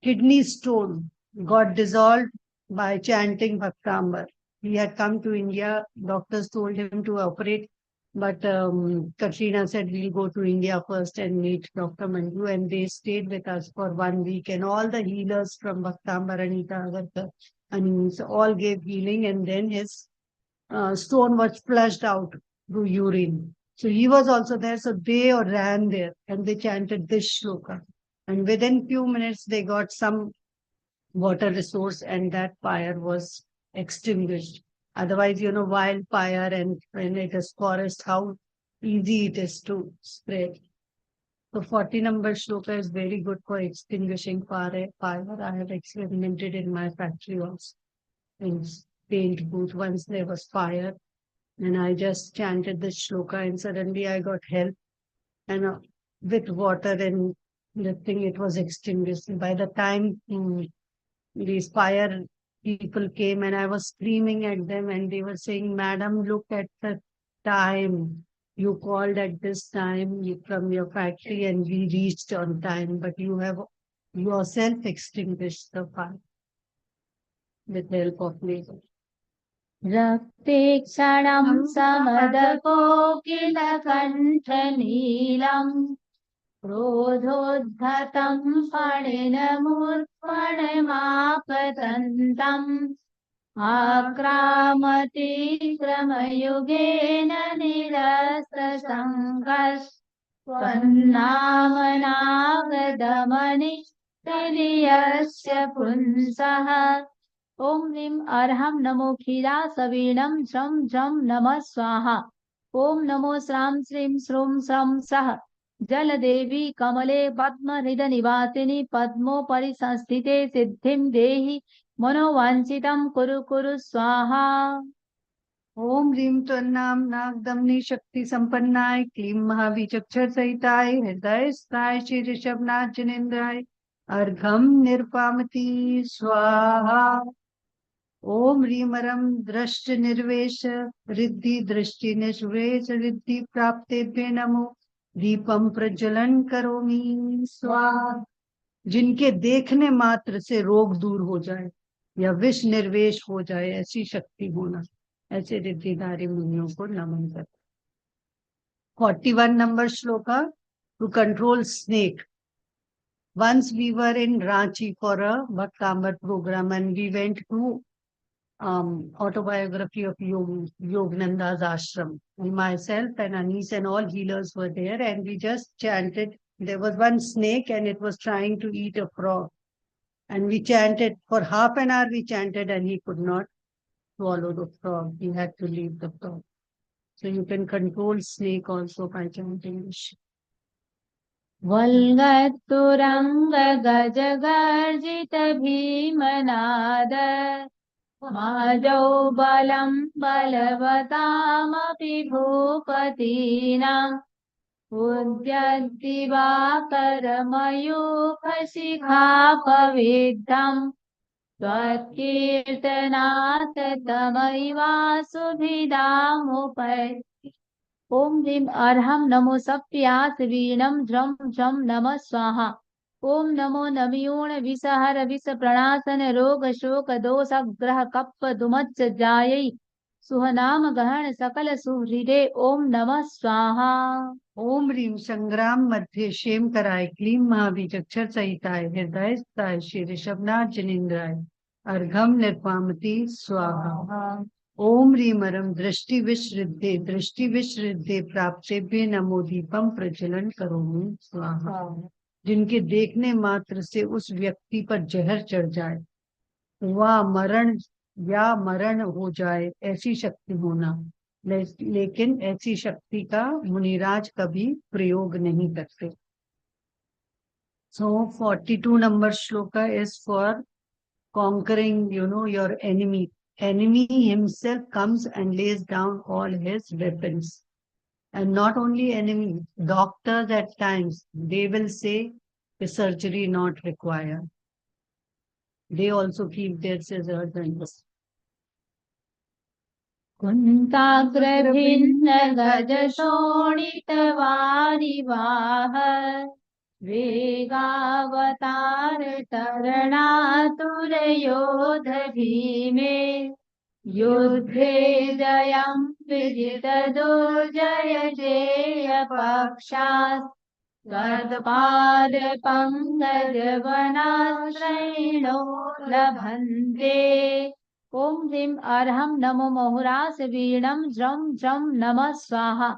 kidney stone got dissolved by chanting Bhaktamar. He had come to India, doctors told him to operate, but Katrina said, we'll go to India first and meet Dr. Manju, and they stayed with us for 1 week, and all the healers from Bhaktamar, Anita Agarkar, and all gave healing, and then his stone was flushed out through urine. So he was also there, so they ran there, and they chanted this shloka. And within few minutes, they got some water resource, and that fire was extinguished. Otherwise, wildfire, and when it is forest, how easy it is to spread. So 40 number shloka is very good for extinguishing fire. I have experimented in my factory also. In paint booth, once there was fire, and I just chanted this shloka, and suddenly I got help. And with water and the thing, it was extinguished. By the time these fire people came and I was screaming at them and they were saying, Madam, look at the time. You called at this time from your factory and we reached on time, but you have yourself extinguished the fire with the help of labor. रक्ते क्षणं समदकोकिलकण्ठनीलम् क्रोधोद्धतं फणिनमुत्फणमापतन्तम् आक्रामतीक्रमयुगेन निरस्तसङ्घर्षन्नामनागदमनिष्क्रियस्य पुंसः ओम ह्रीं अर्हं नमो क्षीरासवीणं झं झं नमः स्वाहा ओम नमो श्रां श्रीं श्रूं श्रं सः जलदेवी कमले पद्महृदनिवासिनी पद्मोपरि संस्थिते सिद्धिं देहि मनोवांछितं कुरु कुरु स्वाहा ओम ह्रीं त्वन्नाम नागदमनी शक्ति संपन्नाय क्लीं महाविचक्षर सहिताय हृदयस्थाय श्री ऋषभनाथ जनेन्द्राय अर्घम निर्पामती स्वाहा ओम ह्रीमरम दृष्ट निर्वेश रिद्धि दृष्टि निश्वेश रिद्धि प्राप्तेभ्य नमो दीपम प्रज्वलन करोमि स्वाहा जिनके देखने मात्र से रोग दूर हो जाए या विष निर्वेश हो जाए ऐसी शक्ति होना, ऐसे रिद्धिधारी मुनियों को नमन करते। 41 number shloka to control snake. Once we were in Ranchi for a Bhaktamar program and we went to autobiography of Yogananda's ashram. And myself and Anis and all healers were there and we just chanted. There was one snake and it was trying to eat a frog. And we chanted for half an hour, we chanted and he could not swallow the frog. He had to leave the frog. So you can control snake also by chanting this. वल्गतुरंग गजगर्जित भीमनाद माजौ बलं बलवतामपि भूपतीनां उद्यद्दिवाकरमयूखशिखापविद्धम् त्वत्कीर्तनात् तमैवासुभिदामुपैति ओम ह्रीं अर्हं नमो सप्यासवीणं झं झं नमः स्वाहा ओम नमो नमयूण विषहर विष प्रणाशन रोग शोक दोषग्रह कप्प दुमच्च जायै सुहनाम गहन सकल सुहृदे ओम नमः स्वाहा ओम ह्रीं संग्राम मध्ये क्षेम कराय क्लीं महाबीजक्षर सहिताय हृदयस्थाय श्री ऋषभनाथ जनेन्द्राय अर्घम निर्पामती स्वाहा ओम ह्रीमरम दृष्टि विश्रिद्धे प्राप्तेभ्य नमो दीपम प्रज्वलन करोमि स्वाहा जिनके देखने मात्र से उस व्यक्ति पर जहर चढ़ जाए वह मरण हो जाए ऐसी शक्ति होना, लेकिन ऐसी शक्ति का मुनिराज कभी प्रयोग नहीं करते। So 42 number shloka is for conquering, your enemy. Enemy himself comes and lays down all his weapons. And not only enemy, doctors at times, they will say the surgery not required. They also keep their scissors and कुन्ताग्रभिन्न गज शोणित वारिवाह वेगावतार तरणातुर योध भीमे युद्धे जयं विजित दुर्जय जेय पक्षात् तत्पाद पंकज वनाश्रयणो लभन्ते ओम ह्रीं अर्हं नमो महुरासवीणं झं झं नमः स्वाहा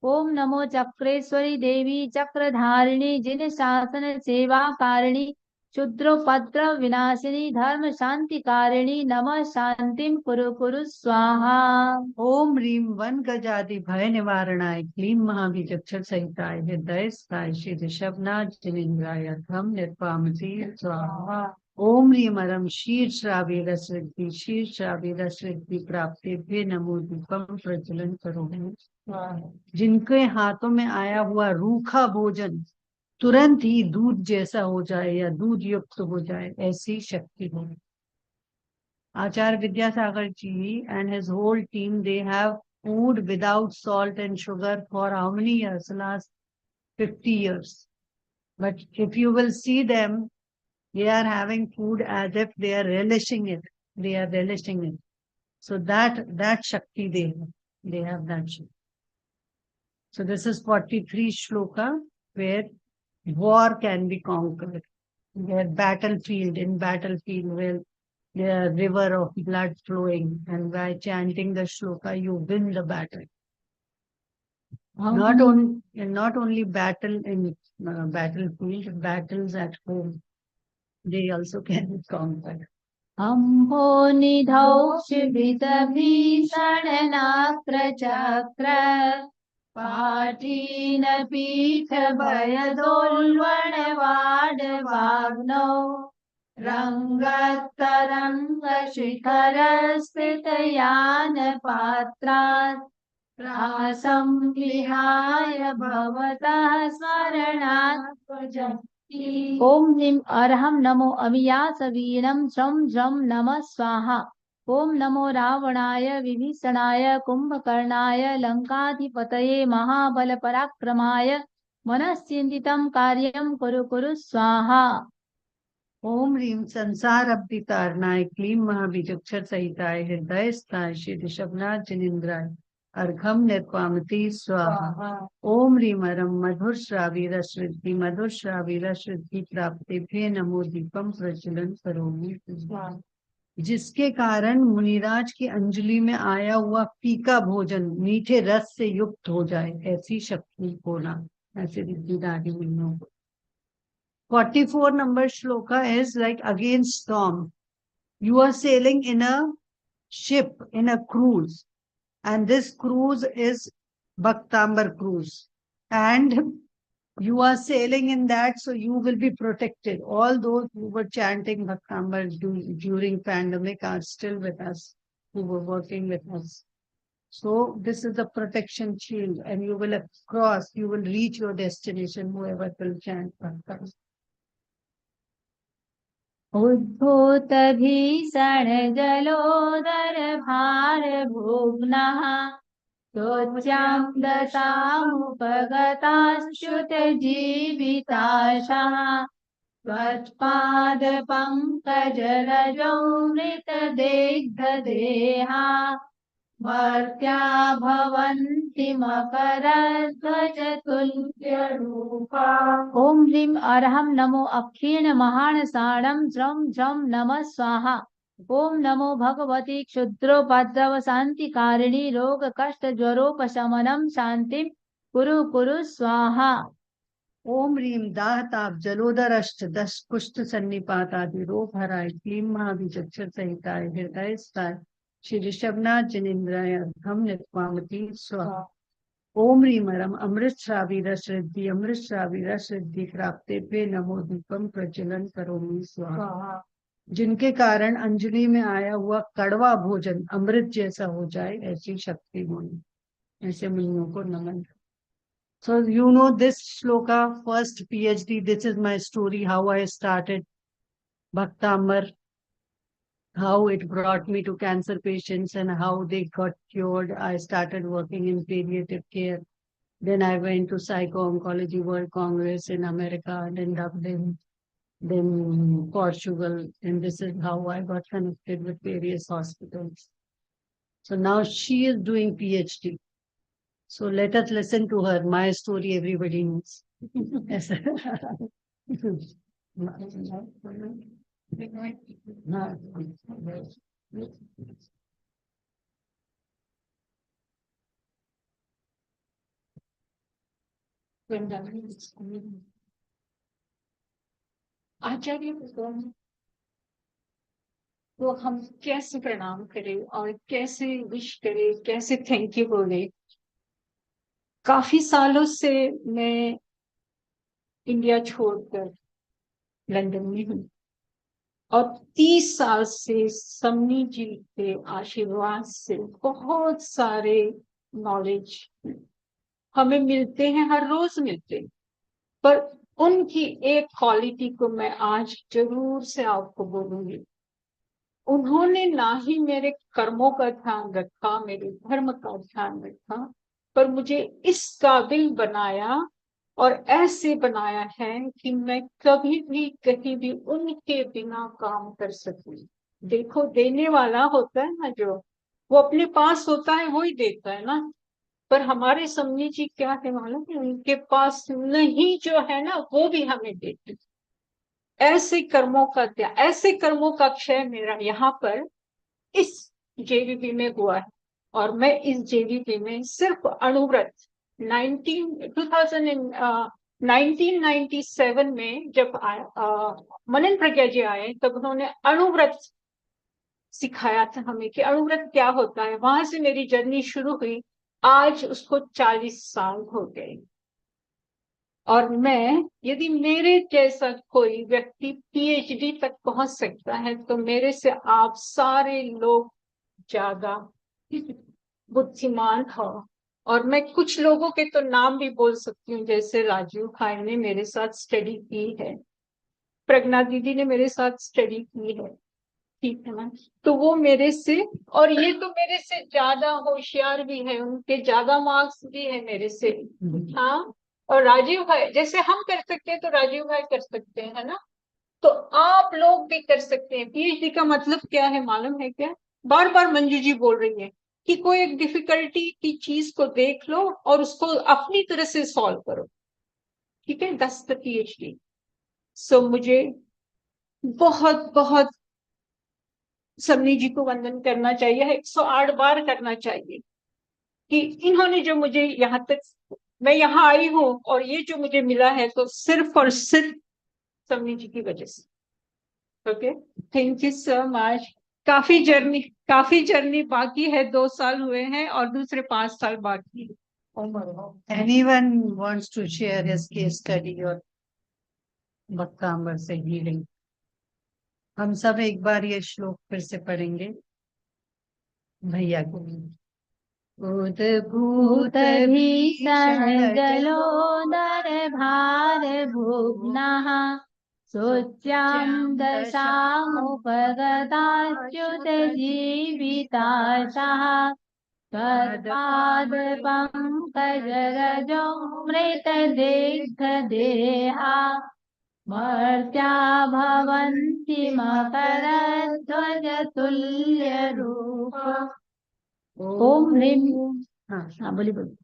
ओम नमो चक्रेश्वरी देवी चक्रधारिणी जिन शासन सेवा कारिणी क्षुद्रोपद्रव विनाशिनी धर्म शांति कारिणी नमः शांतिं कुरु कुरु स्वाहा ओम ह्रीं वन गजादि भय निवारणाय क्लीं महाबीजक्षर सहिताय हृदयस्थाय श्री ऋषभनाथ जनेन्द्राय अर्घम निर्पामती स्वाहा ओम ह्रीमरम शीर्षरावे रसवृद्धि प्राप्तेभ्य नमो दीपम प्रज्वलन करोमि जिनके हाथों में आया हुआ रूखा भोजन तुरंत ही दूध जैसा हो जाए या दूध युक्त हो जाए ऐसी शक्ति हो। Acharya Vidyasagar ji and his whole team, they have food without salt and sugar for how many years? Last 50 years. But if you will see them, they are having food as if they are relishing it. They are relishing it. So that Shakti they have that Shakti. So this is 43 shloka where war can be conquered. Where in battlefield where the river of blood flowing, and by chanting the shloka you win the battle. Not only battle in battlefield, battles at home, they also can be conquered. अम्भो निधौ शिबित भीषण नाक्र चक्र पाटीन पीठ भयदोल्वण वाड वाग्नौ रंगतरंग शिखर स्थित यान पात्रात् प्रासं विहाय भवतः स्मरणात् ओम ह्रीं अर्हं नमो अवियासवीरं झं झं नमः स्वाहा। ओम नमो रावणाय विभीषणाय कुंभकर्णाय लंकाधिपतये महाबल पराक्रमाय मनश्चिंतितं कार्यं कुरु कुरु स्वाहा। ओम ह्रीं संसार अब्धितारणाय क्लीं महाबीजक्षर सहिताय हृदय स्थाय श्री ऋषभनाथ जिनेन्द्राय अर्घम निर्वामति स्वाहा। ओम ह्रीं अरम मधुर श्रावी रसृद्धि प्राप्तिभ्ये नमो दीपम प्रज्वलन करोमि। जिसके कारण मुनिराज की अंजलि में आया हुआ फीका भोजन मीठे रस से युक्त हो जाए, ऐसी शक्ति होना, ऐसे रिद्धिदारी मुनियों को। 44 number shloka is like against storm. You are sailing in a ship, in a cruise, and this cruise is Bhaktamar cruise. And you are sailing in that, so you will be protected. All those who were chanting Bhaktamar during pandemic are still with us, who were working with us. So this is the protection shield, and you will reach your destination, whoever will chant Bhaktamar. उद्भूत भीषण जलोदर भार भुग्नः सोच्यं दशामुपगताश्च्युत जीविताशः त्वत्पाद पंकज रजो मृतदेग्धदेहा मर्त्या भवन्ति मकरध्वज तुल्यरूपा। ओम ह्रीं अर्हं नमो अक्षीण महानसाणं झं झं नमः स्वाहा। ओम नमो भगवती क्षुद्रोपद्रव शांतिकारिणी रोग कष्ट ज्वरोपशमनं शांतिं कुरु कुरु स्वाहा। ओम ह्रीं दाहताप जलोदरष्ट दश कुष्ठ सन्निपातादि रोग हराय क्लीं महाबीजक्षर सहिताय हृदय स्थाय श्री ऋषभनाथ जिनेन्द्राय अर्घम निर्वामति स्वाहा। ओम ह्रीं अरम अमृत श्रावी रसृद्धि प्राप्तिभ्ये नमो दीपम प्रज्वलन करोमि स्वाहा। जिनके कारण अंजलि में आया हुआ कड़वा भोजन अमृत जैसा हो जाए, ऐसी शक्ति होनी, ऐसे मुनियों को नमन। So you know this shloka, first PhD, this is my story, how I started Bhaktamar, how it brought me to cancer patients and how they got cured. I started working in palliative care. Then I went to Psycho-Oncology World Congress in America, then Dublin, then Portugal, and this is how I got connected with various hospitals. So now she is doing PhD. So let us listen to her. My story everybody knows. Yes. आचार्य तो हम कैसे प्रणाम करें और कैसे विश करें, कैसे थैंक यू बोले। काफी सालों से मैं इंडिया छोड़कर लंदन में हूँ और 30 साल से सम्मी जी के आशीर्वाद से बहुत सारे नॉलेज हमें मिलते हैं, हर रोज मिलते हैं, पर उनकी एक क्वालिटी को मैं आज जरूर से आपको बोलूंगी। उन्होंने ना ही मेरे कर्मों का ध्यान रखा, मेरे धर्म का ध्यान रखा, पर मुझे इस काबिल बनाया और ऐसे बनाया है कि मैं कभी भी कहीं भी उनके बिना काम कर सकूं। देखो, देने वाला होता है ना, जो वो अपने पास होता है वो ही देता है ना। पर हमारे स्वामी जी क्या है मालूम है, उनके पास नहीं जो है ना वो भी हमें देते। ऐसे कर्मों का त्याग, ऐसे कर्मों का क्षय मेरा यहाँ पर इस जेवीबी में हुआ है। और मैं इस जेवीबी में सिर्फ अणुव्रत 1997 में जब मनन प्रज्ञा जी आए, तब उन्होंने अणुव्रत सिखाया था हमें कि अणुव्रत क्या होता है। वहां से मेरी जर्नी शुरू हुई। आज उसको 40 साल हो गए। और मैं, यदि मेरे जैसा कोई व्यक्ति पीएचडी तक पहुंच सकता है, तो मेरे से आप सारे लोग ज्यादा बुद्धिमान हो। और मैं कुछ लोगों के तो नाम भी बोल सकती हूँ, जैसे राजीव भाई ने मेरे साथ स्टडी की है, प्रज्ञा दीदी ने मेरे साथ स्टडी की है, ठीक है ना। तो वो मेरे से, और ये तो मेरे से ज्यादा होशियार भी है, उनके ज्यादा मार्क्स भी है मेरे से। हाँ, और राजीव भाई जैसे हम कर सकते हैं तो राजीव भाई कर सकते हैं, है ना। तो आप लोग भी कर सकते हैं। पीएचडी का मतलब क्या है मालूम है क्या? बार बार मंजू जी बोल रही है कि कोई एक डिफिकल्टी की चीज को देख लो और उसको अपनी तरह से सॉल्व करो, ठीक है। That's the PhD. सो मुझे बहुत बहुत सन्नी जी को वंदन करना चाहिए, 108 बार करना चाहिए कि इन्होंने जो मुझे यहाँ तक, मैं यहाँ आई हूँ और ये जो मुझे मिला है, तो सिर्फ और सिर्फ सन्नी जी की वजह से। Okay, thank you so much. काफी जर्नी बाकी है। 2 साल हुए हैं और दूसरे 5 साल बाकी है। Anyone wants to share his case study or Bhaktamar से healing? हम सब एक बार ये श्लोक फिर से पढ़ेंगे भैया को। भूत भीषण जलोदर भार भुग्नः शोच्यां दशामुपगताच्युत जीविताशः तत्पाद पंकजरजो मृतदिग्धदेहा मर्त्या भवन्ति मकरध्वजतुल्यरूप। ओम ह्रीं, हाँ बोली बोली,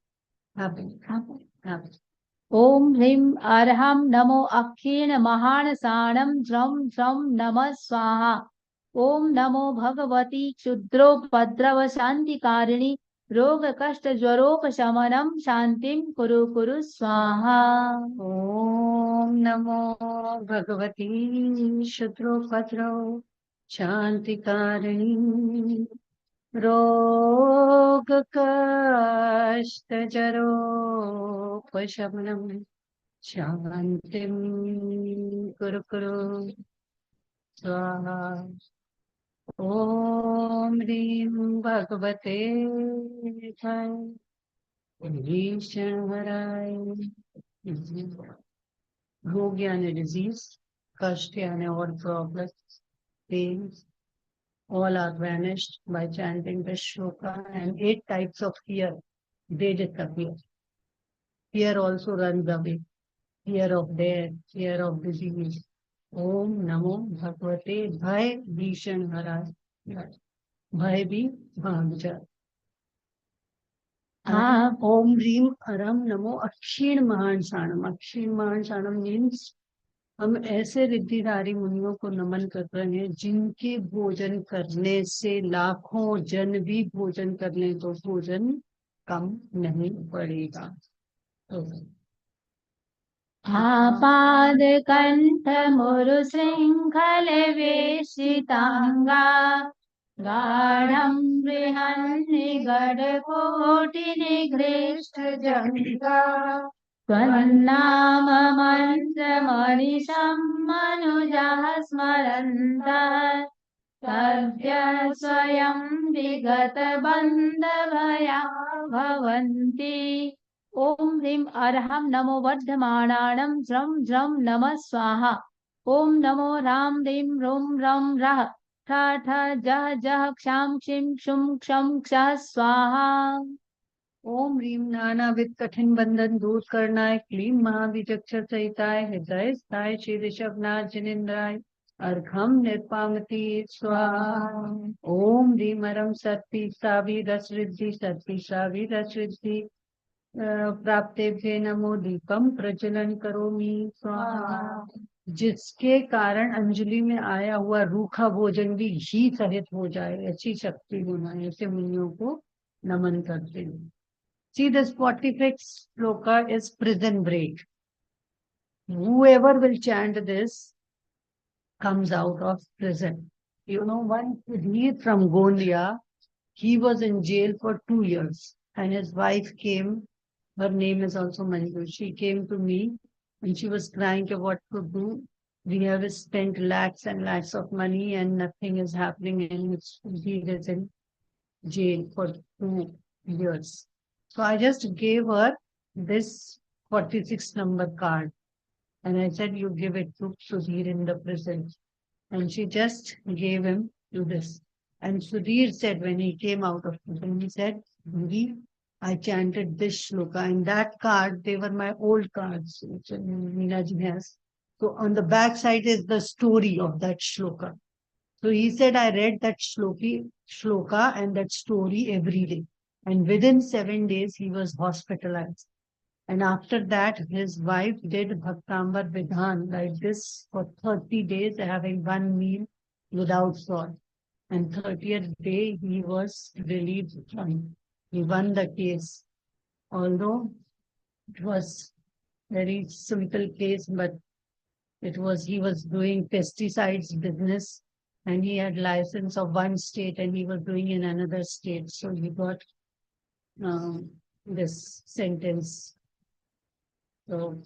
ओम ह्रीं अर्हं नमो अक्षीण महानसाणं ज्रं ज्रं नमः स्वाहा। ओम नमो भगवती क्षुद्रोपद्रव शांतिकारिणी रोग कष्ट ज्वरोपशमनं शांतिं कुरु कुरु स्वाहा। ओम नमो भगवती शत्रुपद्रो शांतिकारिणी रोग कष्ट जरोपशमनं शांतिं कुरु कुरु स्वाहा। ओम ह्रीं भगवते भीषणहराय रोग यानी डिजीज, कष्ट यानी और problems, pains, all are vanished by chanting the shloka, and 8 types of fear, they disappear. Fear also runs away. Fear of death, fear of disease. Om Namo Bhagavate Bhay Bhishan Haray. भय भी भाग जाए। हाँ, ओम ह्रीम अरम नमो अक्षीण महान शाणम। अक्षीण महान शाणम मीन्स हम ऐसे रिद्धिधारी मुनियों को नमन कर रहे हैं जिनके भोजन करने से लाखों जन भी भोजन कर लें तो भोजन कम नहीं पड़ेगा। आपाद कंठ मुरु श्रृंखल वेशितांगा गाढ़ं बृहन्निगड कोटि निगृष्ट जंगा त्वन्नाम मंत्रमनिशं मनुजः स्मरन्तः तद्य स्वयं विगत बन्धभया भवन्ति। ओम ह्रीं अर्हं नमो वर्धमानानं ज्रं ज्रं नमः स्वाहा। ओम नमो राम ह्रीं रूं रं रः ठ ठ जह जह क्षाम क्षिम क्षुम क्षम क्षः स्वाहा। ओम ह्रीं नानाविध कठिन बंधन दूर करनाय, क्लीं महाबीजक्षर सहिताय, हृदय स्थाय श्री ऋषभनाथ जिनेन्द्राय, अर्घम निर्पामति स्वाहा। ओम ह्रीं मरम सत्ति सावी रस रिद्धि सत्ति सावी रस रिद्धि प्राप्तेभ्ये नमो दीपम प्रज्वलन करोमि स्वाहा। जिसके कारण अंजलि में आया हुआ रूखा भोजन भी घी सहित हो जाए, ऐसी शक्ति होना, ऐसे मुनियों को नमन करते हैं। See, this 45th shloka is prison break. Whoever will chant this comes out of prison. You know, one Sudhir from Gondia, he was in jail for 2 years, and his wife came. Her name is also Manju. She came to me and she was crying about what to do. We have spent lakhs and lakhs of money and nothing is happening, and he is in jail for 2 years. So I just gave her this 46 number card and I said, you give it to Sudhir in the prison. And she just gave him to this. And Sudhir said when he came out of prison, he said, Didi, I chanted this shloka. And that card, they were my old cards, which Meenaji has. So on the back side is the story of that shloka. So he said, I read that shloka and that story every day. And within 7 days, he was hospitalized. And after that, his wife did Bhaktamar Vidhan like this for 30 days, having one meal without salt. And 30th day, he was relieved from. He won the case. Although it was very simple case, but he was doing pesticides business and he had license of one state and he was doing in another state. So he got this sentence. So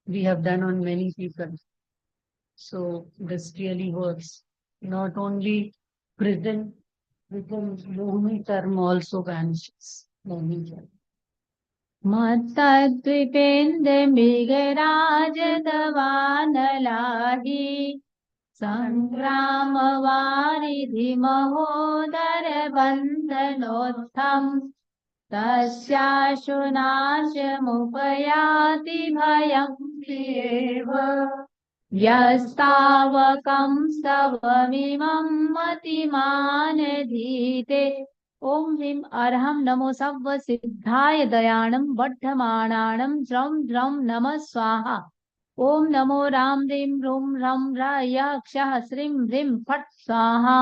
we have done on many people. So this really works. Not only prison, Mohini term also vanishes. Mohini term. मत्तद्विपेन्द्र मृगराज दवानलाहि संग्राम वारिधि महोदर बंधनोत्थम तस्याशुनाशमुपयाति भयं प्रियेव यस्तावकं स्तवमिमं मतिमानधीते। ओम ह्रीं अर्हं नमो सव्व सिद्धाय दयाणं वर्धमानाणं ज्रं ज्रं नमः स्वाहा। ओम नमो राम ह्रीं रूं रं रयक्षः श्रीं ह्रीं फट् स्वाहा।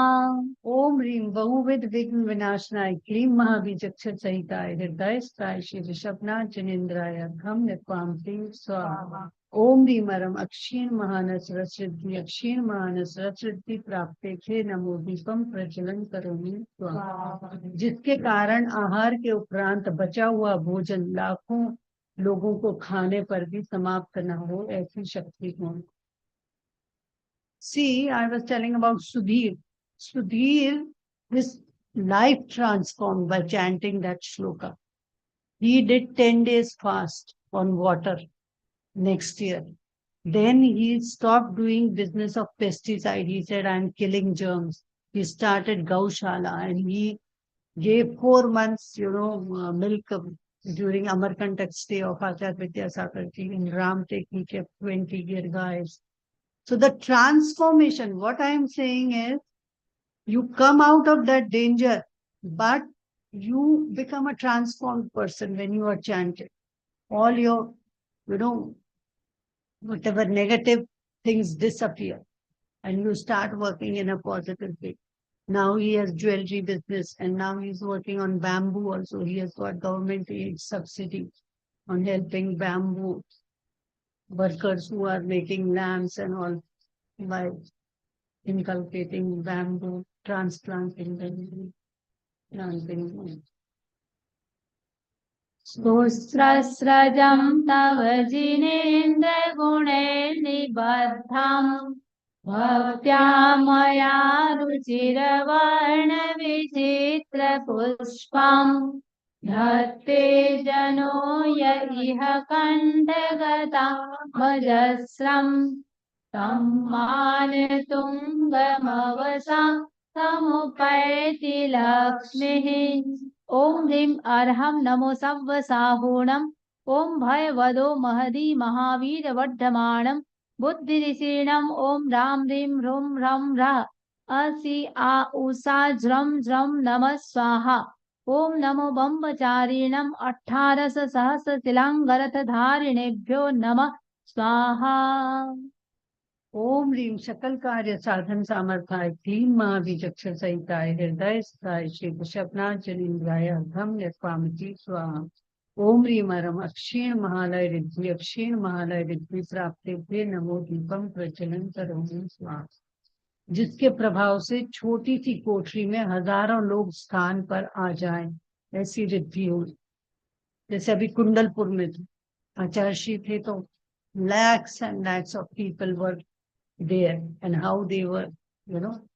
ओम ह्रीं बहुविध विघ्न विनाशनाय, क्लीं महाबीजक्षर सहिताय, हृदय स्थाय श्री ऋषभनाथ जिनेन्द्राय, घम निर्पामति स्वाहा। ओम ह्रीं मरम अक्षीण महानस रसृद्धि, अक्षीण महानस रसृद्धि प्राप्ते खे नमो दीपम प्रज्वलन करोमि स्वाहा। जिसके कारण आहार के उपरांत बचा हुआ भोजन लाखों लोगों को खाने पर भी समाप्त न हो, ऐसी शक्ति हो। See, I was telling about Sudhir. Sudhir, his life transformed by chanting that shloka. He did 10 days fast on water next year. Then he stopped doing business of pesticide. He said, I'm killing germs. He started Gaushala and he gave 4 months, milk during Amarkantak stay of Acharya Vidyasagarji. In Ramtek, he kept 20 guys. So the transformation, what I am saying is, you come out of that danger, but you become a transformed person when you are chanted. All your, whatever negative things disappear and you start working in a positive way. Now he has jewelry business and now he's working on bamboo also. He has got government aid subsidy on helping bamboo workers who are making lamps and all by inculcating bamboo, transplanting them, planting. सुस्रस्रजं तव जिनेन्द्र गुणे निबद्धं भक्त्या मया रुचिरवर्ण विचित्र पुष्पं धत्ते जनो य इह कण्ठगता भजस्रं सम्मानतुङ्गमवसा समुपैति लक्ष्मीः। ॐ ह्रीं अर्हं नमो सव्वसाहूणम्। ॐ भयवदो महदी महावीरवर्धमानं बुद्धिरिषीणम्। ॐ रां ह्रीं ह्रूं ह्रं ह्रः असि आ उषा ज्रं ज्रं नमः स्वाहा। ॐ नमो बम्बचारिणम् 18 सहस्रशिलाङ्गरथधारिणेभ्यो नमः स्वाहा। ओम ह्रीं सकल कार्य साधन सामर्थ्याय क्लीं महाबीजक्षर सहिताय हृदय स्थाय श्री वृषभनाथ जनिंद्राय अर्घम यत्पामिति स्वाहा। ओम ह्रीं अरम अक्षीण महालय रिद्धि अक्षीण महालय रिद्धि प्राप्तेभ्य नमो दीपम प्रज्वलन करोमि स्वाहा। जिसके प्रभाव से छोटी सी कोठरी में हजारों लोग स्थान पर आ जाएं, ऐसी रिद्धि हो। जैसे अभी कुंडलपुर में थे, आचार्य थे तो lakhs and lakhs of people were there, and how they were,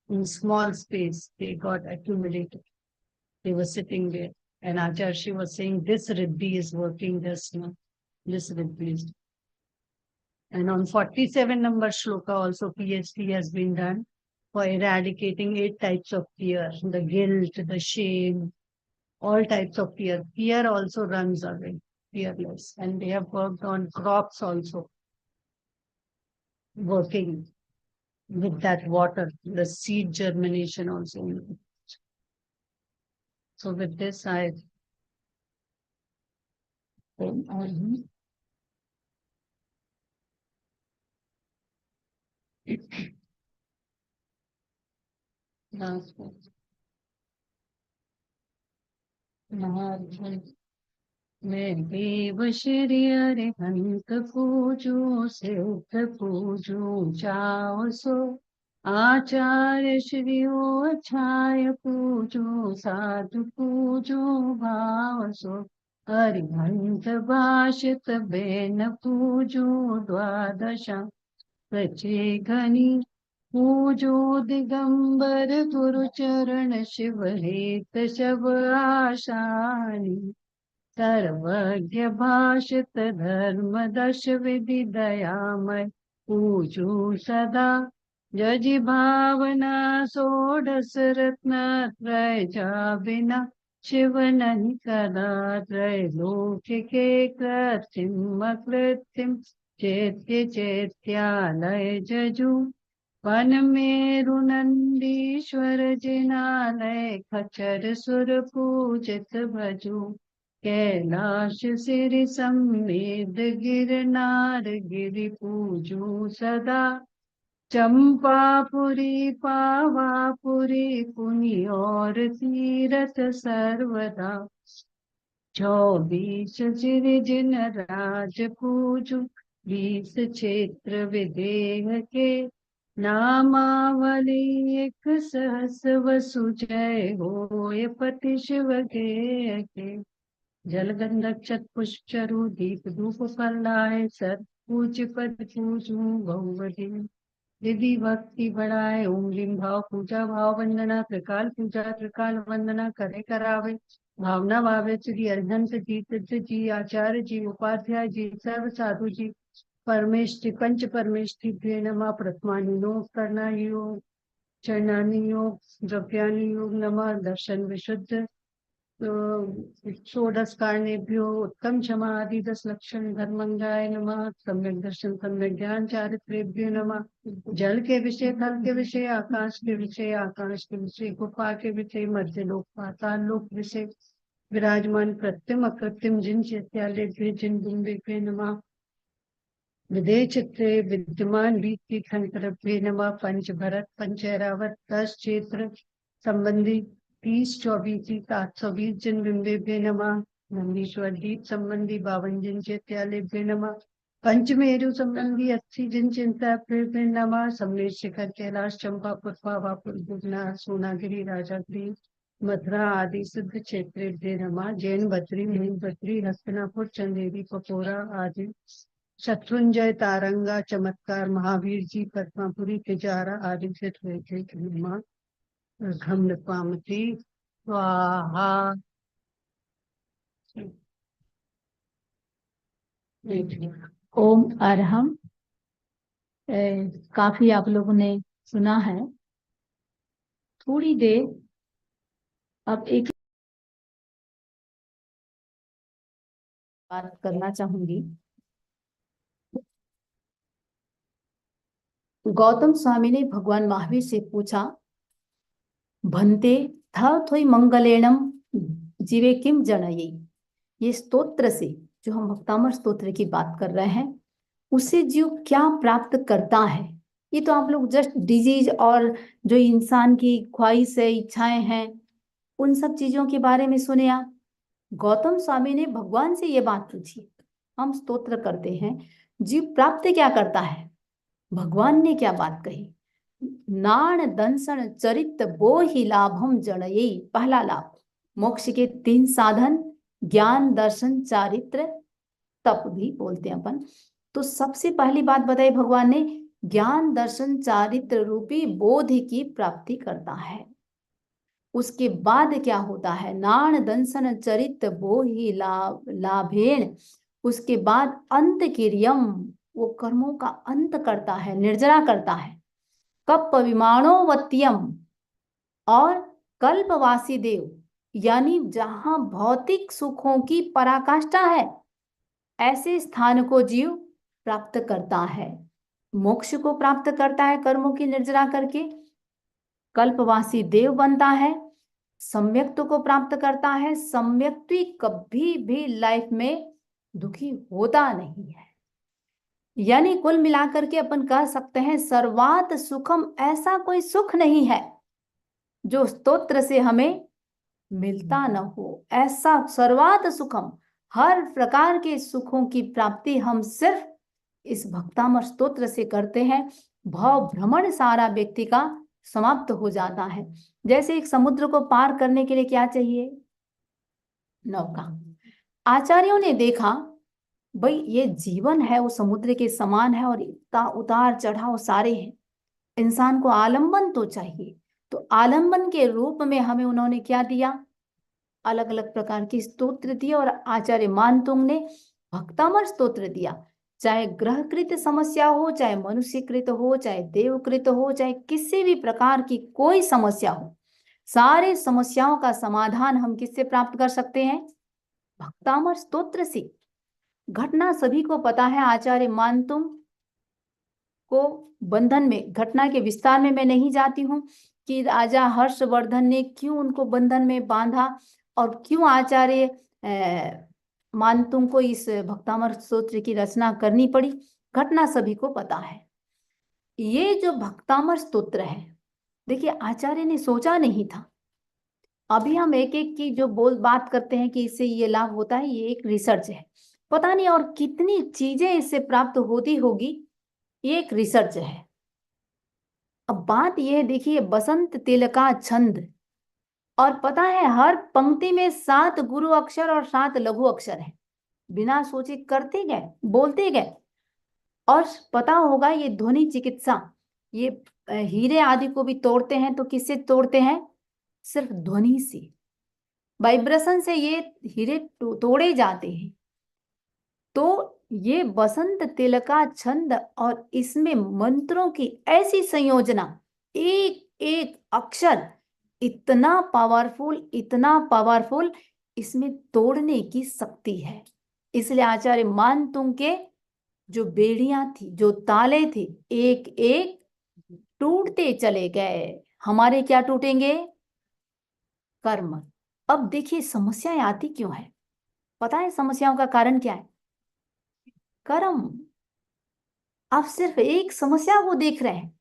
in small space, they got accumulated. They were sitting there, and Acharya was saying, this Riddhi is working this now. This Riddhi is. And on 47 number shloka also PhD has been done for eradicating 8 types of fear, the guilt, the shame, all types of fear. Fear also runs away, fearless. And they have worked on crops also, working with that water, the seed germination also. So with this, I last one. मैं देव श्री अरिहंत पूजो सिद्ध पूजो चाओ सो आचार्य श्री ओ अछाय पूजो साधु पूजो भाव सो अरिहंत भाषित बेन पूजो द्वादशा रचे घनी पूजो दिगंबर गुरु चरण शिव हेत शब आशानी सर्वज्ञ भाषित धर्म दश विधि दयामय पूजो सदा जजि भावना षोडश रत्न त्रय जा बिना शिव नहीं कदा त्रय लोक के कृत्रिम कृत्रिम चैत्य चैत्यालय जजु वन मेरु नंदीश्वर जिनालय खचर सुर पूजित भजु कैलाश सिर समेत गिरनार गिरि पूजो सदा चंपापुरी पावापुरी पुनि और तीरथ सर्वदा 24 चिर जिन राज पूजो 20 क्षेत्र विदेह के नामावली 1 सहस वसु जय होय पति शिव के जल गंधक चत पुष्प चरु दीप धूप फलाए सत पूज पद पूजू बहुवधि विधि भक्ति बढ़ाए ओम ह्रीं भाव पूजा भाव वंदना त्रिकाल पूजा त्रिकाल वंदना करे करावे भावना भावे श्री अरिहंत जी तीर्थ जी आचार्य जी उपाध्याय जी सर्व साधु जी परमेष्टि पंच परमेष्टि नमः प्रथमानि योग करना योग चरणानि योग द्रव्यानि योग नमः दर्शन विशुद्ध षोडश कारणेभ्यो उत्तम क्षमा आदि 10 लक्षण धर्मंगाय नमः सम्यक दर्शन सम्यक ज्ञान चारित्रेभ्यो नमः जल के विषय थल के विषय आकाश के विषय आकाश के विषय गुफा के विषय मध्य लोक पाताल लोक विषय विराजमान कृत्रिम अकृत्रिम जिन चैत्यालय जिन बिंबे नमः विदेह चित्रे विद्यमान रीति खंडभ्ये नमः पंच भरत पंच ऐरावत 10 क्षेत्र संबंधी 30-24 720 जिन बिंबे नमः नंदीश्वर दीप संबंधी 52 जिन चैत्यालय नमः पंचमेरु संबंधी 80 जिन चिंता नमः सम्मेश शिखर कैलाश चंपापुर पावापुर गुजनाथ सोनागिरी राजागिरी मथुरा आदि सिद्ध क्षेत्र नमः जैन बद्री नील बद्री हस्तिनापुर चंदेरी पपोरा आदि शत्रुंजय तारंगा चमत्कार महावीर जी पद्मापुरी तिजारा आदि क्षेत्र नमः घम पामती स्वाहा। ओम अरहम काफी आप लोगों ने सुना है। थोड़ी देर अब एक बात करना चाहूंगी। गौतम स्वामी ने भगवान महावीर से पूछा, भन्ते था थोई मंगलेणम जीवे किम जनयी। ये स्तोत्र से, जो हम भक्तामर स्तोत्र की बात कर रहे हैं, उससे जीव क्या प्राप्त करता है। ये तो आप लोग जस्ट डिजीज और जो इंसान की ख्वाहिश है, इच्छाएं हैं, उन सब चीजों के बारे में सुने आप। गौतम स्वामी ने भगवान से ये बात पूछी, हम स्तोत्र करते हैं, जीव प्राप्त क्या करता है। भगवान ने क्या बात कही, नाण दंसन चरित बो ही लाभम जनयी। पहला लाभ, मोक्ष के 3 साधन, ज्ञान दर्शन चारित्र तप भी बोलते हैं अपन। तो सबसे पहली बात बताई भगवान ने, ज्ञान दर्शन चारित्र रूपी बोध की प्राप्ति करता है। उसके बाद क्या होता है, नाण दंसन चरित बो ही लाभेण। उसके बाद अंत क्रियम, वो कर्मों का अंत करता है, निर्जरा करता है। कप विमाणोवत्यम, और कल्पवासी देव, यानी जहां भौतिक सुखों की पराकाष्ठा है, ऐसे स्थान को जीव प्राप्त करता है, मोक्ष को प्राप्त करता है कर्मों की निर्जरा करके, कल्पवासी देव बनता है, सम्यक्त्व को प्राप्त करता है। सम्यक्त्व कभी भी लाइफ में दुखी होता नहीं है। यानी कुल मिलाकर के अपन कह सकते हैं, सर्वात सुखम, ऐसा कोई सुख नहीं है जो स्तोत्र से हमें मिलता न हो। ऐसा सर्वात सुखम, हर प्रकार के सुखों की प्राप्ति हम सिर्फ इस भक्तामर स्तोत्र से करते हैं। भाव भ्रमण सारा व्यक्ति का समाप्त हो जाता है। जैसे एक समुद्र को पार करने के लिए क्या चाहिए, नौका। आचार्यों ने देखा, भाई ये जीवन है वो समुद्र के समान है और इतना उतार चढ़ाव सारे हैं, इंसान को आलंबन तो चाहिए। तो आलंबन के रूप में हमें उन्होंने क्या दिया, अलग अलग प्रकार की स्तोत्र दिए। और आचार्य मानतुंग ने भक्तामर स्तोत्र दिया। चाहे ग्रहकृत समस्या हो, चाहे मनुष्यकृत हो, चाहे देवकृत हो, चाहे किसी भी प्रकार की कोई समस्या हो, सारे समस्याओं का समाधान हम किससे प्राप्त कर सकते हैं, भक्तामर स्तोत्र से। घटना सभी को पता है, आचार्य मानतुंग को बंधन में, घटना के विस्तार में मैं नहीं जाती हूँ कि राजा हर्षवर्धन ने क्यों उनको बंधन में बांधा और क्यों आचार्य मानतुंग को इस भक्तामर स्तोत्र की रचना करनी पड़ी। घटना सभी को पता है। ये जो भक्तामर स्तोत्र है, देखिए आचार्य ने सोचा नहीं था। अभी हम एक एक की जो बात करते हैं कि इससे ये लाभ होता है, ये एक रिसर्च है। पता नहीं और कितनी चीजें इससे प्राप्त होती होगी, ये एक रिसर्च है। अब बात यह देखिए, बसंत तिल का छंद, और पता है हर पंक्ति में 7 गुरु अक्षर और 7 लघु अक्षर है। बिना सोचे करते गए, बोलते गए। और पता होगा ये ध्वनि चिकित्सा, ये हीरे आदि को भी तोड़ते हैं तो किससे तोड़ते हैं, सिर्फ ध्वनि से, वाइब्रेशन से ये हीरे तोड़े जाते हैं। तो ये बसंत तिल का छंद, और इसमें मंत्रों की ऐसी संयोजना, एक एक अक्षर इतना पावरफुल, इतना पावरफुल, इसमें तोड़ने की शक्ति है। इसलिए आचार्य मानतुंग के जो बेड़ियां थी, जो ताले थे, एक एक टूटते चले गए। हमारे क्या टूटेंगे, कर्म। अब देखिए समस्याएं आती क्यों है, पता है समस्याओं का कारण क्या है, कर्म। आप सिर्फ एक समस्या को देख रहे हैं,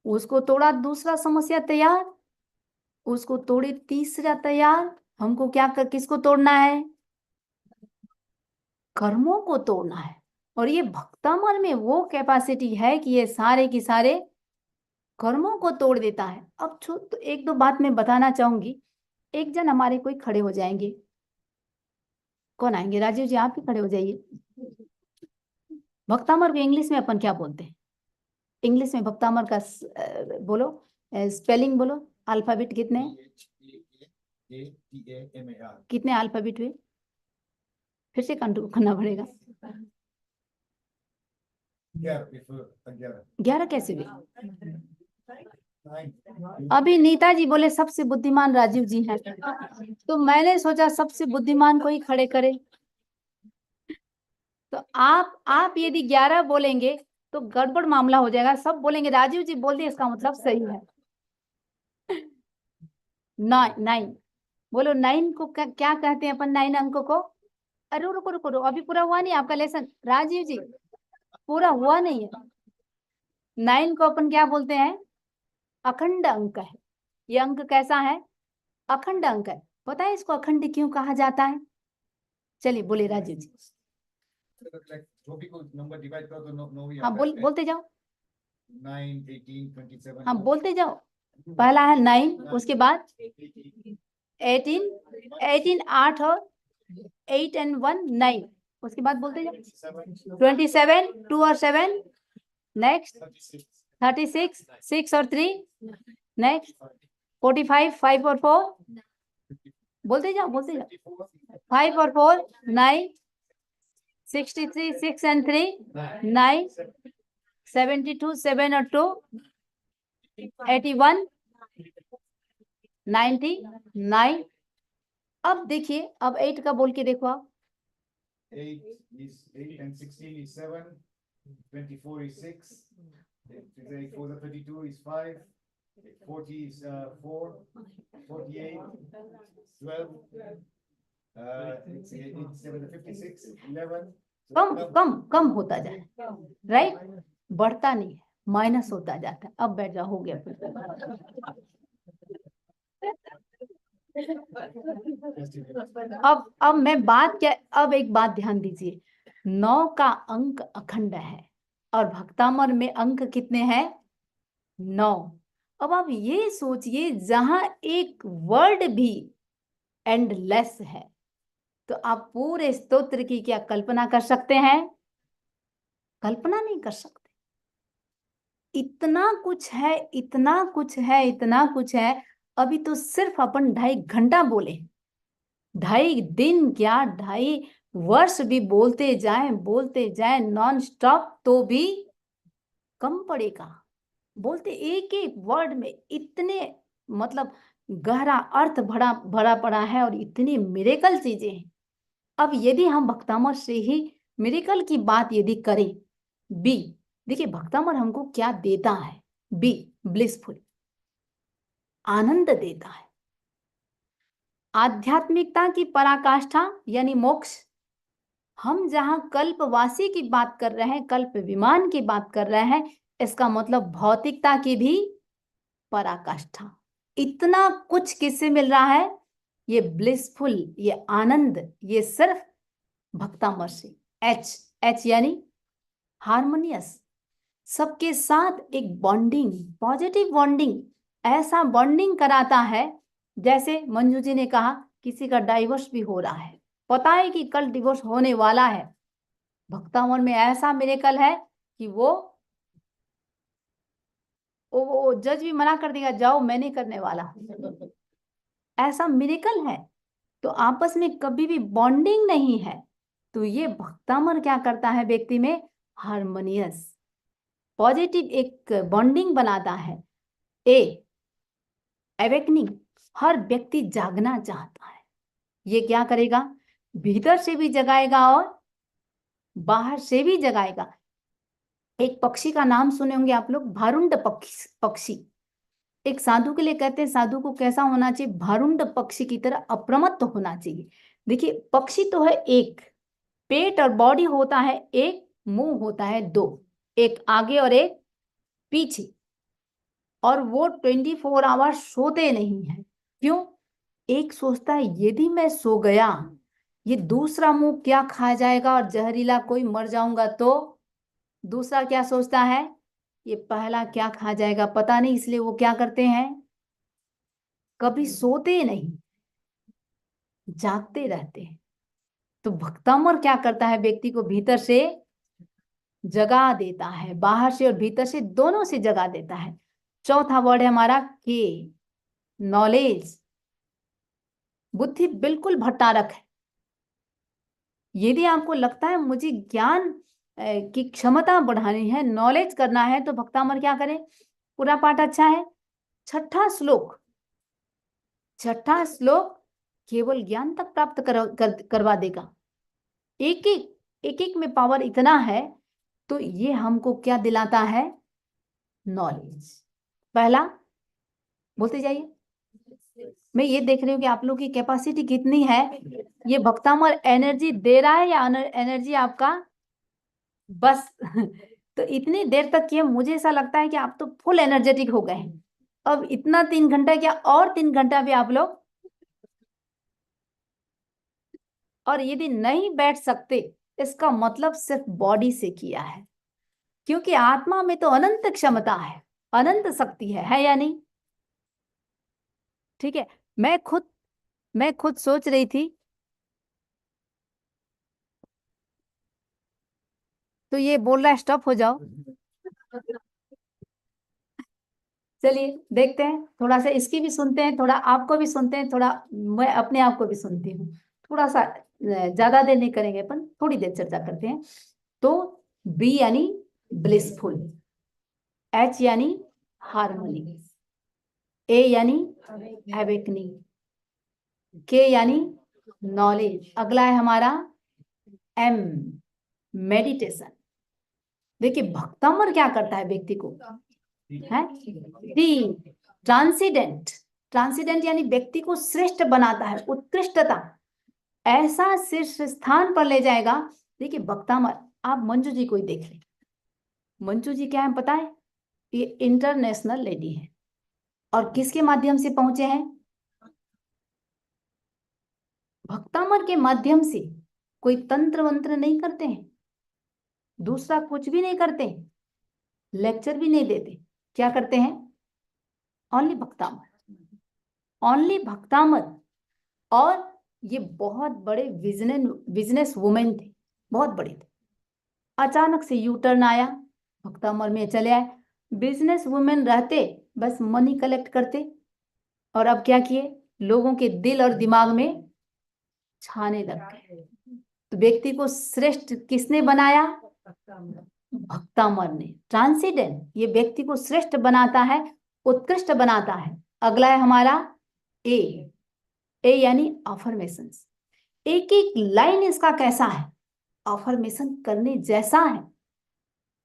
उसको तोड़ा दूसरा समस्या तैयार, उसको तोड़े तीसरा तैयार। हमको क्या किसको तोड़ना है, कर्मों को तोड़ना है। और ये भक्तामर में वो कैपेसिटी है कि ये सारे की सारे कर्मों को तोड़ देता है। अब तो एक दो बात मैं बताना चाहूंगी। एक जन हमारे कोई खड़े हो जाएंगे, कौन आएंगे, राजीव जी आप ही खड़े हो जाइए। भक्तामर को इंग्लिश में अपन क्या बोलते हैं, इंग्लिश में भक्तामर का बोलो, स्पेलिंग बोलो, अल्फाबेट कितने, कितने अल्फाबेट हुए, फिर से कंट्रोल करना पड़ेगा। 11 कैसे हुए? अभी नीता जी बोले सबसे बुद्धिमान राजीव जी हैं, तो मैंने सोचा सबसे बुद्धिमान को ही खड़े करें। तो आप यदि 11 बोलेंगे तो गड़बड़ मामला हो जाएगा। सब बोलेंगे राजीव जी बोल दिए, इसका मतलब सही है। 9 बोलो। 9 को क्या कहते हैं अपन? 9 अंक को? अरे रुको रुको रुको, अभी पूरा हुआ नहीं आपका लेसन राजीव जी, पूरा हुआ नहीं है। 9 को अपन क्या बोलते हैं? अखंड अंक है। ये अंक कैसा है? अखंड अंक है। पता है इसको अखंड क्यों कहा जाता है? चलिए बोले राजीव जी। जो भी कोई नंबर डिवाइड करो तो नो ही हाँ आता है। बोलते जाओ। 9, 18, 27। हाँ बोलते जाओ। पहला है 9, उसके बाद 18, 8 और 8 and 1 9, उसके बाद बोलते जाओ। 27, 2 और 7, नेक्स्ट 36, 6 और 3, नेक्स्ट 45, 5 और 4, बोलते जाओ 5 और 4 9, 63, 6 and 3 9, 72, 7 और 2 81, 90 9। अब देखिए, अब 8 का बोल के देखो आप। 8 and 16 is 7, 24 is 6, 4 32 is 5, 40 is 4, 48, 12, 7 56, 11। कम होता जाए, राइट? बढ़ता नहीं है, माइनस होता जाता है। अब बैठ जाओ, हो गया फिर। अब मैं बात क्या, अब एक बात ध्यान दीजिए। 9 का अंक अखंड है और भक्तामर में अंक कितने हैं? 9। अब आप ये सोचिए, जहां एक वर्ड भी एंडलेस है, तो आप पूरे स्तोत्र की क्या कल्पना कर सकते हैं? कल्पना नहीं कर सकते। इतना कुछ है, इतना कुछ है, इतना कुछ है। अभी तो सिर्फ अपन 2.5 घंटा बोले, 2.5 दिन क्या, 2.5 वर्ष भी बोलते जाए नॉन स्टॉप, तो भी कम पड़ेगा। बोलते एक एक वर्ड में इतने मतलब गहरा अर्थ भरा भरा पड़ा है और इतनी मिरेकल चीजें हैं। अब यदि हम भक्तामर से ही मिरेकल की बात यदि करें, बी, देखिए भक्तामर हमको क्या देता है? बी ब्लिसफुल, आनंद देता है। आध्यात्मिकता की पराकाष्ठा यानी मोक्ष। हम जहां कल्पवासी की बात कर रहे हैं, कल्प विमान की बात कर रहे हैं, इसका मतलब भौतिकता की भी पराकाष्ठा। इतना कुछ किससे मिल रहा है? ये ब्लिसफुल, ये आनंद, ये सिर्फ भक्तामर से। एच यानी हार्मोनियस, सबके साथ एक बॉन्डिंग, पॉजिटिव बॉन्डिंग। ऐसा बॉन्डिंग कराता है जैसे मंजू जी ने कहा, किसी का डाइवोर्स भी हो रहा है, पता है कि कल डिवोर्स होने वाला है, भक्तामर में ऐसा मिरेकल है कि वो जज भी मना कर देगा, जाओ मैं नहीं करने वाला, ऐसा मिरेकल है। तो आपस में कभी भी बॉन्डिंग नहीं है, तो ये भक्तामर क्या करता है? व्यक्ति में हार्मोनियस, पॉजिटिव एक बॉन्डिंग बनाता है। एवेकनिंग, हर व्यक्ति जागना चाहता है। ये क्या करेगा? भीतर से भी जगाएगा और बाहर से भी जगाएगा। एक पक्षी का नाम सुने होंगे आप लोग, भारुंड पक्षी। एक साधु के लिए कहते हैं, साधु को कैसा होना चाहिए? भारुंड पक्षी की तरह अप्रमत्त होना चाहिए। देखिए पक्षी तो है एक, पेट और बॉडी होता है एक, मुंह होता है 2, एक आगे और एक पीछे, और वो 24 आवर्स सोते नहीं है। क्यों? एक सोचता है यदि मैं सो गया, ये दूसरा मुंह क्या खा जाएगा और जहरीला कोई मर जाऊंगा तो। दूसरा क्या सोचता है? ये पहला क्या खा जाएगा पता नहीं, इसलिए वो क्या करते हैं? कभी सोते नहीं, जागते रहते हैं। तो भक्तामर क्या करता है? व्यक्ति को भीतर से जगा देता है, बाहर से और भीतर से दोनों से जगा देता है। चौथा वर्ड है हमारा के, नॉलेज। बुद्धि बिल्कुल भट्टारक है। यदि आपको लगता है मुझे ज्ञान की क्षमता बढ़ानी है, नॉलेज करना है, तो भक्तामर क्या करें? पूरा पाठ अच्छा है। छठा श्लोक केवल ज्ञान तक प्राप्त करवा देगा। एक एक में पावर इतना है, तो ये हमको क्या दिलाता है? नॉलेज। पहला बोलते जाइए। मैं ये देख रही हूँ कि आप लोग की कैपेसिटी कितनी है। ये भक्तामर एनर्जी दे रहा है या एनर्जी आपका बस तो इतनी देर तक किए, मुझे ऐसा लगता है कि आप तो फुल एनर्जेटिक हो गए हैं। अब इतना 3 घंटा क्या, और 3 घंटा भी आप लोग, और यदि नहीं बैठ सकते, इसका मतलब सिर्फ बॉडी से किया है, क्योंकि आत्मा में तो अनंत क्षमता है, अनंत शक्ति है या नहीं? ठीक है। मैं खुद सोच रही थी, तो ये बोल रहा है स्टॉप हो जाओ। चलिए देखते हैं, थोड़ा सा इसकी भी सुनते हैं, थोड़ा आपको भी सुनते हैं, थोड़ा मैं अपने आप को भी सुनती हूँ। थोड़ा सा ज्यादा देर नहीं करेंगे, अपन थोड़ी देर चर्चा करते हैं। तो बी यानी ब्लिसफुल, एच यानी हार्मोनी, ए यानी अवेकनिंग, के यानी नॉलेज, अगला है हमारा एम, मेडिटेशन। देखिए भक्तामर क्या करता है व्यक्ति को, है डी, ट्रांसीडेंट। ट्रांसीडेंट यानी व्यक्ति को श्रेष्ठ बनाता है, उत्कृष्टता, ऐसा शीर्ष स्थान पर ले जाएगा। देखिए भक्तामर, आप मंजू जी को ही देख लें। मंजू जी क्या है पता है? ये इंटरनेशनल लेडी है, और किसके माध्यम से पहुंचे हैं? भक्तामर के माध्यम से। कोई तंत्र वंत्र नहीं करते हैं, दूसरा कुछ भी नहीं करते, लेक्चर भी नहीं देते। क्या करते हैं? Only Bhaktamar, only Bhaktamar. और ये बहुत बड़े बिजनेस वुमेन थे, बहुत बड़े थे। अचानक से यू टर्न आया, भक्तामर में चले आए। बिजनेस वुमेन रहते, बस मनी कलेक्ट करते, और अब क्या किए? लोगों के दिल और दिमाग में छाने लग गए। तो व्यक्ति को श्रेष्ठ किसने बनाया? भक्तामर ने। ट्रांसीडेंट, ये व्यक्ति को श्रेष्ठ बनाता है, उत्कृष्ट बनाता है। अगला है हमारा ए, ए यानी अफर्मेशन। एक एक लाइन इसका कैसा है? अफर्मेशन करने जैसा है।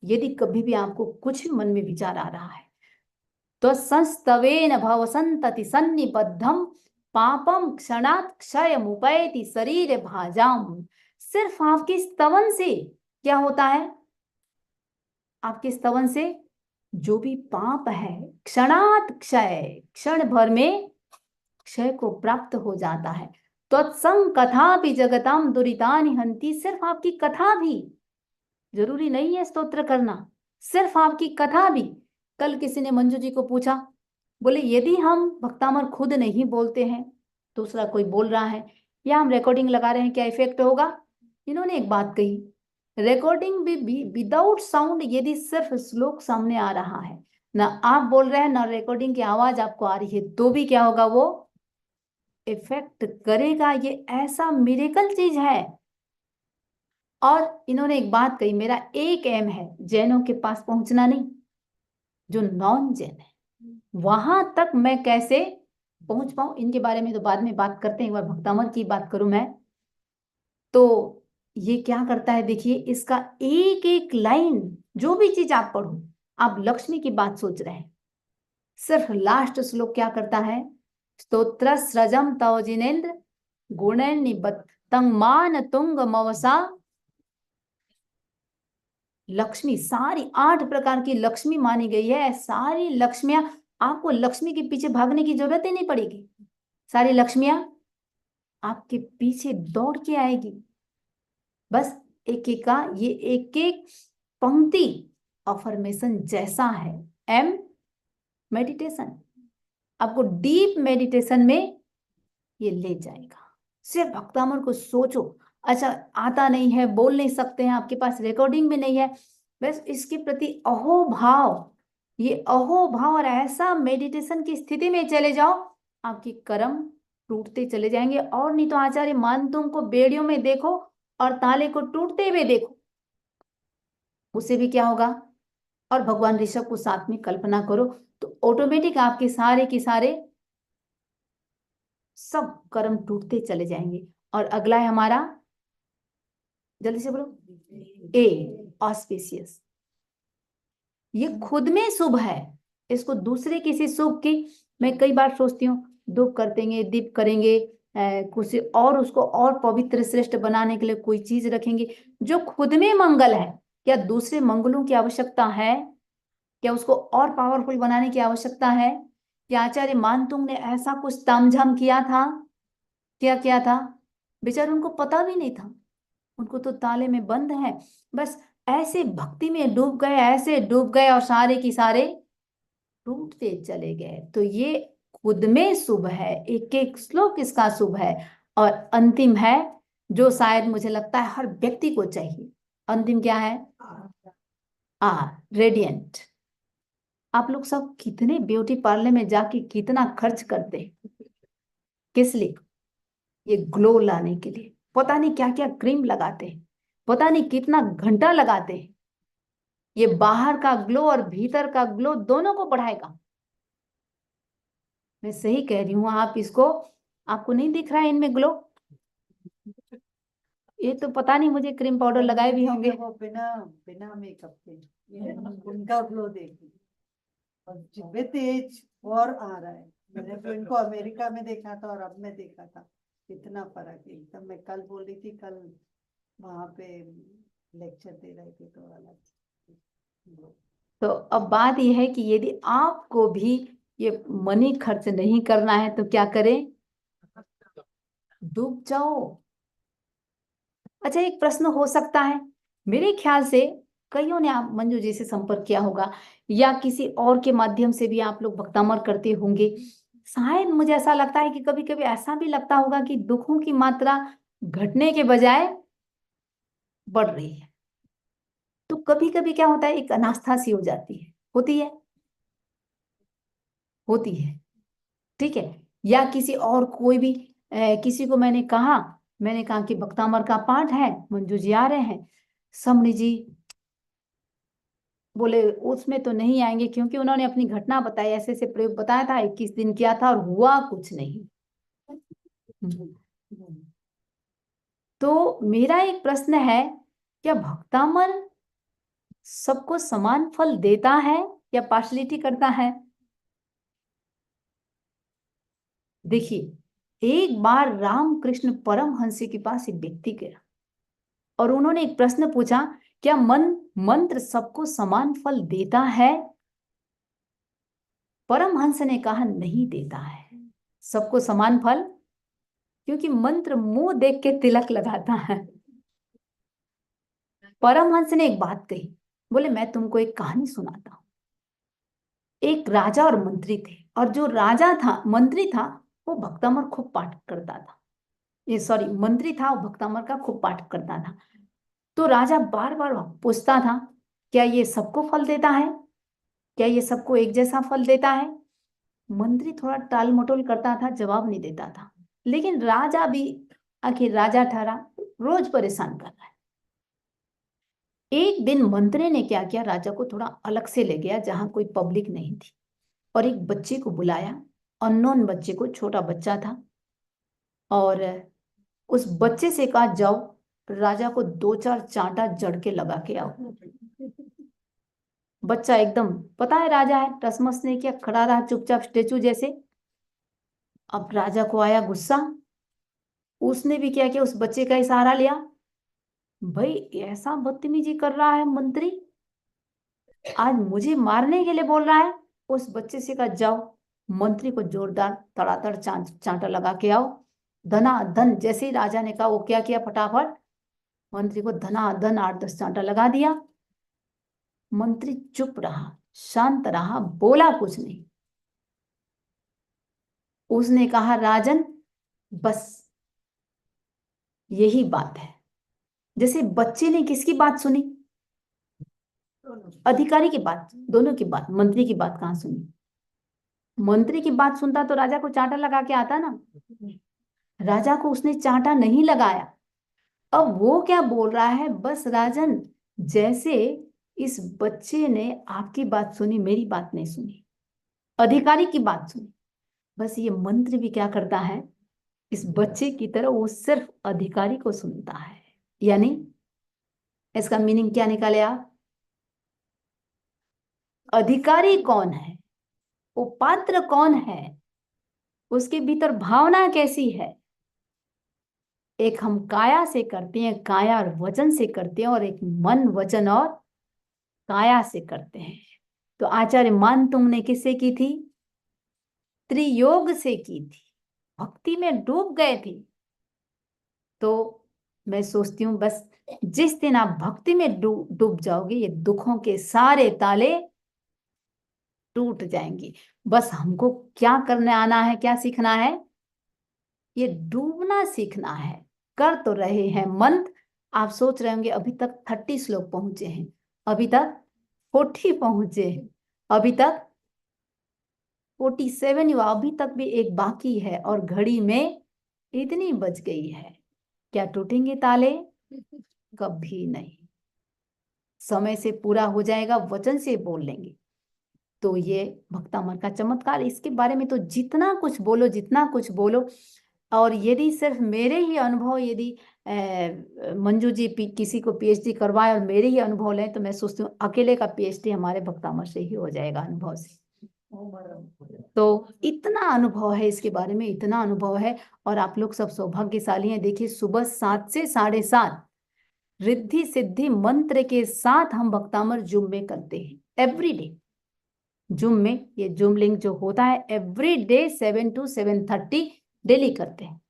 यदि कभी भी आपको कुछ भी मन में विचार आ रहा है, तो संस्तवेन भवसंतति सन्निबद्धम पापम क्षणात् क्षयमुपैति शरीर भाजाम। सिर्फ आपके स्तवन से क्या होता है? आपके स्तवन से जो भी पाप है, क्षणात् क्षय, क्षण भर में क्षय को प्राप्त हो जाता है। तत्संग कथा भी जगताम दुरितानि हंति। सिर्फ आपकी कथा भी, जरूरी नहीं है स्तोत्र करना, सिर्फ आपकी कथा भी। कल किसी ने मंजू जी को पूछा, बोले यदि हम भक्तामर खुद नहीं बोलते हैं, दूसरा कोई बोल रहा है, या हम रिकॉर्डिंग लगा रहे हैं, क्या इफेक्ट होगा? इन्होंने एक बात कही, रिकॉर्डिंग भी विदाउट साउंड, यदि सिर्फ श्लोक सामने आ रहा है, ना आप बोल रहे हैं ना रिकॉर्डिंग की आवाज आपको आ रही है, तो भी क्या होगा? वो इफेक्ट करेगा। ये ऐसा मिरेकल चीज है। और इन्होंने एक बात कही, मेरा एक एम है जैनों के पास पहुंचना नहीं, जो नॉन जैन है वहां तक मैं कैसे पहुंच पाऊं। इनके बारे में तो बाद में बात करते हैं, एक बार भक्तामर की बात करूं मैं। तो ये क्या करता है देखिए, इसका एक एक लाइन, जो भी चीज आप पढ़ो, आप लक्ष्मी की बात सोच रहे हैं, सिर्फ लास्ट श्लोक क्या करता है? स्तोत्र सृजम तव जिनेन्द्र गुणैन निबद्धं मान तुंग मवसा। लक्ष्मी, सारी 8 प्रकार की लक्ष्मी मानी गई है। सारी लक्ष्मियां, आपको लक्ष्मी के पीछे भागने की जरूरत ही नहीं पड़ेगी, सारी लक्ष्मियां आपके पीछे दौड़ के आएगी। बस एक एक का, ये एक एक पंक्ति अफर्मेशन जैसा है। एम, मेडिटेशन, आपको डीप मेडिटेशन में ये ले जाएगा। सिर्फ भक्तामर को सोचो। अच्छा, आता नहीं है, बोल नहीं सकते हैं, आपके पास रिकॉर्डिंग भी नहीं है, बस इसके प्रति अहोभाव, ये अहोभाव, और ऐसा मेडिटेशन की स्थिति में चले जाओ, आपके कर्म टूटते चले जाएंगे। और नहीं तो आचार्य मानतुम को बेड़ियों में देखो और ताले को टूटते हुए देखो, उससे भी क्या होगा, और भगवान ऋषभ को साथ में कल्पना करो, तो ऑटोमेटिक आपके सारे के सारे सब कर्म टूटते चले जाएंगे। और अगला है हमारा, जल्दी से बोलो, ए, ऑस्पिशियस। ये खुद में शुभ है, इसको दूसरे किसी शुभ की, मैं कई बार सोचती हूँ धूप कर देंगे, दीप करेंगे, कुछ और उसको और पवित्र श्रेष्ठ बनाने के लिए कोई चीज रखेंगे जो खुद में मंगल है। क्या दूसरे मंगलों की आवश्यकता है? क्या उसको और पावरफुल बनाने की आवश्यकता है? क्या आचार्य मानतुंग ने ऐसा कुछ तामझाम किया था? क्या किया था? बेचारे उनको पता भी नहीं था, उनको तो ताले में बंद है, बस ऐसे भक्ति में डूब गए, ऐसे डूब गए और सारे की सारे टूटते चले गए। तो ये खुद में शुभ है, एक एक श्लोक इसका शुभ है। और अंतिम है जो शायद मुझे लगता है हर व्यक्ति को चाहिए, अंतिम क्या है? रेडियंट। आप लोग सब कितने ब्यूटी पार्लर में जाके कितना खर्च करते हैं, किस लिए? ये ग्लो लाने के लिए, पता नहीं क्या क्या क्रीम लगाते हैं, पता नहीं कितना घंटा लगाते हैं। ये बाहर का ग्लो और भीतर का ग्लो दोनों को बढ़ाएगा। मैं सही कह रही हूँ? आप इसको, आपको नहीं दिख रहा है इनमें ग्लो? ये तो पता नहीं, मुझे क्रीम पाउडर लगाए भी होंगे। वो बिना बिना मेकअप के उनका ग्लो देखिए, और विद एज और आ रहा है। मैंने तो इनको अमेरिका में देखा था और अब मैं देखा था, कितना फर्क है एकदम। मैं कल बोल रही थी, कल वहां पे लेक्चर दे रहे थे तो अलग। तो अब बात यह है कि यदि आपको भी ये मनी खर्च नहीं करना है तो क्या करें? डूब जाओ। अच्छा, एक प्रश्न हो सकता है, मेरे ख्याल से कईयों ने आप मंजू जी से संपर्क किया होगा या किसी और के माध्यम से भी आप लोग भक्तामर करते होंगे। शायद मुझे ऐसा लगता है कि कभी कभी ऐसा भी लगता होगा कि दुखों की मात्रा घटने के बजाय बढ़ रही है। तो कभी कभी क्या होता है, एक अनास्था सी हो जाती है, होती है, होती है, ठीक है। या किसी और कोई भी किसी को मैंने कहा कि भक्तामर का पाठ है, मंजू जी आ रहे हैं, समणी जी बोले उसमें तो नहीं आएंगे क्योंकि उन्होंने अपनी घटना बताई, ऐसे ऐसे प्रयोग बताया था, 21 दिन किया था और हुआ कुछ नहीं। तो मेरा एक प्रश्न है, क्या भक्तामर सबको समान फल देता है या पार्शलिटी करता है? देखिए, एक बार रामकृष्ण परमहंस के पास एक व्यक्ति गया और उन्होंने एक प्रश्न पूछा, क्या मंत्र सबको समान फल देता है? परमहंस ने कहा नहीं देता है सबको समान फल, क्योंकि मंत्र मुंह देख के तिलक लगाता है। परमहंस ने एक बात कही, बोले मैं तुमको एक कहानी सुनाता हूं। एक राजा और मंत्री थे, और जो राजा था, मंत्री था, वो भक्तामर खूब पाठ करता था। ये सॉरी, मंत्री था, वो भक्तामर का खूब पाठ करता था। तो राजा बार बार पूछता था, क्या ये सबको फल देता है? क्या ये सबको एक जैसा फल देता है? मंत्री थोड़ा टाल मटोल करता था, जवाब नहीं देता था। लेकिन राजा भी आखिर राजा ठहरा, रोज परेशान कर रहा है। एक दिन मंत्री ने क्या किया, राजा को थोड़ा अलग से ले गया जहां कोई पब्लिक नहीं थी, और एक बच्चे को बुलाया, अननोन बच्चे को, छोटा बच्चा था, और उस बच्चे से कहा जाओ राजा को 2-4 चांटा जड़ के लगा के आओ। बच्चा एकदम, पता है राजा है, टसमस नहीं किया, खड़ा रहा चुपचाप स्टेचू जैसे। अब राजा को आया गुस्सा, उसने भी क्या किया, उस बच्चे का ही सहारा लिया। भाई ऐसा बदतमीजी कर रहा है मंत्री, आज मुझे मारने के लिए बोल रहा है। उस बच्चे से कहा जाओ मंत्री को जोरदार तड़ातड़ चांटा लगा के आओ। धना धन, जैसे ही राजा ने कहा, वो क्या किया, फटाफट मंत्री को धना धन 8-10 चांटा लगा दिया। मंत्री चुप रहा, शांत रहा, बोला कुछ नहीं। उसने कहा राजन बस यही बात है। जैसे बच्चे ने किसकी बात सुनी? अधिकारी की बात, दोनों की बात, मंत्री की बात कहां सुनी? मंत्री की बात सुनता तो राजा को चांटा लगा के आता ना। राजा को उसने चांटा नहीं लगाया। अब वो क्या बोल रहा है, बस राजन जैसे इस बच्चे ने आपकी बात सुनी, मेरी बात नहीं सुनी, अधिकारी की बात सुनी। बस ये मंत्र भी क्या करता है, इस बच्चे की तरह वो सिर्फ अधिकारी को सुनता है। यानी इसका मीनिंग क्या निकाले आप? अधिकारी कौन है, वो पात्र कौन है, उसके भीतर भावना कैसी है। एक हम काया से करते हैं, काया और वचन से करते हैं, और एक मन वचन और काया से करते हैं। तो आचार्य मान तुमने किससे की थी? त्रियोग से की थी, भक्ति में डूब गए थे। तो मैं सोचती हूँ बस जिस दिन आप भक्ति में डूब जाओगे, ये दुखों के सारे ताले टूट जाएंगे। बस हमको क्या करने आना है, क्या सीखना है? ये डूबना सीखना है। कर तो रहे हैं मंत्र, आप सोच रहे होंगे अभी तक 30 श्लोक पहुंचे हैं, अभी तक 40 पहुंचे हैं, अभी तक 47 हुआ, अभी तक भी एक बाकी है, और घड़ी में इतनी बज गई है। क्या टूटेंगे ताले? कभी नहीं। समय से पूरा हो जाएगा, वचन से बोल लेंगे। तो ये भक्तामर का चमत्कार, इसके बारे में तो जितना कुछ बोलो, जितना कुछ बोलो। और यदि सिर्फ मेरे ही अनुभव, यदि मंजू जी किसी को पीएचडी करवाए और मेरे ही अनुभव लें, तो मैं सोचती हूँ अकेले का पीएचडी हमारे भक्तामर से ही हो जाएगा, अनुभव से। तो इतना अनुभव है इसके बारे में, इतना अनुभव है। और आप लोग सब सौभाग्यशाली हैं। देखिए, सुबह 7 से 7:30 रिद्धि सिद्धि मंत्र के साथ हम भक्तामर जूम में करते हैं एवरीडे। जूम में, ये जूम लिंक जो होता है एवरी डे 7 to 7:30 डेली करते हैं।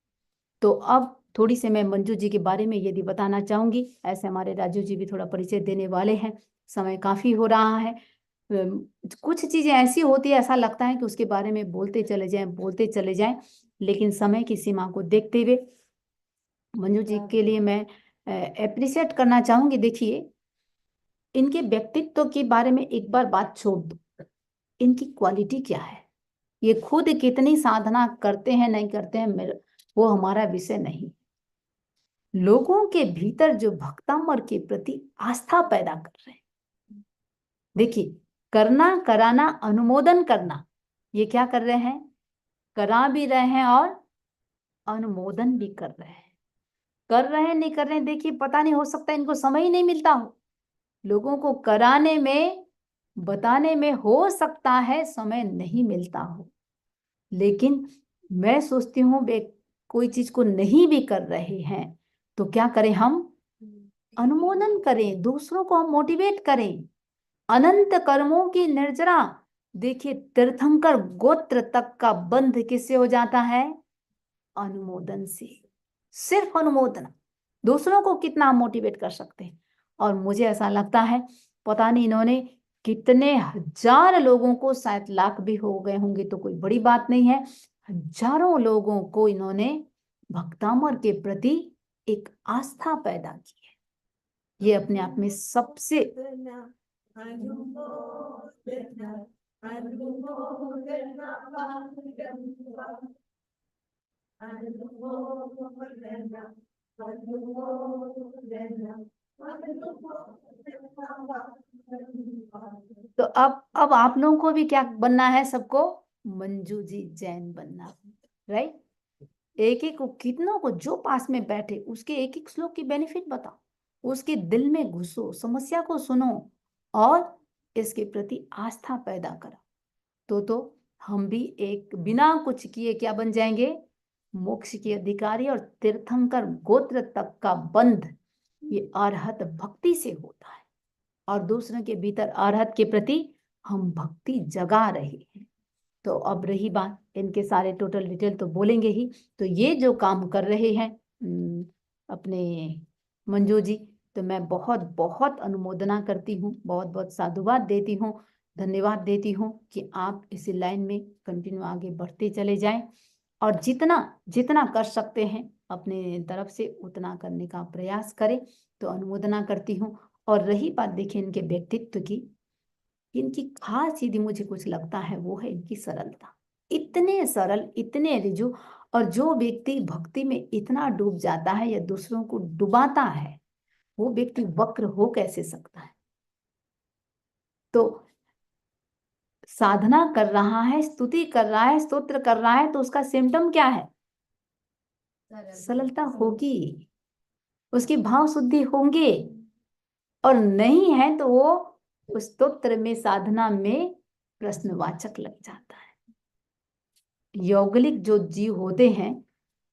तो अब थोड़ी सी मैं मंजू जी के बारे में यदि बताना चाहूंगी, ऐसे हमारे राजू जी भी थोड़ा परिचय देने वाले हैं। समय काफी हो रहा है, कुछ चीजें ऐसी होती है, ऐसा लगता है कि उसके बारे में बोलते चले जाएं, लेकिन समय की सीमा को देखते हुए मंजू जी के लिए मैं एप्रिशिएट करना चाहूंगी। देखिए, इनके व्यक्तित्व के बारे में एक बार बात छोड़ दो, इनकी क्वालिटी क्या है, ये खुद कितनी साधना करते हैं नहीं करते हैं, वो हमारा विषय नहीं। लोगों के भीतर जो भक्तामर के प्रति आस्था पैदा कर रहे हैं। देखिए, करना, कराना, अनुमोदन करना, ये क्या कर रहे हैं? करा भी रहे हैं और अनुमोदन भी कर रहे हैं। कर रहे हैं, नहीं कर रहे हैं, देखिए पता नहीं, हो सकता है इनको समय ही नहीं मिलता हो। लोगों को कराने में, बताने में हो सकता है समय नहीं मिलता हो, लेकिन मैं सोचती हूँ वे कोई चीज को नहीं भी कर रहे हैं तो क्या करें? हम अनुमोदन करें, दूसरों को हम मोटिवेट करें। अनंत कर्मों की निर्जरा। देखिए, तीर्थंकर गोत्र तक का बंध किससे हो जाता है? अनुमोदन से। सिर्फ अनुमोदन, दूसरों को कितना हम मोटिवेट कर सकते हैं। और मुझे ऐसा लगता है, पता नहीं इन्होंने कितने हजार लोगों को, शायद लाख भी हो गए होंगे तो कोई बड़ी बात नहीं है, हजारों लोगों को इन्होंने भक्तामर के प्रति एक आस्था पैदा की है। ये अपने आप में सबसे तो अब आप लोगों को भी क्या बनना है? सबको मंजू जी जैन बनना, राइट? एक एक को, कितनों को जो पास में बैठे उसके एक एक श्लोक की बेनिफिट बताओ, उसके दिल में घुसो, समस्या को सुनो और इसके प्रति आस्था पैदा करो। तो हम भी एक बिना कुछ किए क्या बन जाएंगे? मोक्ष के अधिकारी। और तीर्थंकर गोत्र तक का बंध ये अरहत भक्ति से होता है, और दूसरों के भीतर अरहत के प्रति हम भक्ति जगा रहे हैं। तो अब रही बात, इनके सारे टोटल डिटेल तो बोलेंगे ही। तो ये जो काम कर रहे हैं अपने मंजू जी, तो मैं बहुत बहुत अनुमोदना करती हूँ, बहुत बहुत साधुवाद देती हूँ, धन्यवाद देती हूँ कि आप इस लाइन में कंटिन्यू आगे बढ़ते चले जाएं, और जितना जितना कर सकते हैं अपने तरफ से उतना करने का प्रयास करें। तो अनुमोदना करती हूँ। और रही बात, देखिए इनके व्यक्तित्व की, इनकी खास यदि मुझे कुछ लगता है वो है इनकी सरलता। इतने सरल, इतने रिजु। और जो व्यक्ति भक्ति में इतना डूब जाता है या दूसरों को डुबाता है, वो व्यक्ति वक्र हो कैसे सकता है? तो साधना कर रहा है, स्तुति कर रहा है, स्तोत्र कर रहा है, तो उसका सिम्टम क्या है? सरलता होगी, उसकी भाव शुद्धि होंगे। और नहीं है तो वो उस स्तोत्र में, साधना में प्रश्नवाचक लग जाता है। यौगलिक जो जीव होते हैं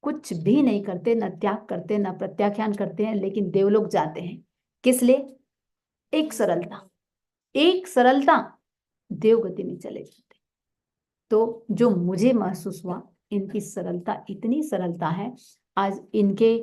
कुछ भी नहीं करते, न त्याग करते, न प्रत्याख्यान करते हैं, लेकिन देवलोक जाते हैं। किस लिए? एक सरलता, एक सरलता, देवगति में चले जाते। तो जो मुझे महसूस हुआ, इनकी सरलता, इतनी सरलता है, आज इनके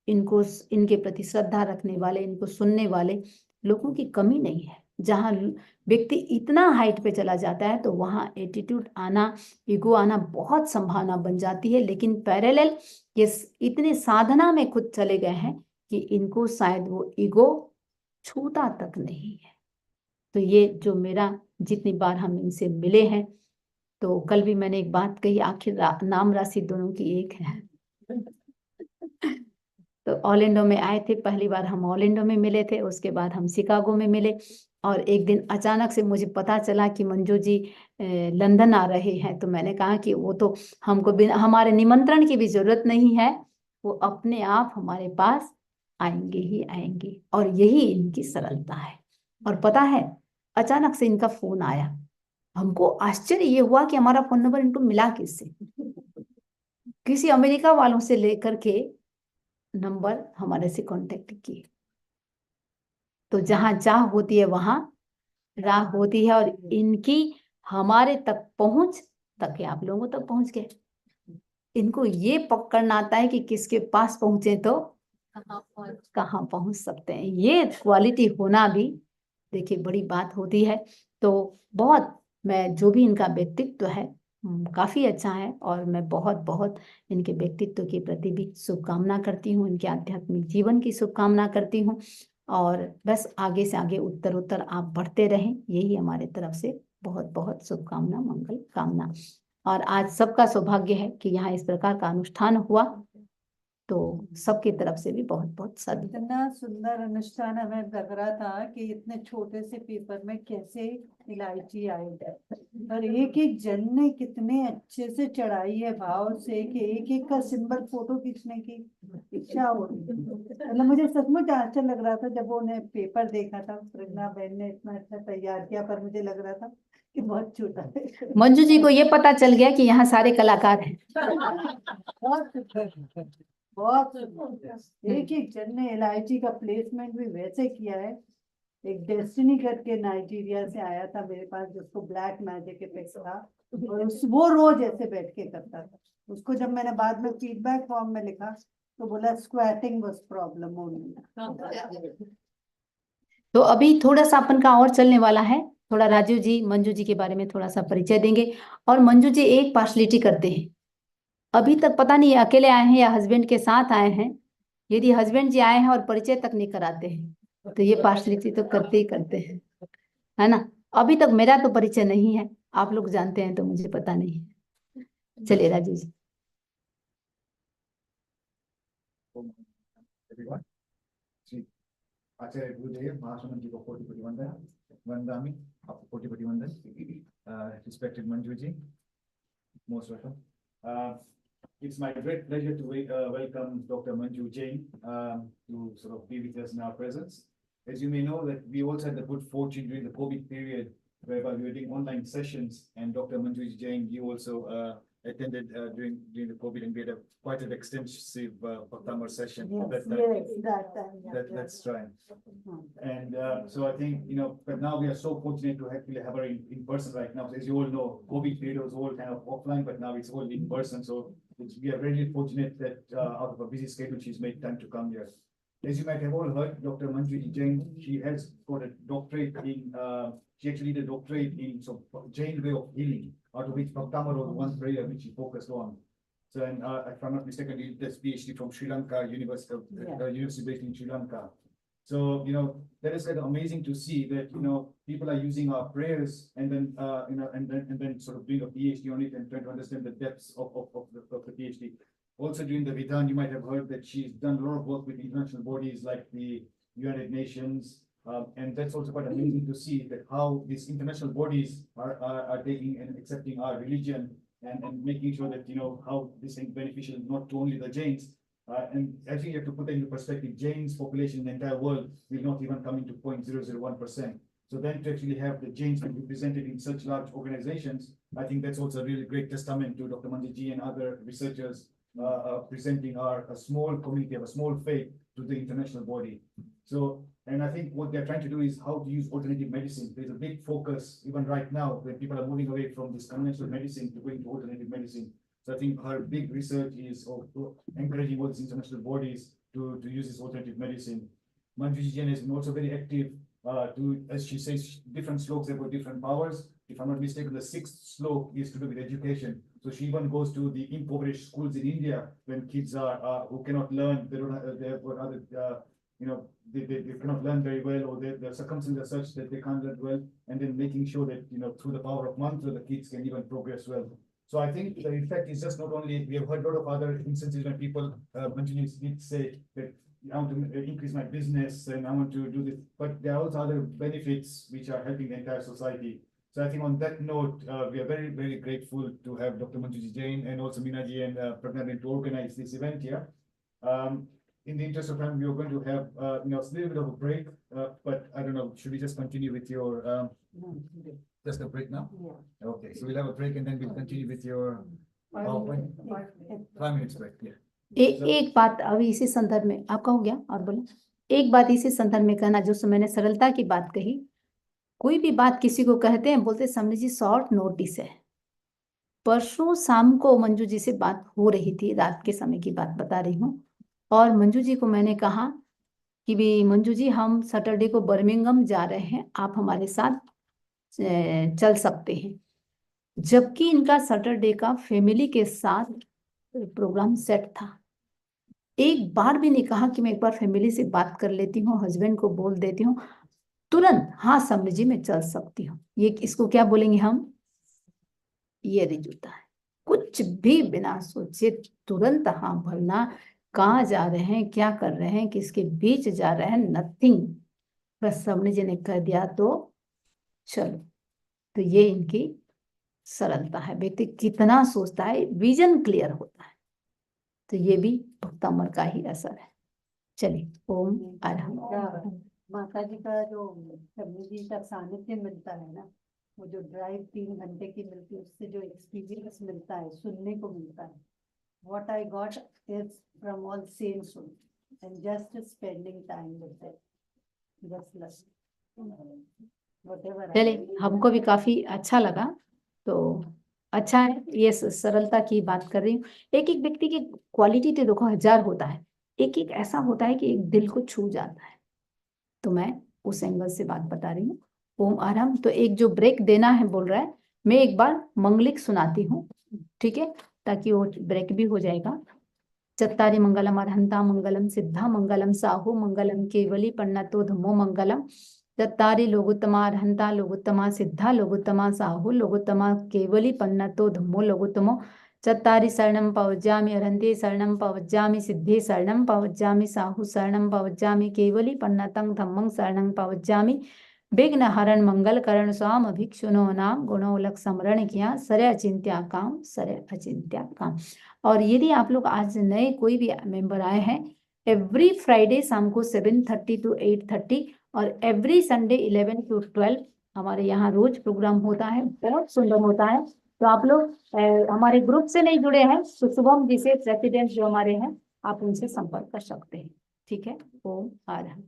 इनको इनके प्रति श्रद्धा रखने वाले, इनको सुनने वाले लोगों की कमी नहीं है। जहाँ व्यक्ति इतना हाइट पे चला जाता है तो वहाँ एटीट्यूड आना, ईगो आना बहुत संभावना बन जाती है। लेकिन पैरेलल ये इतने साधना में खुद चले गए हैं कि इनको शायद वो ईगो छूता तक नहीं है। तो ये जो मेरा, जितनी बार हम इनसे मिले हैं, तो कल भी मैंने एक बात कही, आखिर नाम राशि दोनों की एक है। तो ऑर्लैंडो में आए थे, पहली बार हम ऑर्लैंडो में मिले थे, उसके बाद हम शिकागो में मिले। और एक दिन अचानक से मुझे पता चला कि मंजू जी लंदन आ रहे हैं। तो मैंने कहा कि वो तो हमको बिना हमारे निमंत्रण की भी जरूरत नहीं है, वो अपने आप हमारे पास आएंगे ही आएंगे। और यही इनकी सरलता है। और पता है, अचानक से इनका फोन आया, हमको आश्चर्य ये हुआ कि हमारा फोन नंबर इनको मिला किससे। किसी अमेरिका वालों से लेकर के नंबर हमारे से कांटेक्ट किए। तो जहां चाह होती है वहां राह होती है। और इनकी हमारे तक पहुंच तक आप लोगों तक पहुंच गए। इनको ये पकड़ना आता है कि किसके पास पहुंचे तो कहाँ पहुंच सकते हैं। ये क्वालिटी होना भी देखिए बड़ी बात होती है। तो बहुत, मैं जो भी इनका व्यक्तित्व है काफी अच्छा है। और मैं बहुत बहुत इनके व्यक्तित्व के प्रति भी शुभकामना करती हूँ, इनके आध्यात्मिक जीवन की शुभकामना करती हूँ। और बस आगे से आगे उत्तर आप बढ़ते रहें, यही हमारे तरफ से बहुत बहुत शुभकामना, मंगल कामना। और आज सबका सौभाग्य है कि यहाँ इस प्रकार का अनुष्ठान हुआ, तो सबकी तरफ से भी बहुत बहुत सद। इतना सुंदर अनुष्ठान हमें लग रहा था कि इतने छोटे से पेपर में कैसे इलायची आई है। और एक एक जन ने कितने अच्छे से चढ़ाई है भाव से कि एक एक का सिंबल फोटो खींचने की इच्छा हो रही। मतलब मुझे सचमुच अच्छा लग रहा था जब उन्हें पेपर देखा था। प्रज्ञा बहन ने इतना अच्छा तैयार किया, पर मुझे लग रहा था कि बहुत छोटा है। मंजू जी को ये पता चल गया कि यहाँ सारे कलाकार हैं। बहुत सुंदर, बहुत सुंदर। एक एक जन ने इलायची का प्लेसमेंट भी वैसे किया है। एक डेस्टिनी करके नाइजीरिया से आया था मेरे पास, जिसको ब्लैक मैजिक इफेक्ट था, और वो रोज ऐसे बैठ के करता था। उसको जब मैंने बाद में फीडबैक फॉर्म में लिखा तो बोला स्क्वैटिंग वाज प्रॉब्लम ओनली। तो अभी थोड़ा सा अपन का और चलने वाला है। थोड़ा राजीव जी मंजू जी के बारे में थोड़ा सा परिचय देंगे। और मंजू जी एक पार्शलिटी करते हैं, अभी तक पता नहीं अकेले आए हैं या हस्बैंड के साथ आए हैं। यदि हस्बैंड जी आए हैं और परिचय तक नहीं कराते हैं तो ये पार्शलिटी तो करते ही करते हैं, है ना। अभी तक मेरा तो परिचय नहीं है, आप लोग जानते हैं तो मुझे पता नहीं है। चलिए राजीव जी। Everyone. Sri Acharya Gurudev, Mahasamanji को कोटि कोटि वंदन, वंदामि आपको कोटि कोटि वंदन, respected Manjuji, most welcome. It's my great pleasure to welcome Dr. Manju Jain to sort of be with us in our presence. As you may know, that we also had the good fortune during the COVID period, whereby we were doing online sessions, and Dr. Manju Jain, you also attended during the COVID, and we had quite an extensive Bhaktamar session. Yes, that time. That's right. And so I think, but now we are so fortunate to actually have her in person right now. As you all know, COVID period was all kind of offline, but now it's all in person. So we are very fortunate that out of a busy schedule, she's made time to come here. As you might have all heard, Dr. Manju Jain, she has got a doctorate in, she actually did a doctorate in Jain way of healing, out of which Bhaktamar was one prayer which she focused on. So, and if I'm not mistaken, he did this PhD from Sri Lanka University, University based in Sri Lanka. So, that is kind of amazing to see that, people are using our prayers and then, and then sort of doing a PhD on it and trying to understand the depths of the PhD. Also during the Vidhan, you might have heard that she's done a lot of work with international bodies like the United Nations, And that's also quite amazing to see that how these international bodies are taking and accepting our religion and making sure that, how this is beneficial not to only the Jains. And I think you have to put that into perspective. Jains population in the entire world will not even come into 0.001%. So then to actually have the Jains being represented in such large organizations, I think that's also a really great testament to Dr. Manjuji and other researchers presenting a small community, a small faith to the international body. So, and I think what they're trying to do is how to use alternative medicine. There's a big focus even right now when people are moving away from this conventional medicine to going to alternative medicine. So I think her big research is encouraging all these international bodies to use this alternative medicine. Manjuji Jain has been also very active as she says, different slokas have got different powers. If I'm not mistaken, the sixth slok is to do with education. So she even goes to the impoverished schools in India when kids are who cannot learn, they have got other they cannot learn very well, or their circumstances are such that they can't learn well, and then making sure that through the power of mantra the kids can even progress well. So I think the effect is just not only, we have heard a lot of other instances when people did say that I want to increase my business and I want to do this, but there are also other benefits which are helping the entire society. So I think on that note, we are very, very grateful to have Dr. Manjuji Jain and also Minaji and Pragnaden to organize this event here. In the interest of time, we are going to have a little bit of a break, but I don't know, should we just continue with your just a break now? Yeah. Okay, so we'll have a break and then we'll continue with your 5 minutes break. Yeah. एक बात अभी इसी संदर्भ में आपका हो गया और बोलो एक बात इसी संदर्भ में कहना, जो मैंने सरलता की बात कही, कोई भी बात किसी को कहते हैं बोलते समझ जी शॉर्ट नोटिस है। परसों शाम को मंजू जी से बात हो रही थी, रात के समय की बात बता रही हूँ, और मंजू जी को मैंने कहा कि भी मंजू जी हम सैटरडे को बर्मिंघम जा रहे हैं, आप हमारे साथ चल सकते हैं। जबकि इनका सैटरडे का फैमिली के साथ प्रोग्राम सेट था। एक बार भी नहीं कहा कि मैं एक बार फैमिली से बात कर लेती हूँ, हस्बैंड को बोल देती हूँ, तुरंत हाँ समझ जी मैं चल सकती हूँ। ये इसको क्या बोलेंगे हम, ये रिजुता है। कुछ भी बिना सोचे तुरंत हाँ भरना, कहाँ जा रहे हैं, क्या कर रहे हैं, किसके बीच जा रहे हैं, नथिंग, बस समझ जी ने कह दिया तो चलो। तो ये इनकी सरलता है। व्यक्ति कितना सोचता है, विजन क्लियर होता है। तो ये भी भक्तामर का ही असर है। चलिए ओम आराम। माता जी का जो शबरी जी का सानिध्य मिलता है ना, वो जो ड्राइव 3 घंटे की मिलती है, उससे जो एक्सपीरियंस मिलता है, सुनने को मिलता है, what I got is from all saints and just spending time with them, just love, whatever. चलिए हमको भी काफी अच्छा लगा। तो अच्छा है, ये सरलता की बात कर रही हूँ। एक एक व्यक्ति की क्वालिटी तो देखो 1000 होता है, एक एक ऐसा होता है कि एक दिल को छू जाता है। तो मैं उस एंगल से बात बता रही हूँ। ओम आराम। तो एक जो ब्रेक देना है बोल रहा है, मैं एक बार मंगलिक सुनाती हूँ, ठीक है, ताकि वो ब्रेक भी हो जाएगा। चत्तारि मंगलम अर्हंता मंगलम सिद्धा मंगलम साहु मंगलम केवली पन्नतो धम्मो मंगलम। चत्तारि लोगोत्तमा अर्हंता लोगोत्तमा सिद्धा लोगोत्तमा साहु लोगोत्तमा केवली पन्नतो धम्मो लोगोत्तमो। चत्तारि शरणं पवज्जामि अर्हन्ते शरणं पवज्जामि सिद्धे शरणं पवज्जामि साहु शरणं पवज्जामि केवली पन्नतं धम्मं शरणं पवज्जामि। विघ्न हरण मंगल करण स्वाम भिक्षुनो नाम गुणोलक समरण किया सरे अचिंत्या काम सरे अचिंत्या काम। और यदि आप लोग आज नए कोई भी मेंबर आए हैं, एवरी फ्राइडे शाम को 7:30 to 8:30 और एवरी संडे 11 to 12 हमारे यहाँ रोज प्रोग्राम होता है, बहुत सुंदर होता है। तो आप लोग हमारे ग्रुप से नहीं जुड़े हैं तो शुभम जी से, प्रेसिडेंट जो हमारे हैं, आप उनसे संपर्क कर सकते हैं, ठीक है। ओम आराम।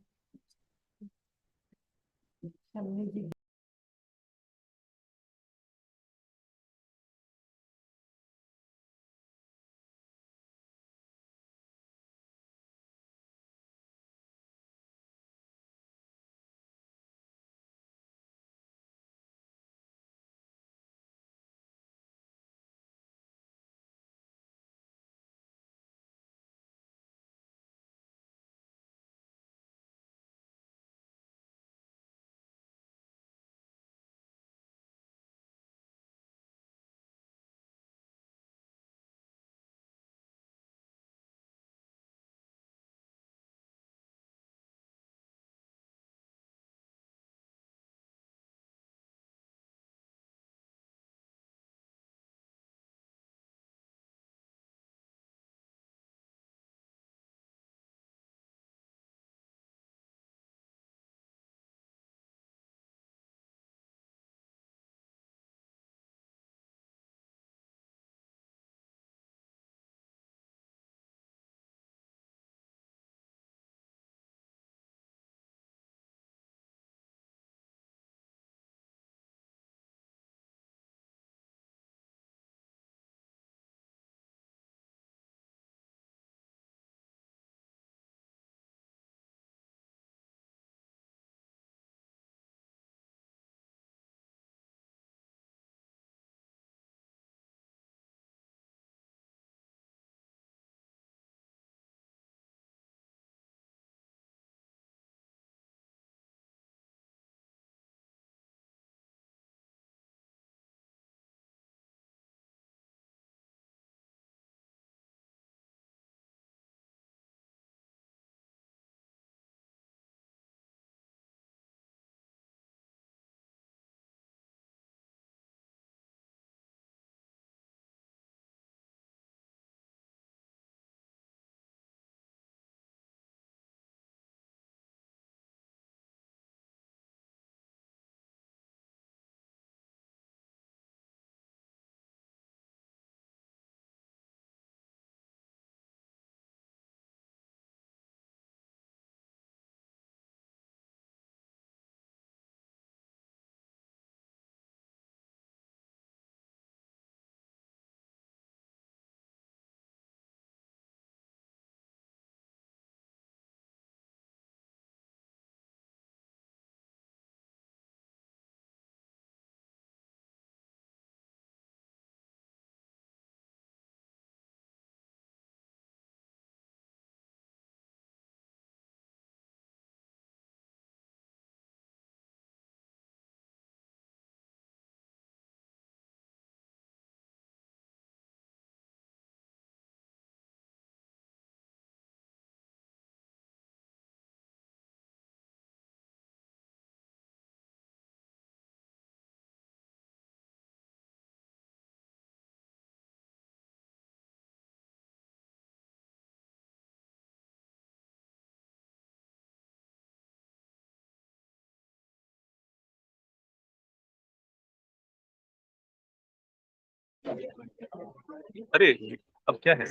अरे अब क्या है?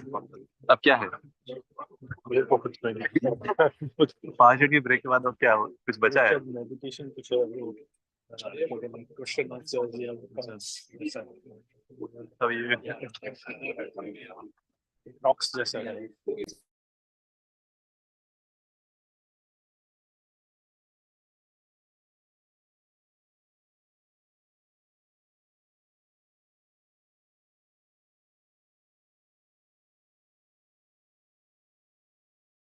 अब क्या है? मेरे को कुछ नहीं। कुछ 5 मिनट की ब्रेक के बाद अब क्या हो? कुछ बचा है? मेडिटेशन कुछ क्वेश्चन आंसर अब ये टॉक्स जैसा है।